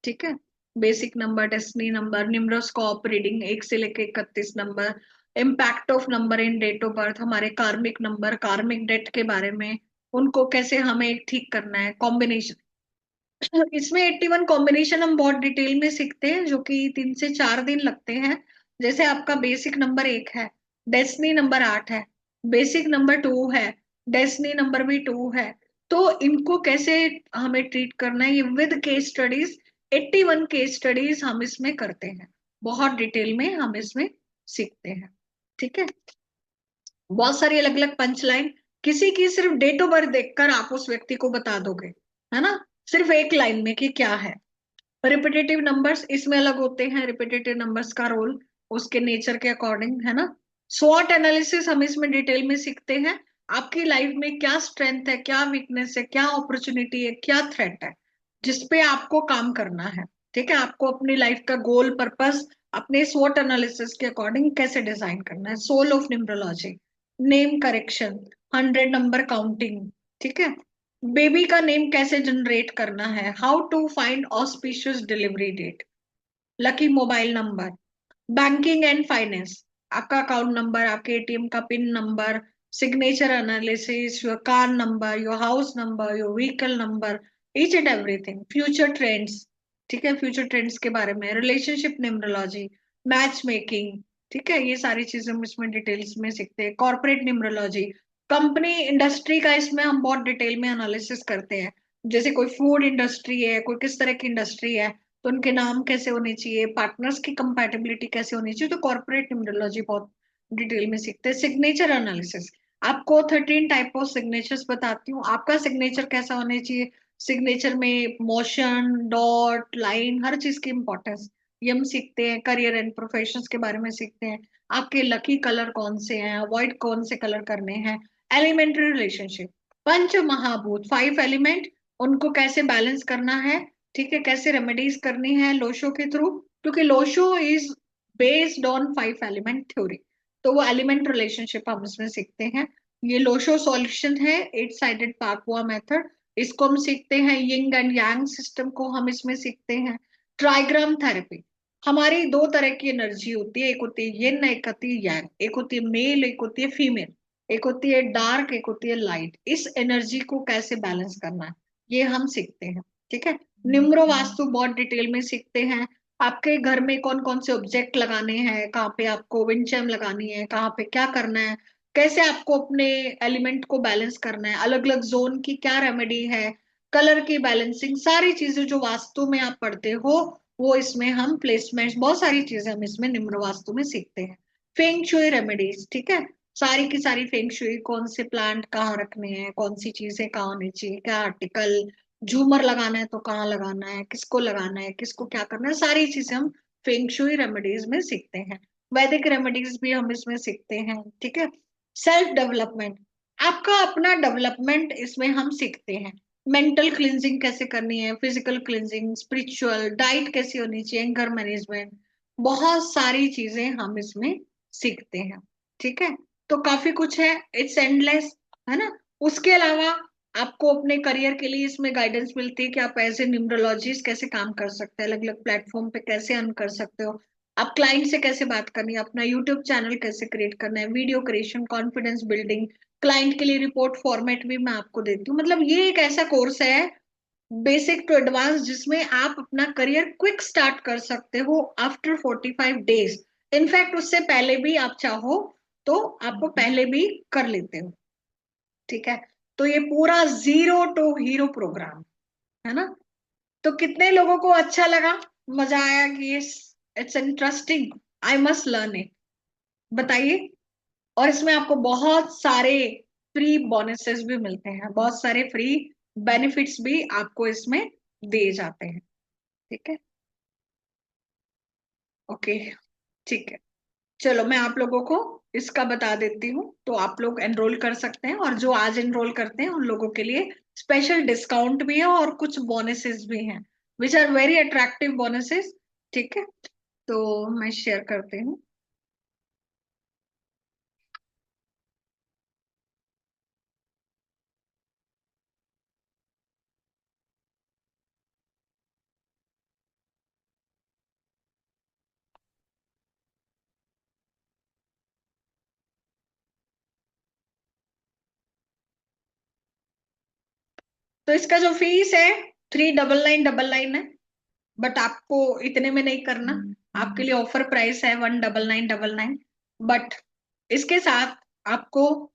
ठीक है, basic number, destiny number, numeroscope reading 1 से लेके 31 number, impact of number in date of birth, हमारे कार्मिक नंबर, कार्मिक डेट के बारे में, उनको कैसे हमें ठीक करना है, कॉम्बिनेशन। इसमें 81 कॉम्बिनेशन हम बहुत डिटेल में सीखते हैं, जो कि 3 से 4 दिन लगते हैं। जैसे आपका बेसिक नंबर 1 है, डेस्टिनी नंबर 8 है, बेसिक नंबर 2 है, डेस्टिनी नंबर भी 2 है। तो इनको कैसे हमें ट्रीट करना है, ये with case studies, 81 case studies हम इसमें करते हैं। बहुत डिटेल में हम इसमें सीखते हैं। ठीक है, बहुत सारी अलग अलग पंच लाइन, किसी की सिर्फ डेट ऑफ बर्थ देखकर आप उस व्यक्ति को बता दोगे, है ना? सिर्फ एक लाइन में कि क्या है। रिपीटेटिव नंबर्स इसमें अलग होते हैं, रिपीटेटिव नंबर्स का रोल उसके नेचर के अकॉर्डिंग, है ना? स्वॉट एनालिसिस हम इसमें डिटेल में सीखते हैं। आपकी लाइफ में क्या स्ट्रेंथ है, क्या वीकनेस है, क्या अपॉर्चुनिटी है, क्या थ्रेट है, जिसपे आपको काम करना है। ठीक है, आपको अपनी लाइफ का गोल पर्पस अपने स्वॉट एनालिसिस के अकॉर्डिंग कैसे डिजाइन करना है। Soul of numerology, name correction, 100 number counting. ठीक है, बेबी का नेम कैसे जनरेट करना है, how to find auspicious delivery date, lucky mobile number, banking and finance, आपका अकाउंट नंबर, आपके ATM का pin number, signature analysis, your car number, your house number, your vehicle number, each and everything. Future trends, ठीक है, फ्यूचर ट्रेंड्स के बारे में, रिलेशनशिप न्यूमरोलॉजी, मैच मेकिंग। ठीक है, ये सारी चीजें हम इसमें डिटेल्स में सीखते हैं। कॉर्पोरेट न्यूमरोलॉजी, कंपनी इंडस्ट्री का इसमें हम बहुत डिटेल में एनालिसिस करते हैं। जैसे कोई फूड इंडस्ट्री है, कोई किस तरह की इंडस्ट्री है, तो उनके नाम कैसे होने चाहिए, पार्टनर्स की कंपैटिबिलिटी कैसे होनी चाहिए। तो कॉर्पोरेट न्यूमरोलॉजी बहुत डिटेल में सीखते हैं। सिग्नेचर एनालिसिस, आपको 13 टाइप ऑफ सिग्नेचर्स बताती हूँ, आपका सिग्नेचर कैसा होना चाहिए, सिग्नेचर में मोशन, डॉट, लाइन, हर चीज की इंपॉर्टेंस ये हम सीखते हैं। करियर एंड प्रोफेशंस के बारे में सीखते हैं। आपके लकी कलर कौन से हैं, अवॉइड कौन से कलर करने हैं। एलिमेंट्री रिलेशनशिप, पंच महाभूत, 5 एलिमेंट, उनको कैसे बैलेंस करना है, ठीक है, कैसे रेमेडीज करनी है लोशो के थ्रू, क्योंकि Lo Shu is based on 5 element theory. तो वो एलिमेंट रिलेशनशिप हम इसमें सीखते हैं। ये लोशो सॉल्यूशन है, 8 साइडेड पापुआ मेथड, इसको हम सीखते हैं। यिंग एंड यांग सिस्टम को हम इसमें सीखते हैं। ट्राइग्राम थेरेपी, हमारी 2 तरह की एनर्जी होती है, एक होती है यिन, एक होती है यांग, एक होती है मेल, एक होती है फीमेल, एक होती है डार्क, एक होती है लाइट। इस एनर्जी को कैसे बैलेंस करना है ये हम सीखते हैं, ठीक है। निम्रो वास्तु बहुत डिटेल में सीखते हैं। आपके घर में कौन कौन से ऑब्जेक्ट लगाने हैं, कहाँ पे आपको विंडचैम लगानी है, कहाँ पे क्या करना है, कैसे आपको अपने एलिमेंट को बैलेंस करना है, अलग अलग जोन की क्या रेमेडी है, कलर की बैलेंसिंग, सारी चीजें जो वास्तु में आप पढ़ते हो वो इसमें हम प्लेसमेंट, बहुत सारी चीजें हम इसमें निम्न वास्तु में सीखते हैं। फेंग शुई रेमेडीज, ठीक है, सारी की सारी फेंग शुई, कौन से प्लांट कहाँ रखने हैं, कौन सी चीजें कहाँ होनी चाहिए, क्या आर्टिकल, झूमर लगाना है तो कहाँ लगाना है, किसको लगाना है, किसको क्या करना है, सारी चीजें हम फेंग शुई रेमेडीज में सीखते हैं। वैदिक रेमेडीज भी हम इसमें सीखते हैं, ठीक है। सेल्फ डेवलपमेंट, आपका अपना डेवलपमेंट इसमें हम सीखते हैं। मेंटल क्लिनजिंग कैसे करनी है, फिजिकल क्लिनजिंग, स्पिरिचुअल डाइट कैसी होनी चाहिए, एंगर मैनेजमेंट, बहुत सारी चीजें हम इसमें सीखते हैं, ठीक है। तो काफी कुछ है, इट्स एंडलेस, है ना। उसके अलावा आपको अपने करियर के लिए इसमें गाइडेंस मिलती है कि आप एज ए न्यूमरोलॉजिस्ट कैसे काम कर सकते हैं, अलग अलग प्लेटफॉर्म पे कैसे अर्न कर सकते हो, आप क्लाइंट से कैसे बात करनी है, अपना यूट्यूब चैनल कैसे क्रिएट करना है, video creation, confidence building, client के लिए रिपोर्ट फॉर्मेट भी मैं आपको देती हूँ। मतलब ये एक ऐसा कोर्स है बेसिक टू एडवांस जिसमें आप अपना करियर क्विक स्टार्ट कर सकते हो आफ्टर 45 डेज। इनफैक्ट उससे पहले भी आप चाहो तो आपको पहले भी कर लेते हो, ठीक है। तो ये पूरा जीरो टू हीरो प्रोग्राम है ना। तो कितने लोगों को अच्छा लगा, मजा आया कि it's interesting, I must learn it, बताइए। और इसमें आपको बहुत सारे फ्री बोनसेस भी मिलते हैं, बहुत सारे फ्री बेनिफिट्स भी आपको इसमें दिए जाते हैं, ठीक है। ओके, ठीक है, चलो मैं आप लोगों को इसका बता देती हूँ। तो आप लोग एनरोल कर सकते हैं, और जो आज एनरोल करते हैं उन लोगों के लिए स्पेशल डिस्काउंट भी है और कुछ बोनसेस भी हैं which are very attractive bonuses, ठीक है। तो मैं शेयर करती हूँ। तो इसका जो फीस है 3999 है, बट आपको इतने में नहीं करना, आपके लिए ऑफर प्राइस है 1999। बट इसके साथ आपको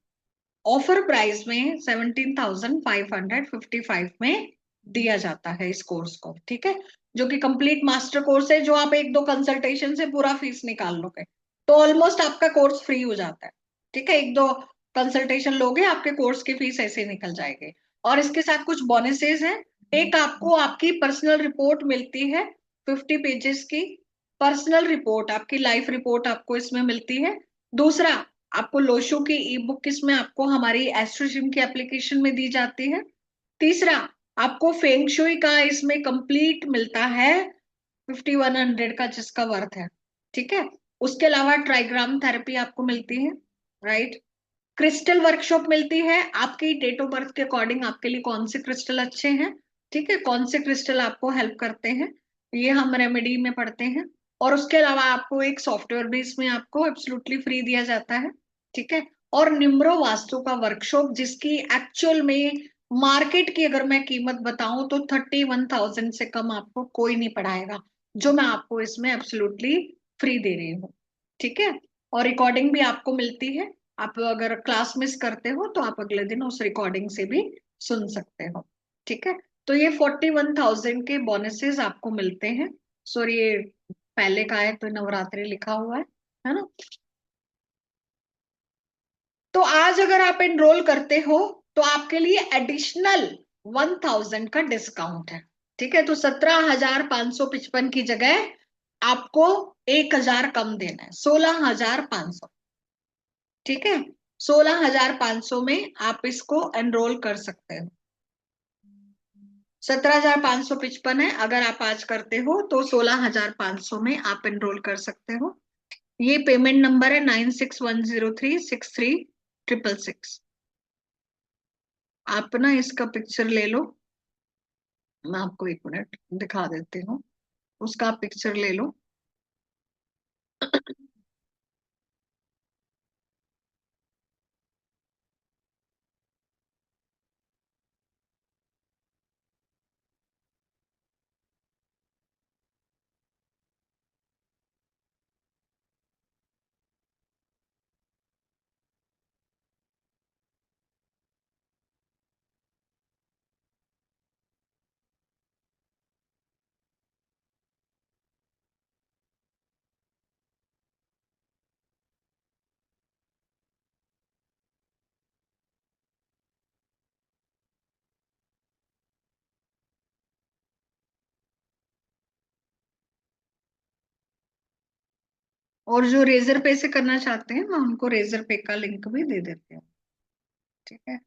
ऑफर प्राइस में 17,555 में दिया जाता है इस कोर्स को, ठीक है। जो कि कंप्लीट मास्टर कोर्स है, जो आप 1-2 कंसल्टेशन से पूरा फीस निकाल लोगे तो ऑलमोस्ट आपका कोर्स फ्री हो जाता है, ठीक है। 1-2 कंसल्टेशन लोगे आपके कोर्स की फीस ऐसे निकल जाएगी। और इसके साथ कुछ बोनसेस हैं। एक, आपको आपकी पर्सनल रिपोर्ट मिलती है 50 पेजेस की, पर्सनल रिपोर्ट, आपकी लाइफ रिपोर्ट आपको इसमें मिलती है। दूसरा, आपको लोशो की ई बुक इसमें आपको हमारी एस्ट्रोजिम की एप्लीकेशन में दी जाती है। तीसरा, आपको फेंग शुई का इसमें कंप्लीट मिलता है 5100 का, जिसका वर्थ है, ठीक है। उसके अलावा ट्राइग्राम थेरेपी आपको मिलती है, राइट। क्रिस्टल वर्कशॉप मिलती है, आपकी डेट ऑफ बर्थ के अकॉर्डिंग आपके लिए कौन से क्रिस्टल अच्छे हैं, ठीक है, कौन से क्रिस्टल आपको हेल्प करते हैं, ये हम रेमेडी में पढ़ते हैं। और उसके अलावा आपको एक सॉफ्टवेयर भी इसमें आपको एब्सोल्युटली फ्री दिया जाता है, ठीक है। और निम्रो वास्तु का वर्कशॉप, जिसकी एक्चुअल में मार्केट की अगर मैं कीमत बताऊं तो 31,000 से कम आपको कोई नहीं पढ़ाएगा, जो मैं आपको इसमें एब्सोल्युटली फ्री दे रही हूँ, ठीक है। और रिकॉर्डिंग भी आपको मिलती है, आप अगर क्लास मिस करते हो तो आप अगले दिन उस रिकॉर्डिंग से भी सुन सकते हो, ठीक है। तो ये 41,000 के बोनसेस आपको मिलते हैं। सॉरी, ये पहले का है तो नवरात्रि लिखा हुआ है ना। तो आज अगर आप एनरोल करते हो तो आपके लिए एडिशनल 1000 का डिस्काउंट है। ठीक है, तो 17,555 की जगह आपको 1000 कम देना है, 16,500। ठीक है, 16,500 में आप इसको एनरोल कर सकते हो। 17,555 है, अगर आप आज करते हो तो 16,500 में आप एनरोल कर सकते हो। ये पेमेंट नंबर है 9610363666। आप ना इसका पिक्चर ले लो, मैं आपको एक मिनट दिखा देती हूँ, उसका पिक्चर ले लो। और जो रेजर पे से करना चाहते हैं, मैं उनको रेजर पे का लिंक भी दे देती हूँ। ठीक है,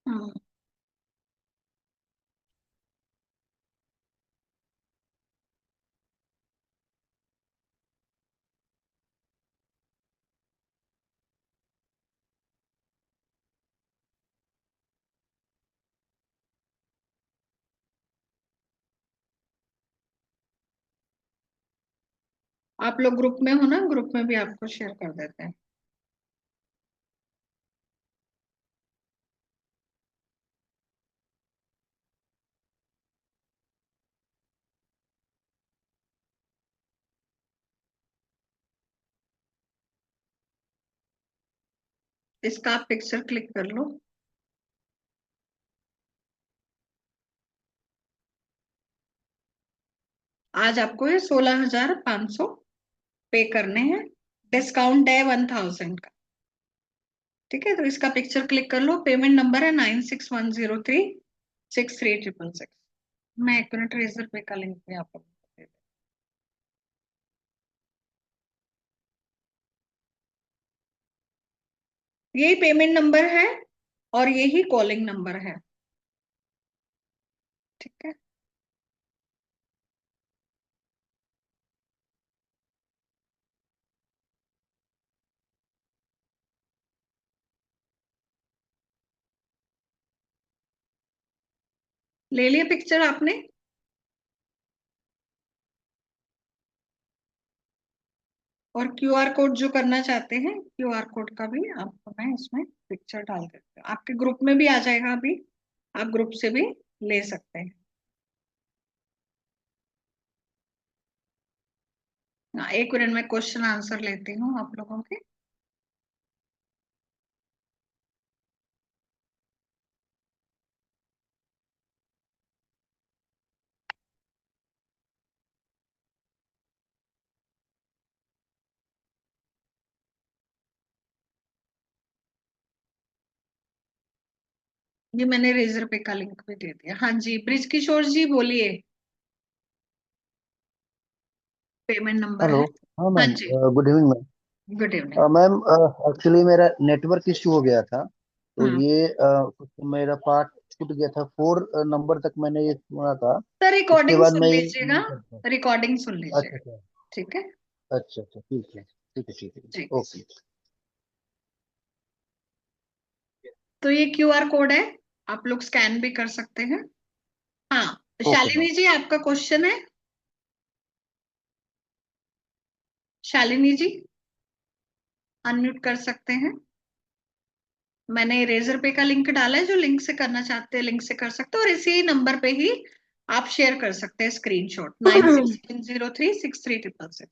हम्म। आप लोग ग्रुप में हो ना, ग्रुप में भी आपको शेयर कर देते हैं। इसका आप पिक्चर क्लिक कर लो। आज आपको ये 16,500 पे करने हैं, डिस्काउंट है 1000 का। ठीक है, तो इसका पिक्चर क्लिक कर लो। पेमेंट नंबर है 9610363666। मैं एक मिनट रेजर पे का लिंक भी आपको दे देती हूँ। यही पेमेंट नंबर है और यही कॉलिंग नंबर है। ठीक है, ले लिया पिक्चर आपने? और क्यूआर कोड जो करना चाहते हैं, क्यूआर कोड का भी आपको मैं इसमें पिक्चर डाल देती हूँ, आपके ग्रुप में भी आ जाएगा अभी, आप ग्रुप से भी ले सकते हैं। हाँ, एक मिनट में क्वेश्चन आंसर लेती हूँ आप लोगों के। ये मैंने रेजर पे का लिंक भी दे दिया। हाँ जी, ब्रिज किशोर जी बोलिए, पेमेंट नंबर हेलो। है। हाँ हाँ मैम, जी, good evening ma'am. Good evening. Ma'am, actually मेरा नेटवर्क इशू हो गया था, तो हम्म। ये मेरा पार्ट छूट गया था। 4 नंबर तक मैंने ये सुना था। सर उसके रिकॉर्डिंग बाद सुन मैं ये लीजिएगा, नहीं करता। रिकॉर्डिंग सुन अच्छा लीजिएगा। अच्छा। ठीक है अच्छा अच्छा, ठीक है ठीक है ठीक जी। है, ओके। तो ये क्यूआर कोड है, आप लोग स्कैन भी कर सकते हैं। हाँ, ओके शालिनी मैम। जी आपका क्वेश्चन है। शालिनी जी अनम्यूट कर सकते हैं। मैंने रेजर पे का लिंक डाला है, जो लिंक से करना चाहते हैं लिंक से कर सकते हैं, और इसी नंबर पे ही आप शेयर कर सकते हैं स्क्रीनशॉट, 9610363666।